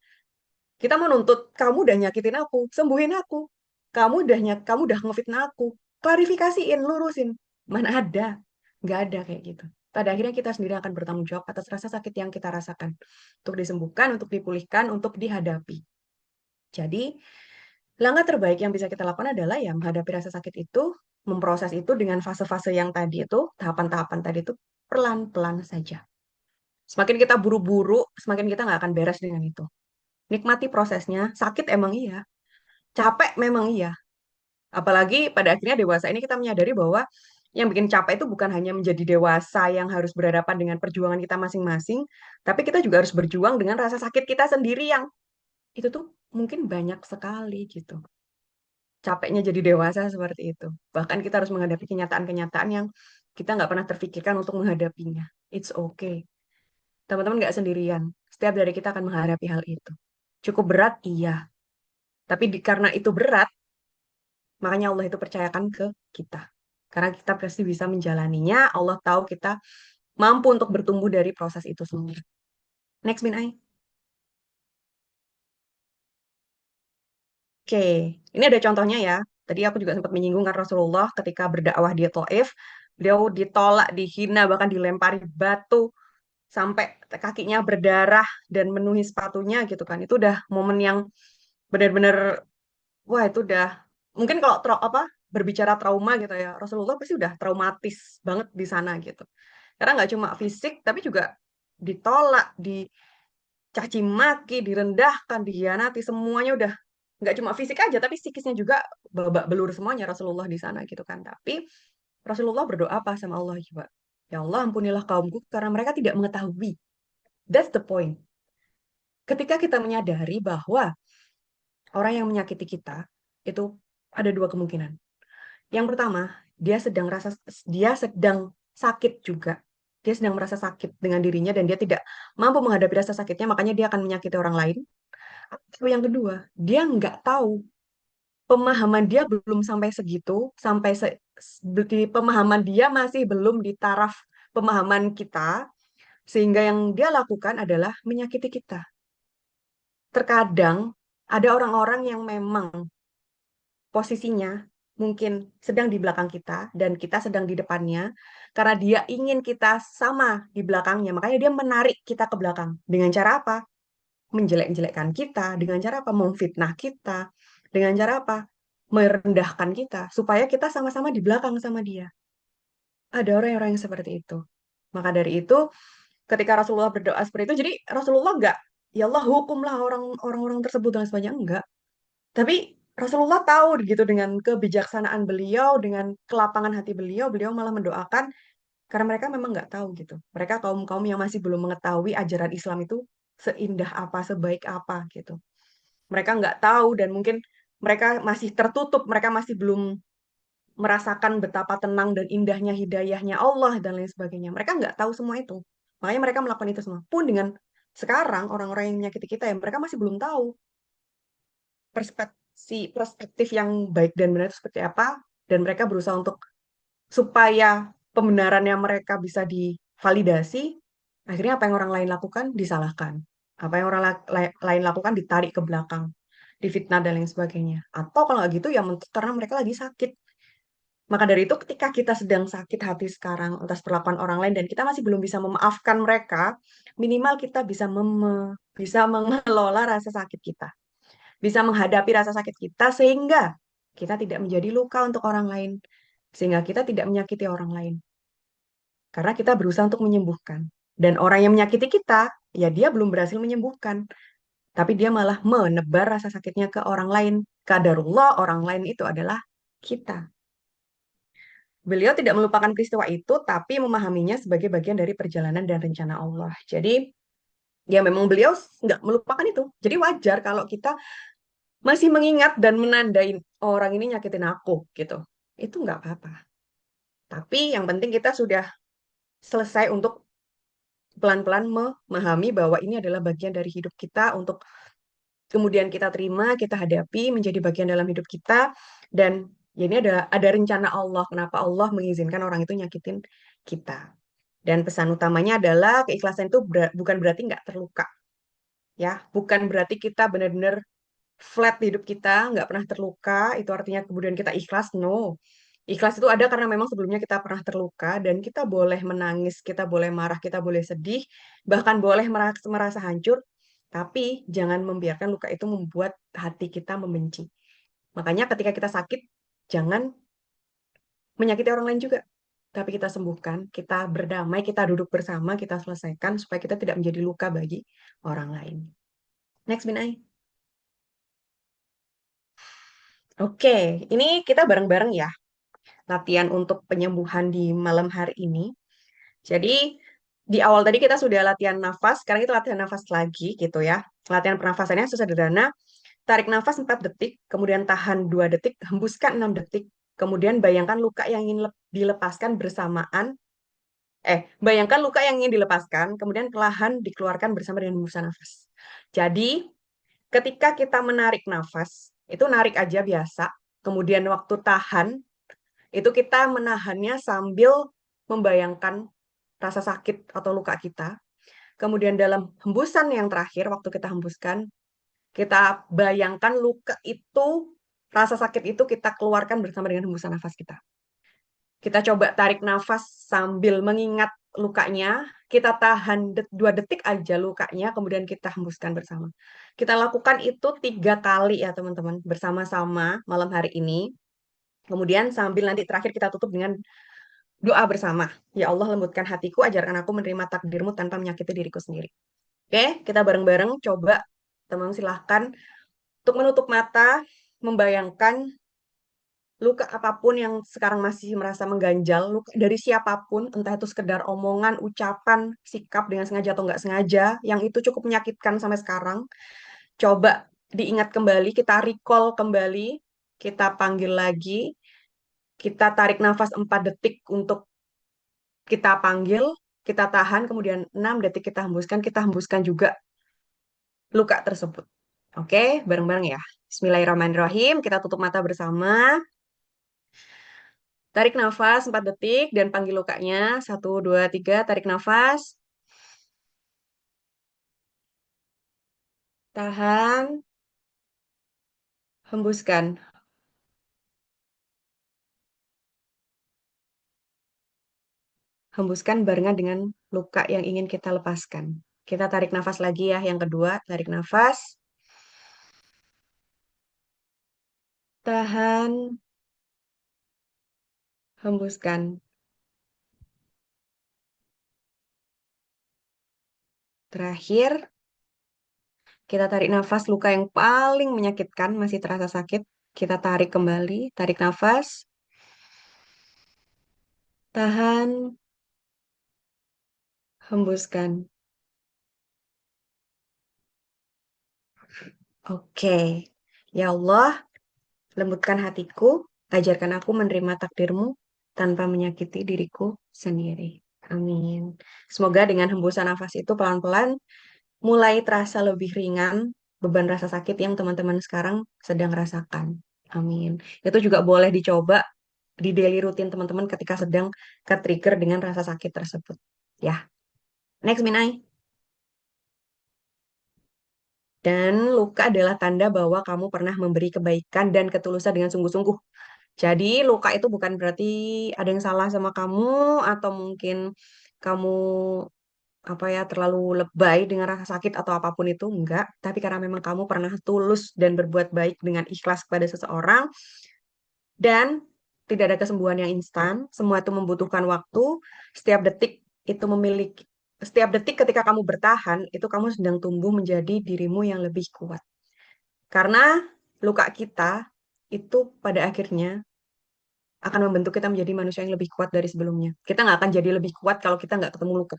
Kita menuntut, kamu udah nyakitin aku, sembuhin aku. Kamu udah ngefitnah aku. Klarifikasiin, lurusin. Mana ada? Nggak ada kayak gitu. pada akhirnya kita sendiri akan bertanggung jawab atas rasa sakit yang kita rasakan. Untuk disembuhkan, untuk dipulihkan, untuk dihadapi. Jadi, langkah terbaik yang bisa kita lakukan adalah ya menghadapi rasa sakit itu, memproses itu dengan fase-fase yang tadi itu, tahapan-tahapan tadi itu, pelan-pelan saja. Semakin kita buru-buru, semakin kita nggak akan beres dengan itu. Nikmati prosesnya, sakit emang iya, capek memang iya. Apalagi pada akhirnya dewasa ini kita menyadari bahwa yang bikin capek itu bukan hanya menjadi dewasa yang harus berhadapan dengan perjuangan kita masing-masing, tapi kita juga harus berjuang dengan rasa sakit kita sendiri yang itu tuh mungkin banyak sekali gitu. Capeknya jadi dewasa seperti itu. Bahkan kita harus menghadapi kenyataan-kenyataan yang kita nggak pernah terfikirkan untuk menghadapinya. It's okay. Teman-teman nggak sendirian. Setiap dari kita akan menghadapi hal itu. Cukup berat, iya. Tapi karena itu berat, makanya Allah itu percayakan ke kita. Karena kita pasti bisa menjalaninya. Allah tahu kita mampu untuk bertumbuh dari proses itu semua. Next, Min Ai. Oke, ini ada contohnya ya. Tadi aku juga sempat menyinggung kan Rasulullah ketika berdakwah di Taif, beliau ditolak, dihina, bahkan dilempari batu sampai kakinya berdarah dan menuhi sepatunya gitu kan. Itu udah momen yang benar-benar, wah itu udah mungkin kalau berbicara trauma gitu ya, Rasulullah pasti udah traumatis banget di sana gitu. Karena nggak cuma fisik, tapi juga ditolak, dicaci maki, direndahkan, dihianati, semuanya udah nggak cuma fisik aja, tapi psikisnya juga babak belur semuanya Rasulullah di sana gitu kan. Tapi Rasulullah berdoa apa sama Allah coba? Ya Allah, ampunilah kaumku karena mereka tidak mengetahui. That's the point. Ketika kita menyadari bahwa orang yang menyakiti kita itu ada dua kemungkinan. Yang pertama, dia sedang sakit juga. Dia sedang merasa sakit dengan dirinya dan dia tidak mampu menghadapi rasa sakitnya, makanya dia akan menyakiti orang lain. Atau yang kedua, dia nggak tahu, pemahaman dia belum sampai segitu, pemahaman dia masih belum di taraf pemahaman kita, sehingga yang dia lakukan adalah menyakiti kita. Terkadang ada orang-orang yang memang posisinya mungkin sedang di belakang kita dan kita sedang di depannya, karena dia ingin kita sama di belakangnya, makanya dia menarik kita ke belakang. Dengan cara apa? Menjelek-jelekkan kita, dengan cara apa? Memfitnah kita, dengan cara apa? Merendahkan kita, supaya kita sama-sama di belakang sama dia. Ada orang-orang yang seperti itu. Maka dari itu, ketika Rasulullah berdoa seperti itu, jadi Rasulullah enggak, ya Allah hukumlah orang-orang tersebut dan sebagainya, enggak. Tapi Rasulullah tahu gitu dengan kebijaksanaan beliau, dengan kelapangan hati beliau, beliau malah mendoakan karena mereka memang nggak tahu gitu. Mereka kaum-kaum yang masih belum mengetahui ajaran Islam itu seindah apa, sebaik apa gitu. Mereka nggak tahu dan mungkin mereka masih tertutup, mereka masih belum merasakan betapa tenang dan indahnya hidayahnya Allah dan lain sebagainya. Mereka nggak tahu semua itu. Makanya mereka melakukan itu semua. Pun dengan sekarang orang-orang yang menyakiti kita ya mereka masih belum tahu perspektif yang baik dan benar itu seperti apa, dan mereka berusaha untuk supaya pembenaran yang mereka bisa divalidasi, akhirnya apa yang orang lain lakukan disalahkan, apa yang orang lain lakukan ditarik ke belakang, difitnah dan lain sebagainya. Atau kalau nggak gitu ya karena mereka lagi sakit. Maka dari itu ketika kita sedang sakit hati sekarang atas perlakuan orang lain dan kita masih belum bisa memaafkan mereka, minimal kita bisa mengelola rasa sakit kita, bisa menghadapi rasa sakit kita sehingga kita tidak menjadi luka untuk orang lain, sehingga kita tidak menyakiti orang lain. Karena kita berusaha untuk menyembuhkan. Dan orang yang menyakiti kita, ya dia belum berhasil menyembuhkan, tapi dia malah menebar rasa sakitnya ke orang lain. Qadarullah, orang lain itu adalah kita. Beliau tidak melupakan peristiwa itu, tapi memahaminya sebagai bagian dari perjalanan dan rencana Allah. Jadi, ya memang beliau nggak melupakan itu. Jadi wajar kalau kita masih mengingat dan menandai orang ini nyakitin aku gitu. Itu nggak apa-apa. Tapi yang penting kita sudah selesai untuk pelan-pelan memahami bahwa ini adalah bagian dari hidup kita untuk kemudian kita terima, kita hadapi menjadi bagian dalam hidup kita dan ya ini ada rencana Allah kenapa Allah mengizinkan orang itu nyakitin kita. Dan pesan utamanya adalah keikhlasan itu bukan berarti nggak terluka, ya, bukan berarti kita benar-benar flat di hidup kita, nggak pernah terluka, itu artinya kemudian kita ikhlas, no. Ikhlas itu ada karena memang sebelumnya kita pernah terluka dan kita boleh menangis, kita boleh marah, kita boleh sedih, bahkan boleh merasa hancur, tapi jangan membiarkan luka itu membuat hati kita membenci. Makanya ketika kita sakit, jangan menyakiti orang lain juga. Tapi kita sembuhkan, kita berdamai, kita duduk bersama, kita selesaikan supaya kita tidak menjadi luka bagi orang lain. Next, Binai. Oke, ini kita bareng-bareng ya, latihan untuk penyembuhan di malam hari ini. Jadi, di awal tadi kita sudah latihan nafas, sekarang kita latihan nafas lagi gitu ya. Latihan pernafasannya sesederhana, tarik nafas 4 detik, kemudian tahan 2 detik, hembuskan 6 detik, kemudian bayangkan luka yang ingin dilepaskan bersamaan. Bayangkan luka yang ingin dilepaskan, kemudian perlahan dikeluarkan bersama dengan hembusan nafas. Jadi, ketika kita menarik nafas, itu narik aja biasa. Kemudian waktu tahan, itu kita menahannya sambil membayangkan rasa sakit atau luka kita. Kemudian dalam hembusan yang terakhir, waktu kita hembuskan, kita bayangkan luka itu, rasa sakit itu kita keluarkan bersama dengan hembusan nafas kita. Kita coba tarik nafas sambil mengingat lukanya. Kita tahan 2 detik aja lukanya, kemudian kita hembuskan bersama. Kita lakukan itu 3 kali ya teman-teman, bersama-sama malam hari ini. Kemudian sambil nanti terakhir kita tutup dengan doa bersama. Ya Allah, lembutkan hatiku, ajarkan aku menerima takdirmu tanpa menyakiti diriku sendiri. Oke, kita bareng-bareng coba. Teman silahkan untuk menutup mata, membayangkan luka apapun yang sekarang masih merasa mengganjal, luka dari siapapun, entah itu sekedar omongan, ucapan, sikap dengan sengaja atau nggak sengaja, yang itu cukup menyakitkan sampai sekarang. Coba diingat kembali, kita recall kembali, kita panggil lagi, kita tarik nafas 4 detik untuk kita panggil, kita tahan, kemudian 6 detik kita hembuskan juga luka tersebut. Oke, bareng-bareng ya. Bismillahirrahmanirrahim, kita tutup mata bersama. Tarik nafas 4 detik dan panggil lukanya. 1, 2, 3, tarik nafas. Tahan, hembuskan. Hembuskan barengan dengan luka yang ingin kita lepaskan. Kita tarik nafas lagi ya, yang kedua. Tarik nafas. Tahan, hembuskan. Terakhir, kita tarik nafas luka yang paling menyakitkan, masih terasa sakit. Kita tarik kembali, tarik nafas. Tahan, hembuskan. Oke. Ya Allah, lembutkan hatiku, ajarkan aku menerima takdirmu tanpa menyakiti diriku sendiri. Amin. Semoga dengan hembusan nafas itu pelan-pelan mulai terasa lebih ringan beban rasa sakit yang teman-teman sekarang sedang rasakan. Amin. Itu juga boleh dicoba di daily rutin teman-teman ketika sedang ke-trigger dengan rasa sakit tersebut. Ya, next Minai. Dan luka adalah tanda bahwa kamu pernah memberi kebaikan dan ketulusan dengan sungguh-sungguh. Jadi luka itu bukan berarti ada yang salah sama kamu atau mungkin kamu apa ya terlalu lebay dengan rasa sakit atau apapun itu enggak, tapi karena memang kamu pernah tulus dan berbuat baik dengan ikhlas kepada seseorang dan tidak ada kesembuhan yang instan, semua itu membutuhkan waktu, setiap detik itu memiliki setiap detik ketika kamu bertahan itu kamu sedang tumbuh menjadi dirimu yang lebih kuat. Karena luka kita itu pada akhirnya akan membentuk kita menjadi manusia yang lebih kuat dari sebelumnya. Kita nggak akan jadi lebih kuat kalau kita nggak ketemu luka.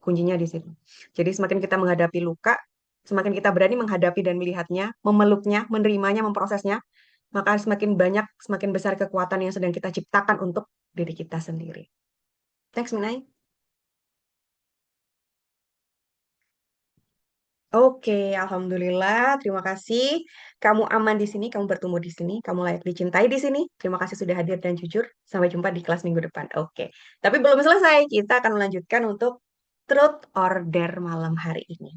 Kuncinya di situ. Jadi semakin kita menghadapi luka, semakin kita berani menghadapi dan melihatnya, memeluknya, menerimanya, memprosesnya, maka semakin banyak, semakin besar kekuatan yang sedang kita ciptakan untuk diri kita sendiri. Thanks, Minai. Oke, alhamdulillah. Terima kasih. Kamu aman di sini, kamu bertumbuh di sini, kamu layak dicintai di sini. Terima kasih sudah hadir dan jujur. Sampai jumpa di kelas minggu depan. Oke. Tapi belum selesai. Kita akan melanjutkan untuk truth order malam hari ini.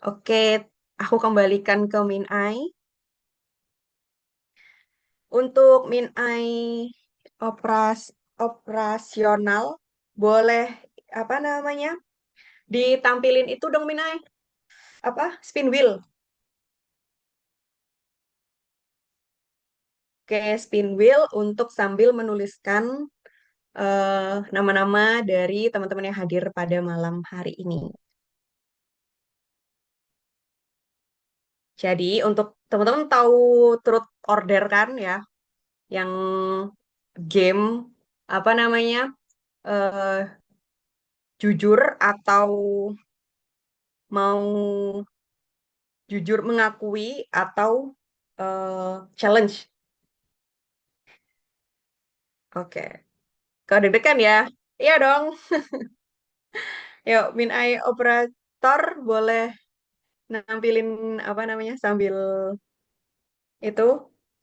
Oke, aku kembalikan ke Min Ai. Untuk operasional boleh apa namanya? Ditampilin itu dong Minai. Apa? Spin wheel. Oke, spin wheel untuk sambil menuliskan nama-nama dari teman-teman yang hadir pada malam hari ini. Jadi untuk teman-teman tahu truth order kan ya, yang game apa namanya eh, jujur atau mau jujur mengakui atau challenge. Oke, kalau deg-degan ya, iya dong. Yuk, Min Eye operator boleh nampilin apa namanya sambil itu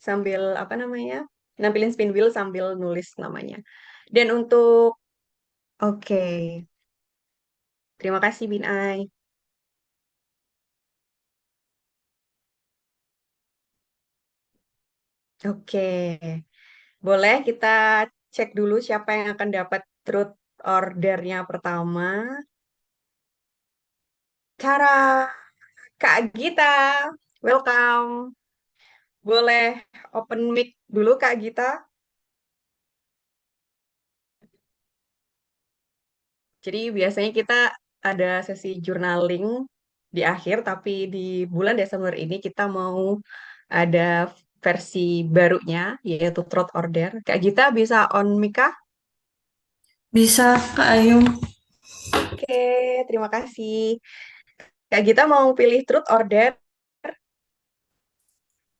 sambil apa namanya nampilin spin wheel sambil nulis namanya. Dan untuk oke, terima kasih Bin Eye. Oke, boleh kita cek dulu siapa yang akan dapat truth ordernya pertama. Cara Kak Gita, welcome. Boleh open mic dulu Kak Gita. Jadi biasanya kita ada sesi journaling di akhir, tapi di bulan Desember ini kita mau ada versi barunya, yaitu Truth Order. Kak Gita bisa on mic kah? Bisa, Kak Ayu. Oke, terima kasih. Kak Gita mau pilih Truth Order.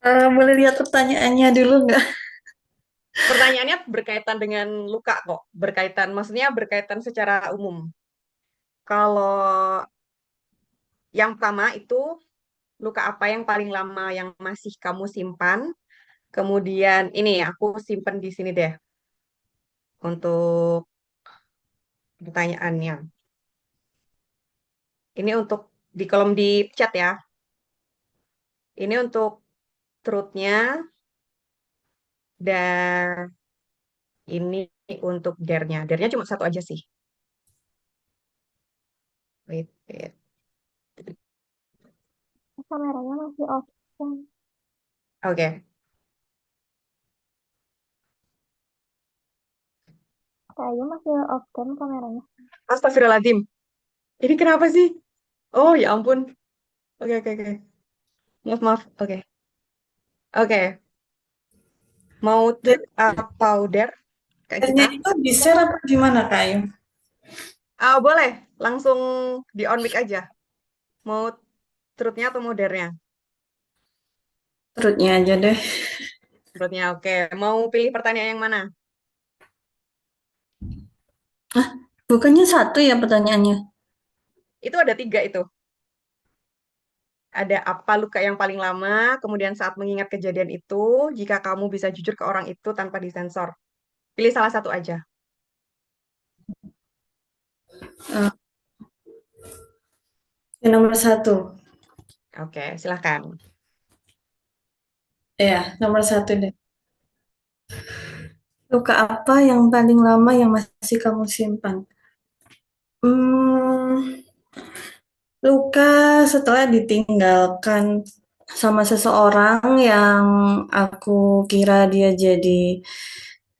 Boleh lihat pertanyaannya dulu nggak? Pertanyaannya berkaitan dengan luka kok. Berkaitan, maksudnya berkaitan secara umum. Kalau yang pertama itu luka apa yang paling lama yang masih kamu simpan? Kemudian ini aku simpen di sini deh untuk pertanyaannya. Ini untuk di kolom di chat ya. Ini untuk truth-nya dan ini untuk dare-nya. Dare-nya cuma satu aja sih. Wait, wait. Kameranya masih off kan? Oke. Kayaknya masih off kan kameranya. Astagfirullahaladzim. Ini kenapa sih? Oh ya ampun. Oke, oke, oke. Maaf, maaf. Oke. Oke. Mau Dan truth atau dare, Kak akhirnya Gita? itu di-share apa gimana, Kak Ayu? Ah, boleh. Langsung di on mic aja. Mau truth-nya atau mau dare-nya? Perutnya aja deh. Truth-nya, oke. Mau pilih pertanyaan yang mana? Ah, bukannya satu ya pertanyaannya? Itu ada tiga itu. Ada apa luka yang paling lama, kemudian saat mengingat kejadian itu, jika kamu bisa jujur ke orang itu tanpa disensor. Pilih salah satu aja. Eh, yang nomor satu. Oke, silahkan. Ya, nomor satu deh. Luka apa yang paling lama yang masih kamu simpan? Hmm, luka setelah ditinggalkan sama seseorang yang aku kira dia jadi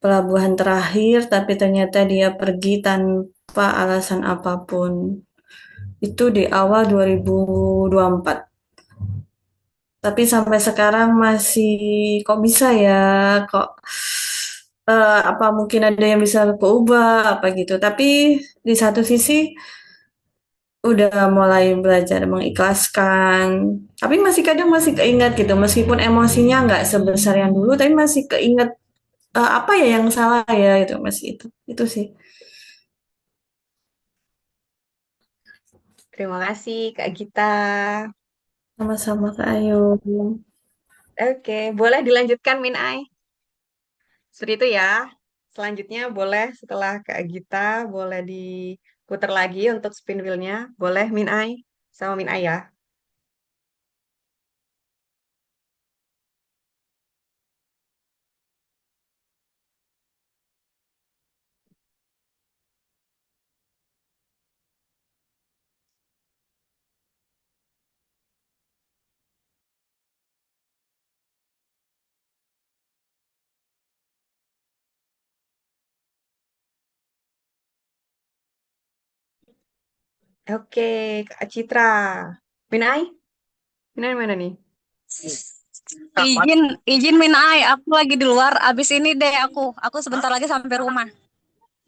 pelabuhan terakhir, tapi ternyata dia pergi tanpa alasan apapun. Itu di awal 2024. Tapi sampai sekarang masih kok bisa ya, kok apa mungkin ada yang bisa keubah apa gitu. Tapi di satu sisi udah mulai belajar mengikhlaskan. Tapi masih kadang masih keingat gitu, meskipun emosinya nggak sebesar yang dulu, tapi masih keinget apa ya yang salah ya itu masih itu sih. Terima kasih, Kak Gita. Sama-sama Kak Ayu. Oke, boleh dilanjutkan, Min Ai. Seperti itu ya. Selanjutnya boleh setelah Kak Gita, boleh diputar lagi untuk spin wheel-nya. Boleh, Min Ai. Sama Min Ai ya. Oke, Kak Citra. Minai? Minai mana nih? Izin, izin Minai, aku lagi di luar. Abis ini deh aku sebentar lagi sampai rumah.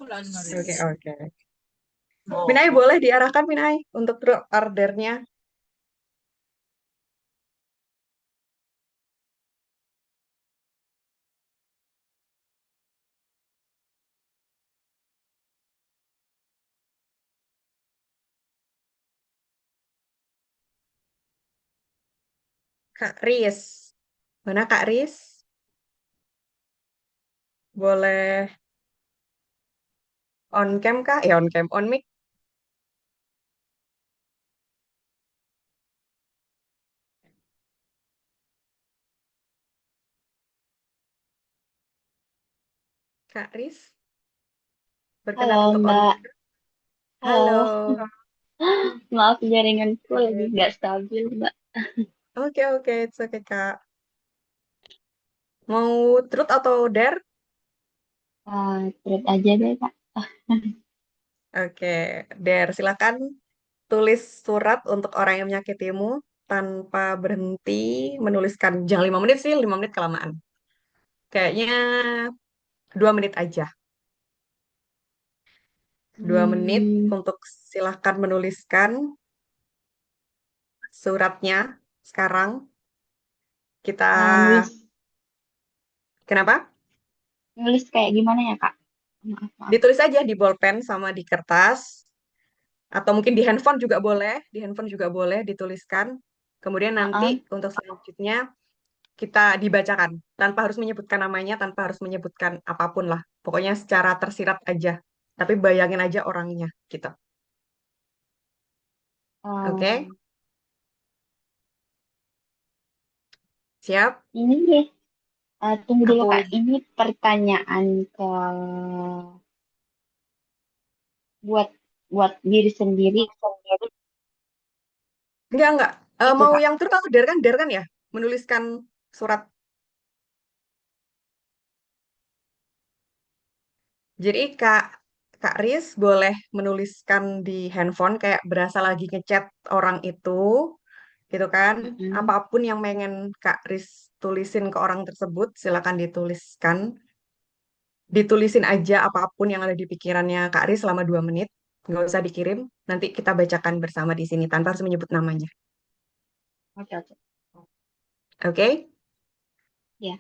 Oke, oke. Minai boleh diarahkan Minai untuk ordernya. Kak Riz. Mana Kak Riz? Boleh on cam kah? Ya on cam, on mic. Kak Riz, berkenan Halo untuk on Mbak, mic. halo. Halo. Maaf jaringanku lagi Oke, nggak stabil Mbak. oke, oke, it's okay, Kak. Mau truth atau dare? Terus aja deh Kak. Oke, dare. Silakan tulis surat untuk orang yang menyakitimu tanpa berhenti menuliskan. Jangan 5 menit sih, 5 menit kelamaan. Kayaknya 2 menit aja. 2 menit Hmm, untuk silahkan menuliskan suratnya sekarang. Kita, nulis kenapa? nulis kayak gimana ya Kak? Maaf maaf. Ditulis aja di bolpen sama di kertas. Atau mungkin di handphone juga boleh. Di handphone juga boleh dituliskan. Kemudian nanti Ah, untuk selanjutnya kita dibacakan. Tanpa harus menyebutkan namanya, tanpa harus menyebutkan apapun lah. Pokoknya secara tersirat aja. Tapi bayangin aja orangnya gitu. Oke? Siap? ini deh. Tunggu dulu Aku Kak. Ini pertanyaan ke buat buat diri sendiri enggak. itu Mau Kak. yang terus atau dare kan? Dare kan ya? Menuliskan surat. Jadi Kak Riz boleh menuliskan di handphone kayak berasa lagi ngechat orang itu, gitu kan? Mm-mm. Apapun yang pengen Kak Riz tulisin ke orang tersebut, silakan dituliskan. Ditulisin aja apapun yang ada di pikirannya Kak Riz selama 2 menit. Nggak usah dikirim. Nanti kita bacakan bersama di sini tanpa harus menyebut namanya. Oke oke. Oke? Ya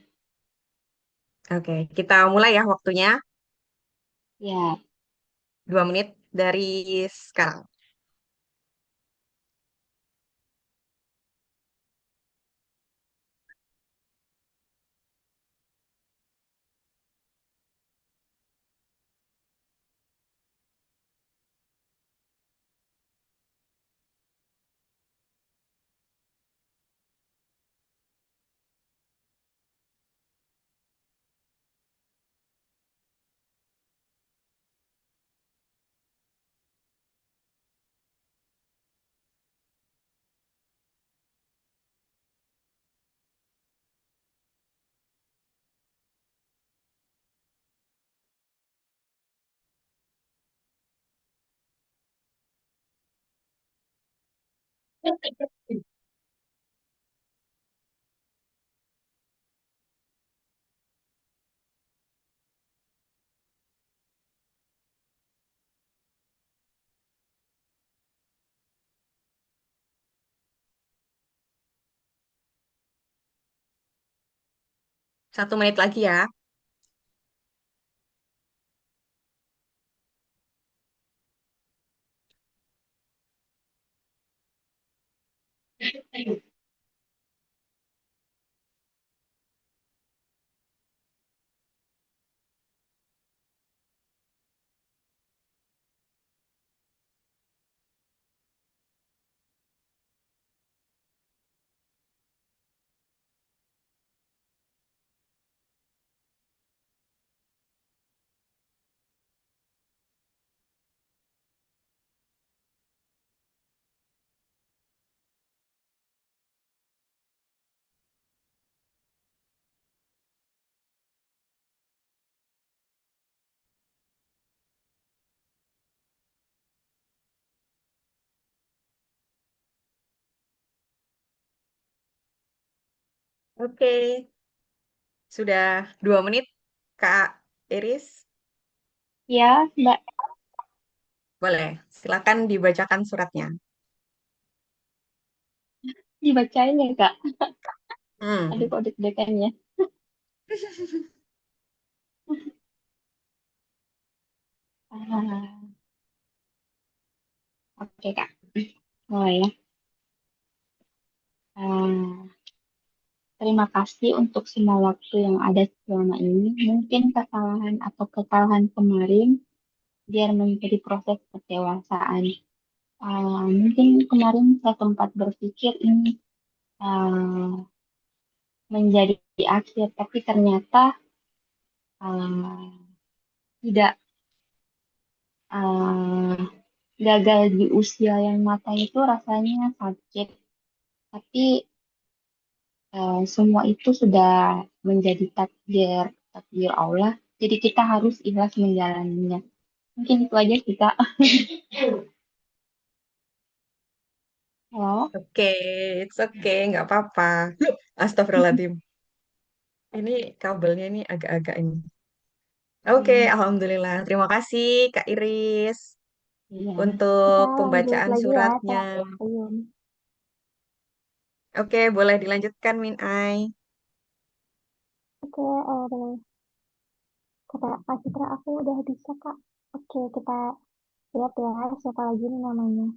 Oke. Kita mulai ya waktunya. ya. 2 menit dari sekarang. Satu menit lagi ya. Oke, sudah 2 menit, Kak Iris. Ya, Mbak, Boleh, silakan dibacakan suratnya. dibacain ya, Kak. Aduh, Hmm. kok deg-degan ya. Ah, oke, Kak. Mulai ya. Ah, terima kasih untuk semua waktu yang ada selama ini. Mungkin kesalahan atau kekalahan kemarin biar menjadi proses kedewasaan. Mungkin kemarin saya sempat berpikir ini menjadi akhir, tapi ternyata uh, tidak uh, gagal di usia yang matang itu rasanya sakit, tapi semua itu sudah menjadi takdir takdir Allah. Jadi kita harus ikhlas menjalaninya. Mungkin itu aja sih Kak. Halo. Oke, it's okay, nggak apa-apa. Loh, astagfirullahaladzim. Ini kabelnya ini agak-agak ini. Oke, Hmm, alhamdulillah. Terima kasih, Kak Iris, iya. untuk Kita lanjut pembacaan lagi ya, suratnya. Kak Ayun. Oke, boleh dilanjutkan, Min Ai. Oke, kata Kak Citra aku udah bisa, Kak. Oke, kita lihat ya siapa lagi nih namanya.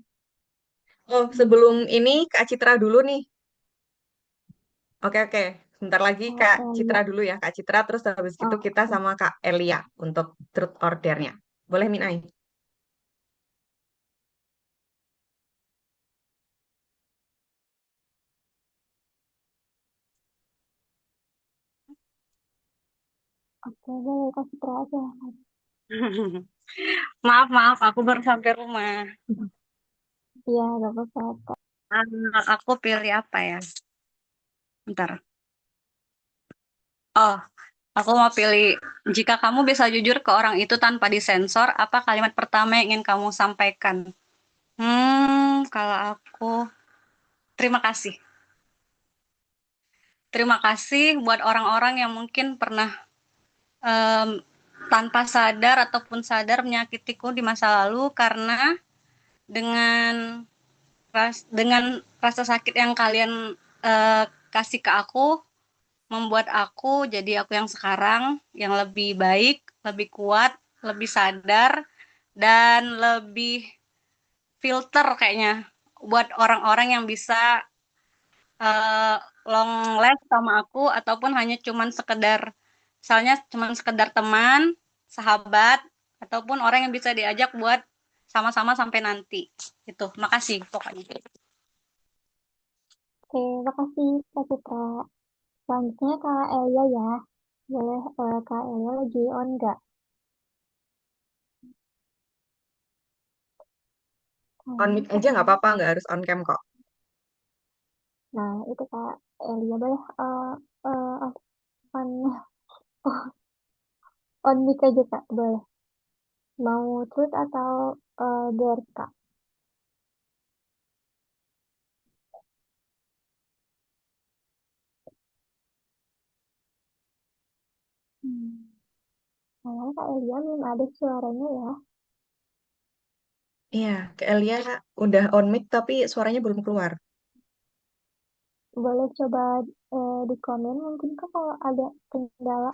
Oh, Hmm, sebelum ini Kak Citra dulu nih. Oke, oke. Sebentar lagi Kak Citra Iya. dulu ya, Kak Citra. Terus habis itu Oh, kita sama Kak Elia untuk truth ordernya. Boleh, Min Ai? oke, boleh Kak Citra aja. Maaf, maaf, aku baru sampai rumah. Iya, gak apa-apa, Kak. Aku pilih apa ya? Bentar. Oh, aku mau pilih, jika kamu bisa jujur ke orang itu tanpa disensor, apa kalimat pertama yang ingin kamu sampaikan? Kalau aku, terima kasih. Terima kasih buat orang-orang yang mungkin pernah em, tanpa sadar ataupun sadar menyakitiku di masa lalu karena dengan dengan rasa sakit yang kalian kasih ke aku, membuat aku jadi aku yang sekarang, yang lebih baik, lebih kuat, lebih sadar, dan lebih filter kayaknya buat orang-orang yang bisa eh, long last sama aku ataupun hanya cuman sekedar, misalnya cuman sekedar teman, sahabat, ataupun orang yang bisa diajak buat sama-sama sampai nanti. Itu, makasih pokoknya. Oke, makasih Kak Citra. Selanjutnya Kak Elia ya. Boleh Kak Elia lagi on nggak? On Hmm, mic aja nggak apa-apa, nggak harus on cam kok. nah, itu Kak Elia boleh on, on mic aja Kak, boleh. Mau truth atau dare Kak? Hmm. Sayang Kak Elia belum ada suaranya ya. Iya, Kak Elia udah on mic tapi suaranya belum keluar. Boleh coba di komen mungkin Kak kalau ada kendala.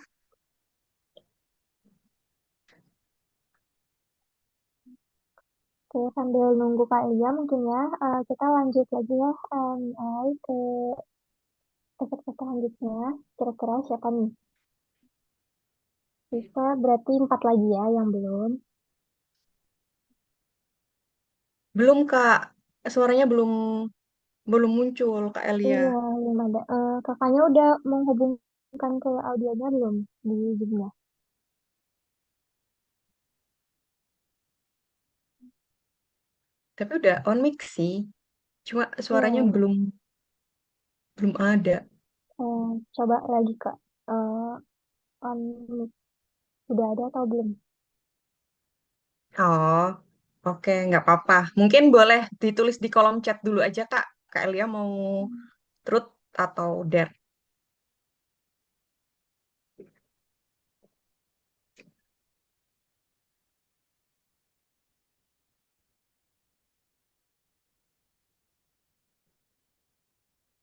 Oke, sambil nunggu Kak Elia mungkin ya, kita lanjut lagi ya ke peserta selanjutnya. Kira-kira siapa nih? Bisa berarti 4 lagi ya yang belum. Belum, Kak. Suaranya belum belum muncul, Kak Elia. Iya, belum ada. Kakaknya udah menghubungkan ke audionya belum di Zoom-nya? Tapi udah on mic sih. Cuma Iya, suaranya iya. belum belum ada. Coba lagi Kak. Eh, on mic. Udah ada atau belum? Oh, oke, nggak apa-apa. Mungkin boleh ditulis di kolom chat dulu aja, Kak. Kak Elia mau truth atau dare.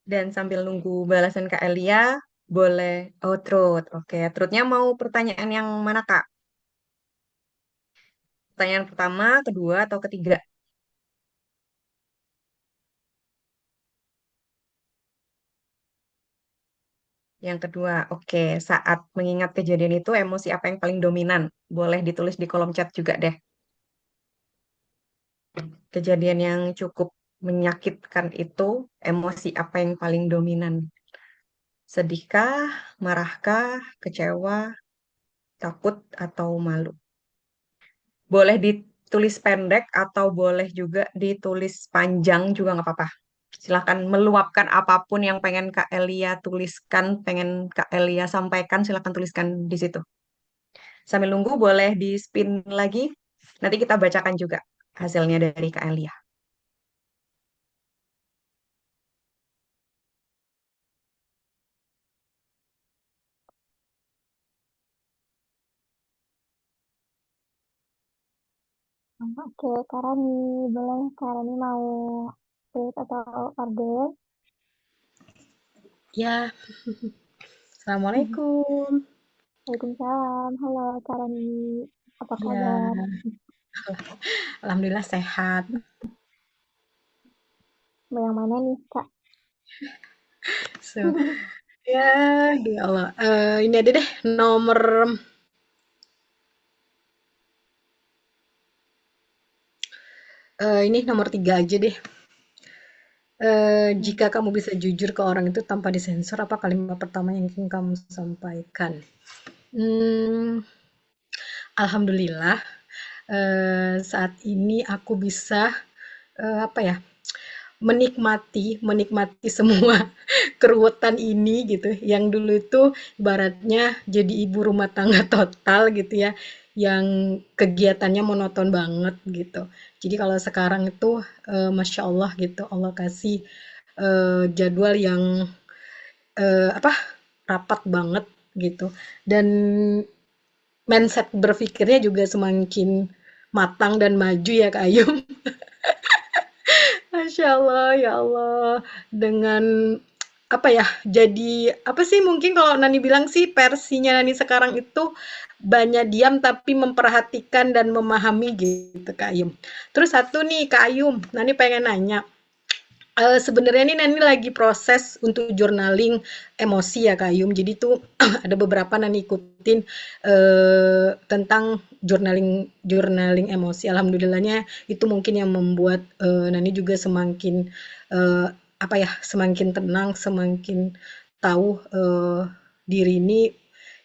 Dan sambil nunggu balasan Kak Elia, boleh, oh truth, oke. Truthnya mau pertanyaan yang mana Kak? Pertanyaan pertama, kedua, atau ketiga? Yang kedua, oke. Saat mengingat kejadian itu, emosi apa yang paling dominan? Boleh ditulis di kolom chat juga deh. Kejadian yang cukup menyakitkan itu, emosi apa yang paling dominan? Sedihkah, marahkah, kecewa, takut, atau malu? Boleh ditulis pendek atau boleh juga ditulis panjang juga nggak apa-apa. Silahkan meluapkan apapun yang pengen Kak Elia tuliskan, pengen Kak Elia sampaikan, silahkan tuliskan di situ. Sambil nunggu boleh di spin lagi. Nanti kita bacakan juga hasilnya dari Kak Elia. Oke, Karani, boleh Karani mau tweet atau order? Ya, Assalamualaikum. Waalaikumsalam, halo Karani, apa Ya, kabar? alhamdulillah sehat. Mau yang mana nih, Kak? So, ya, ya Allah. Ini ada deh nomor ini nomor 3 aja deh. Jika kamu bisa jujur ke orang itu tanpa disensor, apa kalimat pertama yang ingin kamu sampaikan? Hmm, Alhamdulillah, saat ini aku bisa apa ya? Menikmati semua keruwetan ini gitu. Yang dulu itu ibaratnya jadi ibu rumah tangga total gitu ya, yang kegiatannya monoton banget gitu. Jadi kalau sekarang itu Masya Allah gitu, Allah kasih jadwal yang apa rapat banget gitu. Dan mindset berpikirnya juga semakin matang dan maju ya Kak Ayu. Masya Allah, ya Allah, dengan apa ya? Jadi apa sih mungkin kalau Nani bilang sih versinya Nani sekarang itu banyak diam tapi memperhatikan dan memahami gitu Kak Ayum. Terus satu nih Kak Ayum, Nani pengen nanya, sebenarnya ini Nani lagi proses untuk journaling emosi ya Kak Yum. Jadi tuh ada beberapa Nani ikutin tentang journaling journaling emosi. Alhamdulillahnya itu mungkin yang membuat Nani juga semakin eh, apa ya, semakin tenang, semakin tahu diri ini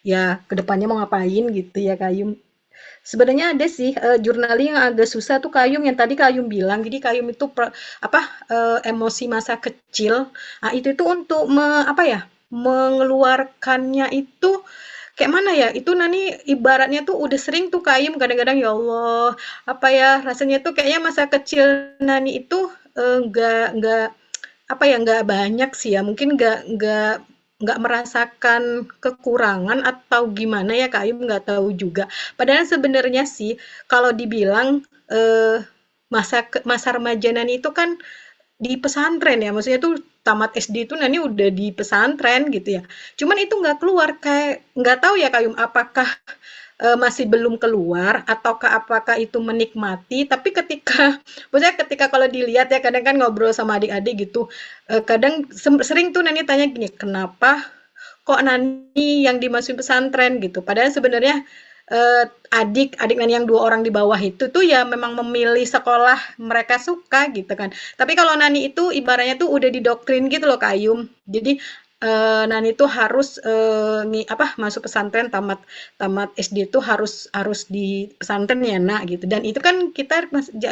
ya kedepannya mau ngapain gitu ya Kak Yum. Sebenarnya ada sih journaling yang agak susah tuh Kayum yang tadi Kayum bilang. Jadi Kayum itu apa emosi masa kecil. Nah, itu tuh untuk apa ya? Mengeluarkannya itu kayak mana ya? Itu Nani ibaratnya tuh udah sering tuh Kayum kadang-kadang ya Allah, apa ya? Rasanya tuh kayaknya masa kecil Nani itu nggak apa ya, nggak banyak sih ya, mungkin nggak merasakan kekurangan atau gimana ya Kak Ayu nggak tahu juga. Padahal sebenarnya sih kalau dibilang masa remaja Nani itu kan di pesantren ya, maksudnya tuh tamat SD itu Nani udah di pesantren gitu ya. Cuman itu nggak keluar kayak nggak tahu ya Kak Yum apakah masih belum keluar ataukah apakah itu menikmati tapi ketika maksudnya ketika kalau dilihat ya kadang kan ngobrol sama adik-adik gitu kadang sering tuh Nani tanya gini kenapa kok Nani yang dimasukin pesantren gitu padahal sebenarnya adik Nani yang 2 orang di bawah itu tuh ya memang memilih sekolah mereka suka gitu kan tapi kalau Nani itu ibaratnya tuh udah didoktrin gitu loh Kak Ayum jadi Nani itu harus apa masuk pesantren tamat tamat SD itu harus di pesantren ya nak gitu dan itu kan kita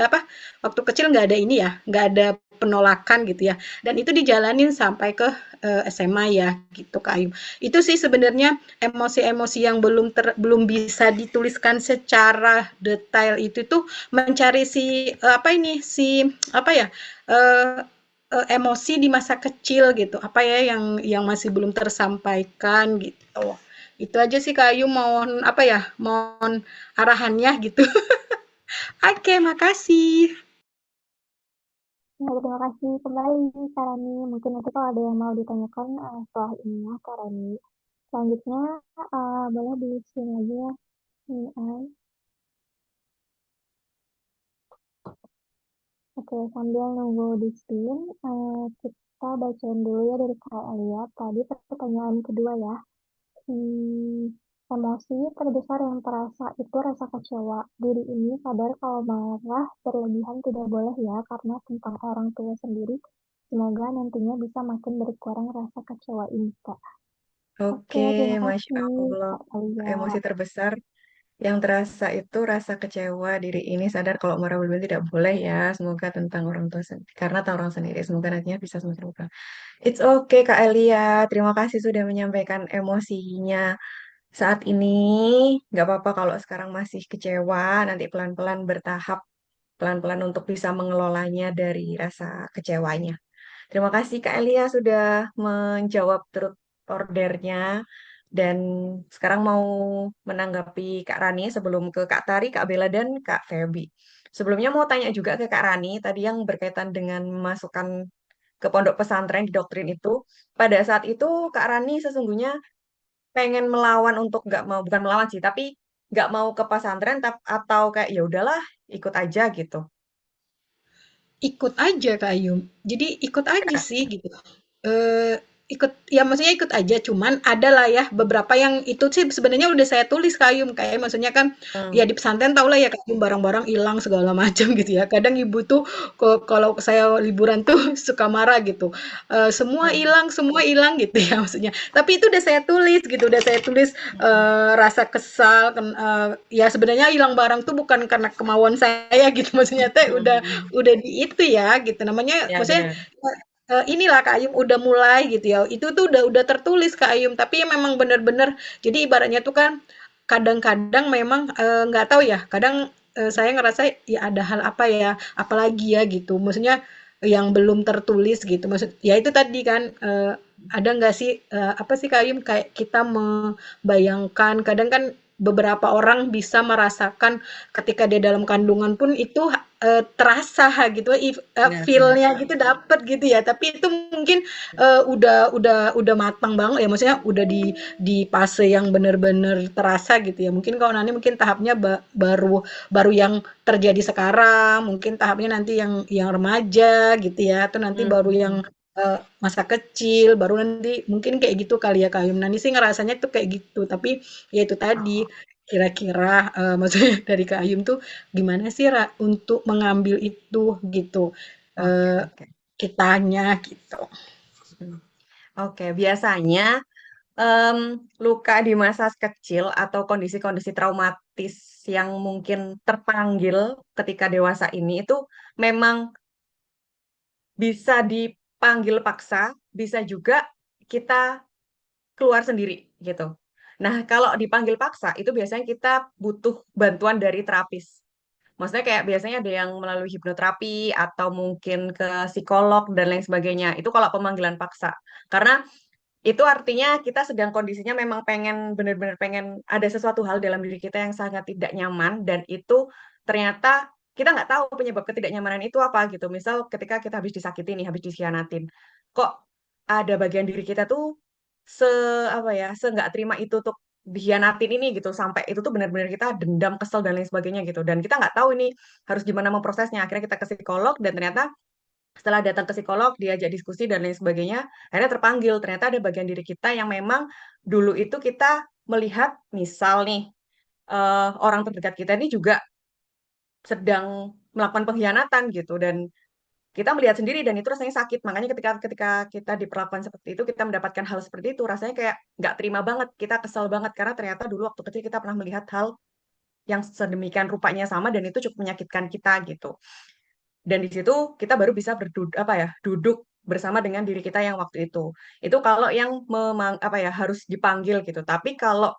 apa waktu kecil nggak ada ini ya nggak ada penolakan gitu ya dan itu dijalanin sampai ke SMA ya gitu Kak Ayu itu sih sebenarnya emosi-emosi yang belum bisa dituliskan secara detail itu tuh mencari si apa ini si apa ya eh, emosi di masa kecil gitu. Apa ya yang masih belum tersampaikan gitu. Itu aja sih Kak Ayu mohon apa ya? Mohon arahannya gitu. Oke, makasih. Ya, terima kasih kembali, Kak Rani. Mungkin nanti kalau ada yang mau ditanyakan setelah ini ya, Kak Rani. Selanjutnya, boleh di sini lagi ya. Ini, Oke, sambil nunggu di screen, kita bacain dulu ya dari Kak Elia. Tadi pertanyaan kedua ya. Hmm, emosi terbesar yang terasa itu rasa kecewa. Diri ini sadar kalau marah berlebihan tidak boleh ya, karena tentang orang tua sendiri. Semoga nantinya bisa makin berkurang rasa kecewa ini, Kak. Oke, Oke, terima Masya kasih, Allah. Kak Alia. Emosi terbesar yang terasa itu rasa kecewa. Diri ini sadar kalau marah berlebihan tidak boleh ya. Semoga tentang orang tua sendiri. Karena tentang orang sendiri. Semoga nantinya bisa semakin berkurang. It's okay, Kak Elia. Terima kasih sudah menyampaikan emosinya saat ini. Nggak apa-apa kalau sekarang masih kecewa. Nanti pelan-pelan bertahap. Pelan-pelan untuk bisa mengelolanya dari rasa kecewanya. Terima kasih Kak Elia sudah menjawab turut ordernya. Dan sekarang mau menanggapi Kak Rani sebelum ke Kak Tari, Kak Bella, dan Kak Feby. Sebelumnya mau tanya juga ke Kak Rani, tadi yang berkaitan dengan masukan ke pondok pesantren di doktrin itu. Pada saat itu Kak Rani sesungguhnya pengen melawan untuk nggak mau, bukan melawan sih, tapi nggak mau ke pesantren atau kayak ya udahlah ikut aja gitu. Ikut aja Kak Ayum. Jadi ikut aja sih gitu. Eee, ikut ya maksudnya ikut aja, cuman ada lah ya beberapa yang itu sih sebenarnya udah saya tulis Kak Ayum, kayak maksudnya kan ya Hmm. di pesantren tau lah ya Kak Ayum barang-barang hilang segala macam gitu ya. Kadang ibu tuh kalau saya liburan tuh suka marah gitu, Hmm. semua hilang gitu ya maksudnya. Tapi itu udah saya tulis gitu, udah saya tulis, rasa kesal ya sebenarnya hilang barang tuh bukan karena kemauan saya gitu, maksudnya teh Hmm. udah di itu ya gitu, namanya Ya maksudnya, benar. inilah Kak Ayum udah mulai gitu ya, itu tuh udah tertulis Kak Ayum, tapi ya memang bener-bener jadi ibaratnya tuh kan kadang-kadang memang, nggak tahu ya, kadang, saya ngerasa ya ada hal apa ya, apalagi ya gitu, maksudnya yang belum tertulis gitu, ya itu tadi kan, ada nggak sih, apa sih Kak Ayum, kayak kita membayangkan, kadang kan beberapa orang bisa merasakan ketika dia dalam kandungan pun itu terasa gitu, Benar-benar. feel-nya gitu dapet gitu ya. Tapi itu mungkin udah matang banget ya, maksudnya udah di fase yang bener-bener terasa gitu ya. Mungkin kalau nanti mungkin tahapnya baru baru yang terjadi sekarang, mungkin tahapnya nanti yang remaja gitu ya, atau nanti baru yang Hmm. masa kecil, baru nanti mungkin kayak gitu kali ya Kak Yum. Nanti sih ngerasanya tuh kayak gitu, tapi ya itu tadi Oh, kira-kira maksudnya dari Kak Ayum tuh gimana sih untuk mengambil itu gitu oke, eh, oke. kitanya gitu. Hmm. Oke, biasanya em, luka di masa kecil atau kondisi-kondisi traumatis yang mungkin terpanggil ketika dewasa ini itu memang bisa dipanggil paksa, bisa juga kita keluar sendiri gitu. Nah, kalau dipanggil paksa itu biasanya kita butuh bantuan dari terapis. Maksudnya kayak biasanya ada yang melalui hipnoterapi atau mungkin ke psikolog dan lain sebagainya. Itu kalau pemanggilan paksa. Karena itu artinya kita sedang kondisinya memang pengen benar-benar pengen ada sesuatu hal dalam diri kita yang sangat tidak nyaman dan itu ternyata kita nggak tahu penyebab ketidaknyamanan itu apa gitu. Misal ketika kita habis disakiti nih, habis dikhianatin, kok ada bagian diri kita tuh se apa ya, se nggak terima itu tuh dikhianatin ini gitu sampai itu tuh benar-benar kita dendam, kesel dan lain sebagainya gitu. Dan kita nggak tahu ini harus gimana memprosesnya. Akhirnya kita ke psikolog dan ternyata setelah datang ke psikolog, diajak diskusi dan lain sebagainya, akhirnya terpanggil. Ternyata ada bagian diri kita yang memang dulu itu kita melihat, misal nih, orang terdekat kita ini juga sedang melakukan pengkhianatan gitu. Dan kita melihat sendiri dan itu rasanya sakit. Makanya ketika ketika kita diperlakukan seperti itu, kita mendapatkan hal seperti itu, rasanya kayak nggak terima banget. Kita kesel banget karena ternyata dulu waktu kecil kita pernah melihat hal yang sedemikian rupanya sama dan itu cukup menyakitkan kita gitu. Dan di situ kita baru bisa duduk bersama dengan diri kita yang waktu itu. Itu kalau yang harus dipanggil gitu. Tapi kalau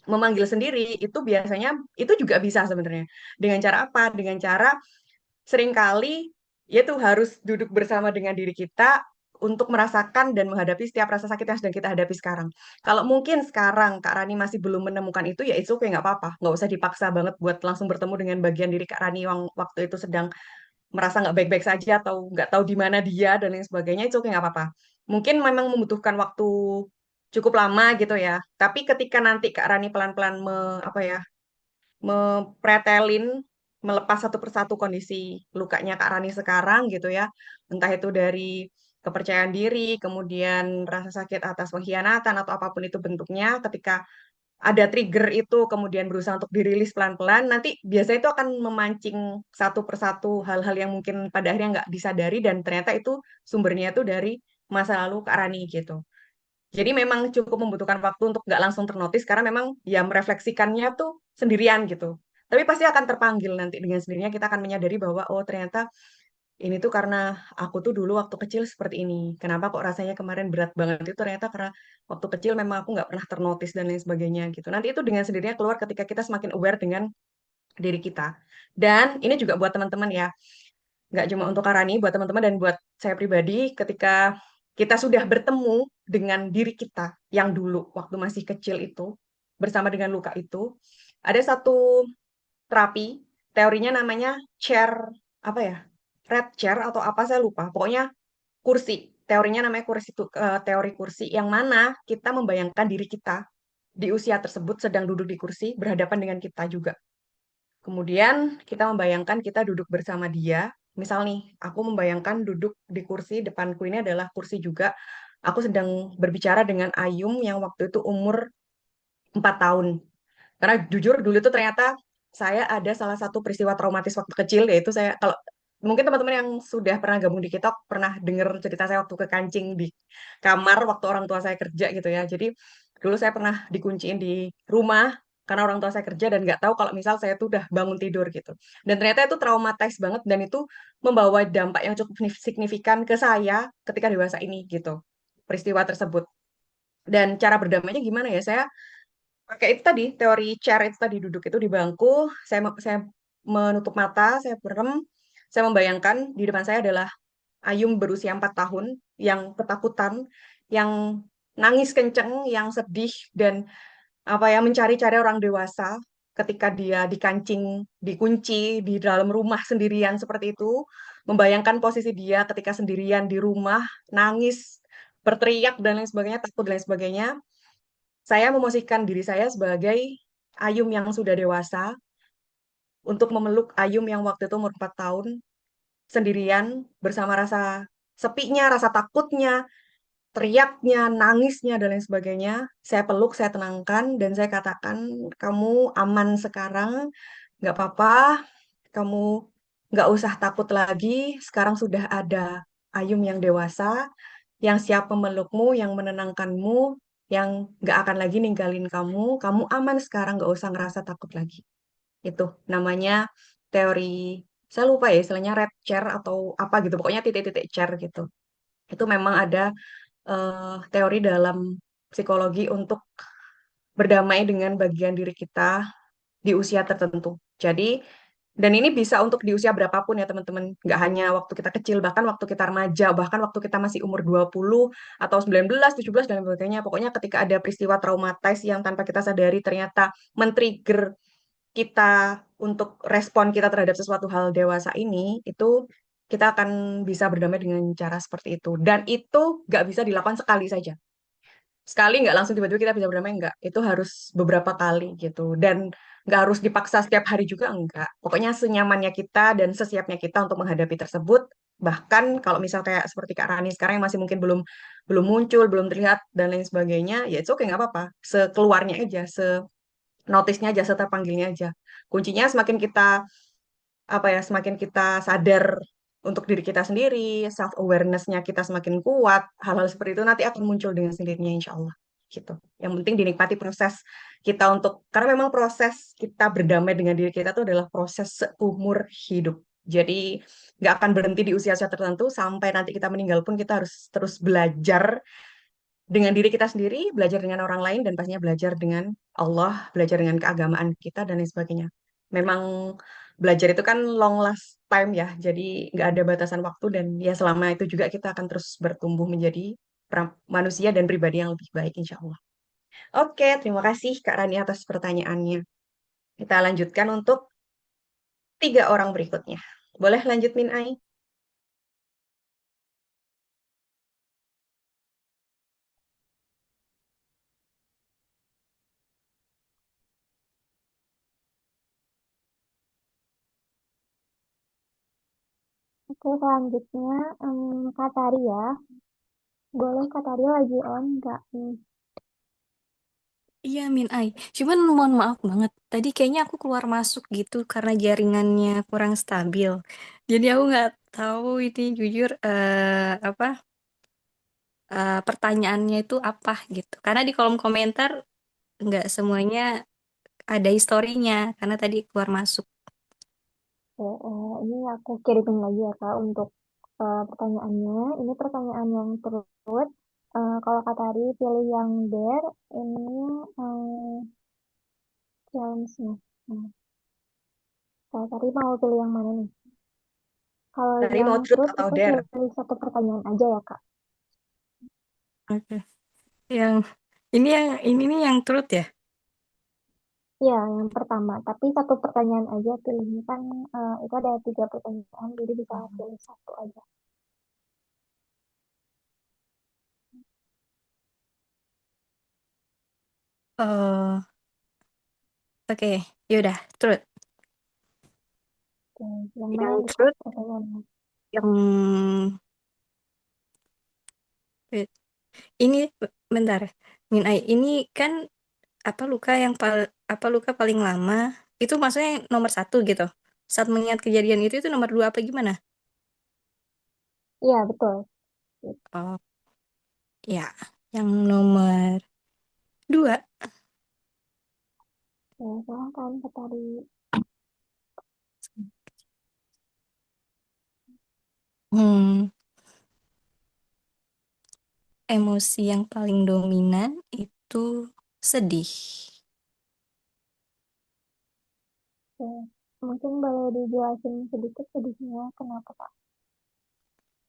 memanggil sendiri itu biasanya itu juga bisa sebenarnya. Dengan cara apa? Dengan cara seringkali yaitu harus duduk bersama dengan diri kita untuk merasakan dan menghadapi setiap rasa sakit yang sedang kita hadapi sekarang. Kalau mungkin sekarang Kak Rani masih belum menemukan itu, ya itu oke, nggak apa-apa. Nggak usah dipaksa banget buat langsung bertemu dengan bagian diri Kak Rani yang waktu itu sedang merasa nggak baik-baik saja atau nggak tahu di mana dia dan lain sebagainya, itu oke nggak apa-apa. Mungkin memang membutuhkan waktu cukup lama gitu ya. Tapi ketika nanti Kak Rani pelan-pelan apa ya, mepretelin, melepas satu persatu kondisi lukanya Kak Rani sekarang gitu ya. Entah itu dari kepercayaan diri, kemudian rasa sakit atas pengkhianatan atau apapun itu bentuknya, ketika ada trigger itu kemudian berusaha untuk dirilis pelan-pelan, nanti biasanya itu akan memancing satu persatu hal-hal yang mungkin pada akhirnya nggak disadari dan ternyata itu sumbernya itu dari masa lalu Kak Rani gitu. Jadi memang cukup membutuhkan waktu untuk nggak langsung ternotis karena memang ya merefleksikannya tuh sendirian gitu. Tapi pasti akan terpanggil nanti dengan sendirinya kita akan menyadari bahwa oh ternyata ini tuh karena aku tuh dulu waktu kecil seperti ini. Kenapa kok rasanya kemarin berat banget itu ternyata karena waktu kecil memang aku nggak pernah ternotis dan lain sebagainya gitu. Nanti itu dengan sendirinya keluar ketika kita semakin aware dengan diri kita. Dan ini juga buat teman-teman ya, nggak cuma untuk Karani, buat teman-teman dan buat saya pribadi, ketika kita sudah bertemu dengan diri kita yang dulu waktu masih kecil itu, bersama dengan luka itu, ada satu terapi, teorinya namanya chair, apa ya, red chair atau apa saya lupa, pokoknya kursi. Teorinya namanya kursi, teori kursi, yang mana kita membayangkan diri kita di usia tersebut sedang duduk di kursi, berhadapan dengan kita juga. Kemudian kita membayangkan kita duduk bersama dia. Misal nih, aku membayangkan duduk di kursi depanku ini adalah kursi juga. Aku sedang berbicara dengan Ayum yang waktu itu umur 4 tahun. Karena jujur dulu tuh ternyata saya ada salah satu peristiwa traumatis waktu kecil, yaitu saya, kalau mungkin teman-teman yang sudah pernah gabung di TikTok pernah dengar cerita saya waktu kekancing di kamar waktu orang tua saya kerja gitu ya. Jadi dulu saya pernah dikunciin di rumah karena orang tua saya kerja dan nggak tahu kalau misal saya tuh udah bangun tidur gitu. Dan ternyata itu traumatis banget dan itu membawa dampak yang cukup signifikan ke saya ketika dewasa ini gitu. Peristiwa tersebut. Dan cara berdamainya gimana ya? Saya pakai itu tadi, teori chair itu tadi, duduk itu di bangku, saya menutup mata, saya merem, saya membayangkan di depan saya adalah Ayum berusia 4 tahun yang ketakutan, yang nangis kenceng, yang sedih dan apa ya mencari-cari orang dewasa ketika dia dikancing, dikunci di dalam rumah sendirian seperti itu, membayangkan posisi dia ketika sendirian di rumah, nangis, berteriak dan lain sebagainya, takut dan lain sebagainya. Saya memosisikan diri saya sebagai Ayum yang sudah dewasa untuk memeluk Ayum yang waktu itu umur 4 tahun sendirian bersama rasa sepinya, rasa takutnya, teriaknya, nangisnya, dan lain sebagainya. Saya peluk, saya tenangkan, dan saya katakan, kamu aman sekarang, nggak apa-apa, kamu nggak usah takut lagi, sekarang sudah ada Ayum yang dewasa, yang siap memelukmu, yang menenangkanmu, yang nggak akan lagi ninggalin kamu aman sekarang, nggak usah ngerasa takut lagi. Itu namanya teori, saya lupa ya istilahnya red chair atau apa gitu, pokoknya titik-titik chair gitu. Itu memang ada teori dalam psikologi untuk berdamai dengan bagian diri kita di usia tertentu. Jadi, dan ini bisa untuk di usia berapapun ya teman-teman. Nggak hanya waktu kita kecil, bahkan waktu kita remaja, bahkan waktu kita masih umur 20 atau 19, 17, dan sebagainya. Pokoknya ketika ada peristiwa traumatis yang tanpa kita sadari ternyata men-trigger kita untuk respon kita terhadap sesuatu hal dewasa ini, itu kita akan bisa berdamai dengan cara seperti itu. Dan itu nggak bisa dilakukan sekali saja. Sekali nggak langsung tiba-tiba kita bisa berdamai, nggak. Itu harus beberapa kali gitu. Dan nggak harus dipaksa setiap hari juga, enggak. Pokoknya senyamannya kita dan sesiapnya kita untuk menghadapi tersebut. Bahkan kalau misal kayak seperti Kak Rani sekarang yang masih mungkin belum belum muncul, belum terlihat, dan lain sebagainya, ya itu oke, nggak apa-apa. Sekeluarnya aja, notisnya aja, seterpanggilnya aja. Kuncinya semakin kita apa ya, semakin kita sadar untuk diri kita sendiri, self awareness-nya kita semakin kuat, hal-hal seperti itu nanti akan muncul dengan sendirinya insya Allah. Gitu. Yang penting dinikmati proses kita untuk, karena memang proses kita berdamai dengan diri kita itu adalah proses seumur hidup. Jadi nggak akan berhenti di usia-usia tertentu sampai nanti kita meninggal pun kita harus terus belajar dengan diri kita sendiri, belajar dengan orang lain, dan pastinya belajar dengan Allah, belajar dengan keagamaan kita, dan lain sebagainya. Memang belajar itu kan long last time ya, jadi nggak ada batasan waktu, dan ya selama itu juga kita akan terus bertumbuh menjadi manusia dan pribadi yang lebih baik, insya Allah. Oke, terima kasih Kak Rani atas pertanyaannya. Kita lanjutkan untuk 3 orang berikutnya. Boleh lanjut Min Ai? Oke, selanjutnya Kak Tari ya. Boleh Kak Tari lagi on nggak nih? Iya, Min Ai. Cuman mohon maaf banget. Tadi kayaknya aku keluar masuk gitu karena jaringannya kurang stabil. Jadi aku nggak tahu ini jujur apa pertanyaannya itu apa gitu. Karena di kolom komentar nggak semuanya ada historinya karena tadi keluar masuk. Ini aku kirimin lagi ya Kak untuk pertanyaannya. Ini pertanyaan yang terus. Kalau Kak Tari pilih yang there, ini challenge nih. Nah, Kak Tari mau pilih yang mana nih? Kalau Tadi yang mau truth truth atau itu dare? pilih satu pertanyaan aja ya Kak. Oke. Yang ini nih yang truth ya. Iya, yang pertama. Tapi satu pertanyaan aja pilihnya kan itu ada tiga pertanyaan, jadi bisa pilih satu aja. Oh, oke. Yaudah, truth. Oke, yang mana Yang nih Kak truth pertanyaannya? yang wait, ini bentar. Min Ai, ini kan apa luka yang apa luka paling lama itu maksudnya yang nomor satu gitu saat mengingat kejadian itu nomor dua apa gimana? Iya, betul. Oh ya, yang nomor dua. Oke, silahkan Kak Tari. hmm, Emosi yang paling dominan itu sedih. Oke, mungkin boleh dijelasin sedikit sedihnya kenapa Kak?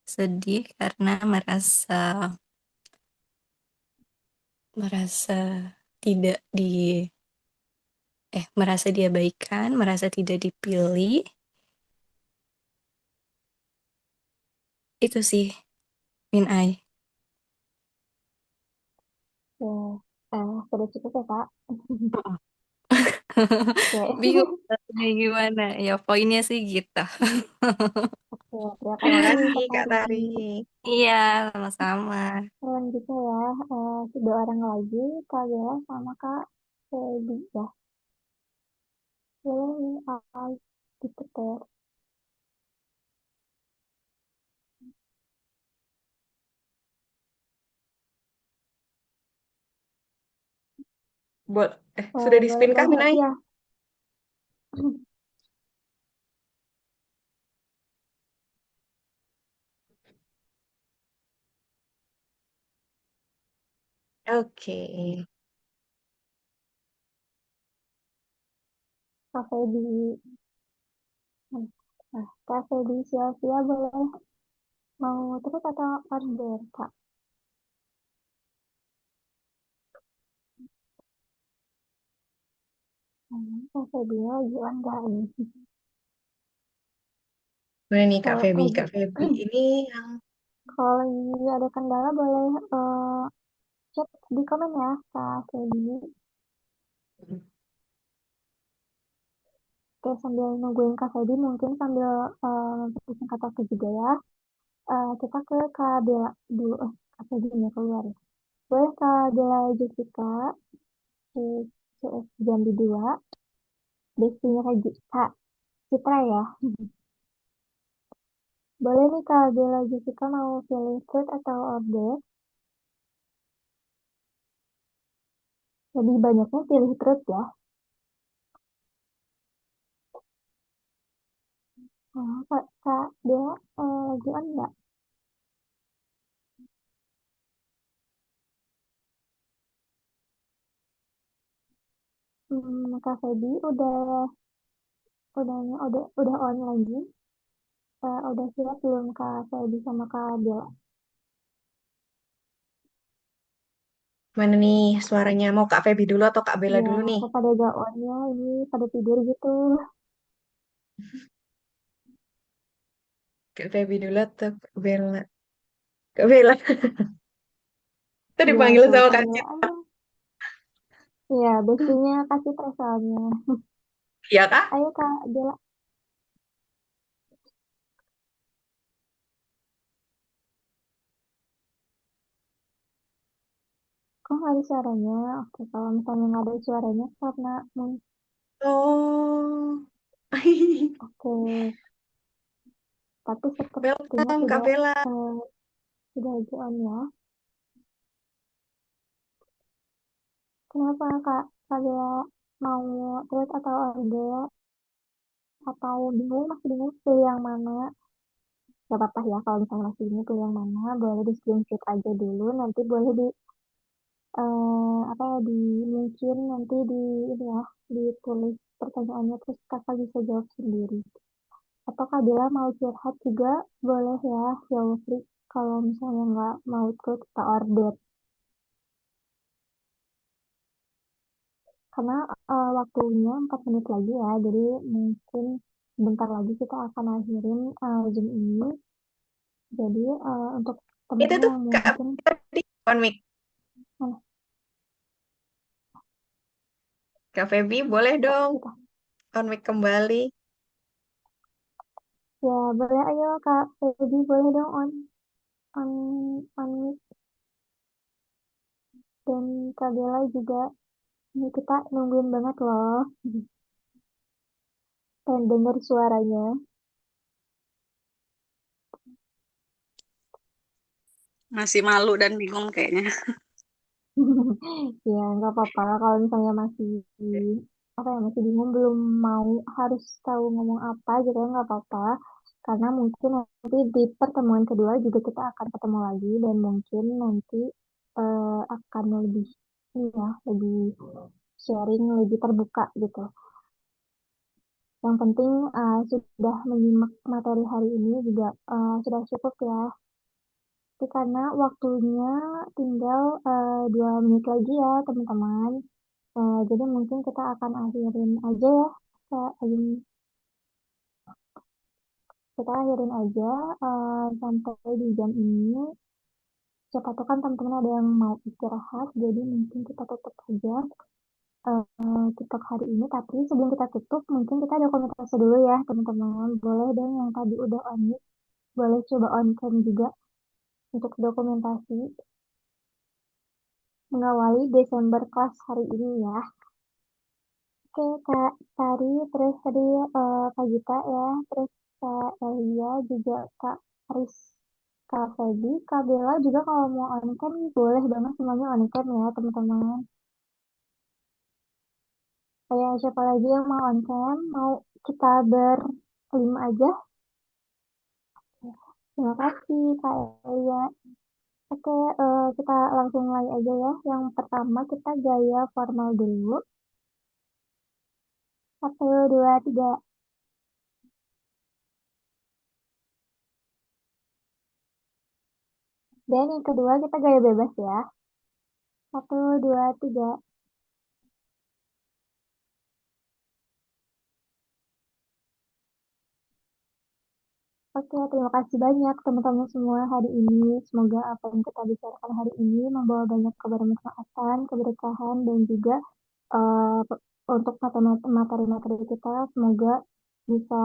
Sedih karena merasa tidak merasa diabaikan, merasa tidak dipilih. Itu sih, Min Ai. Oke, sudah cukup ya Kak? Bingung Oke, jawabnya gimana. Ya poinnya sih gitu. oke, terima Terima kasih kasih Kak Kak Tari. Tari. Iya, sama-sama. Selanjutnya ya, dua orang lagi, Kak Bella sama Kak Feby ya. Boleh nih, diputar. Sudah di Boleh spin kah bahas Min Ai? lagi ya. Oke. Kak Feby. Nah, Kak Feby sia-sia boleh mau terus atau order Kak? Kak Feby lagi on nggak nih? Boleh nih Kak Kalau Feby. lagi, Kak Feby ini yang kalau lagi ada kendala boleh chat di komen ya Kak Feby. Oke, sambil nungguin Kak Feby mungkin sambil mempersingkat waktu juga ya. Kita ke Kak Bella dulu. Kak Feby nya keluar ya. Boleh Kak Bella Jessica, CS Jambi 2, bestinya Kak Citra ya. Boleh nih Kak Bella Jessica mau pilih truth atau order? Lebih banyaknya pilih truth ya. Nah, Kak Bella lagi on nggak? Kak Feby udah on lagi. Udah siap belum Kak Feby sama Kak Bella? mana nih suaranya? Mau Kak Feby dulu atau Kak Bella Ya, dulu nih? kok pada gak on ya? Ini pada tidur gitu. Kak Feby dulu atau Kak Bella? Kak Bella. Itu Iya, dipanggil ke sama Kak Kak Bella Cita. aja. Iya, bestinya kasih soalnya. Iya Kak? Ayo Kak Bella. Kok nggak ada suaranya? Oke, kalau misalnya nggak ada suaranya karena Oh. oke, tapi sepertinya Welcome Kak tidak Bella. sudah aja on ya. Kenapa Kak? Kak Bella mau terus atau order atau bingung masih bingung pilih yang mana? Gak apa-apa ya kalau misalnya masih bingung pilih yang mana, boleh di screenshot aja dulu, nanti boleh di apa ya di mungkin nanti di ini ya ditulis pertanyaannya terus kakak bisa jawab sendiri. Atau Kak Bella mau curhat juga boleh ya, feel free. Kalau misalnya nggak mau ikut kita order. Karena waktunya 4 menit lagi ya, jadi mungkin bentar lagi kita akan akhirin Zoom ini. Jadi untuk Itu teman-teman tuh yang Kak mungkin tadi on mic. eh, Kak Feby boleh kok dong kita on mic kembali. ya boleh ayo Kak Feby boleh dong on on mic. Dan Kak Bella juga ini kita nungguin banget loh dan dengar suaranya. Masih malu dan bingung kayaknya. Ya nggak apa-apa kalau misalnya masih apa ya masih bingung belum mau harus tahu ngomong apa gitu ya nggak apa-apa karena mungkin nanti di pertemuan kedua juga kita akan ketemu lagi dan mungkin nanti akan lebih ini ya lebih sharing lebih terbuka gitu. Yang penting sudah menyimak materi hari ini juga sudah cukup ya. Tapi karena waktunya tinggal 2 menit lagi ya teman-teman. Jadi mungkin kita akan akhirin aja ya. Kita akhirin aja sampai di jam ini. Siapa tahu kan teman-teman ada yang mau istirahat, jadi mungkin kita tutup aja TikTok hari ini. Tapi sebelum kita tutup, mungkin kita ada komunikasi dulu ya teman-teman. Boleh dong yang tadi udah on mic, boleh coba on cam juga untuk dokumentasi mengawali Desember kelas hari ini ya. Oke, Kak Sari, terus tadi Kak Gita ya, terus Kak Elia, juga Kak Aris, Kak Feby, Kak Bella juga kalau mau on cam boleh banget semuanya on cam ya teman-teman. Kayak siapa lagi yang mau on cam, mau kita berlima aja. Terima kasih Kak Elia. Oke, kita langsung mulai aja ya. Yang pertama kita gaya formal dulu. 1, 2, 3. Dan yang kedua kita gaya bebas ya. 1, 2, 3. Oke, terima kasih banyak teman-teman semua hari ini. Semoga apa yang kita bicarakan hari ini membawa banyak kebermanfaatan, keberkahan, dan juga untuk materi-materi kita semoga bisa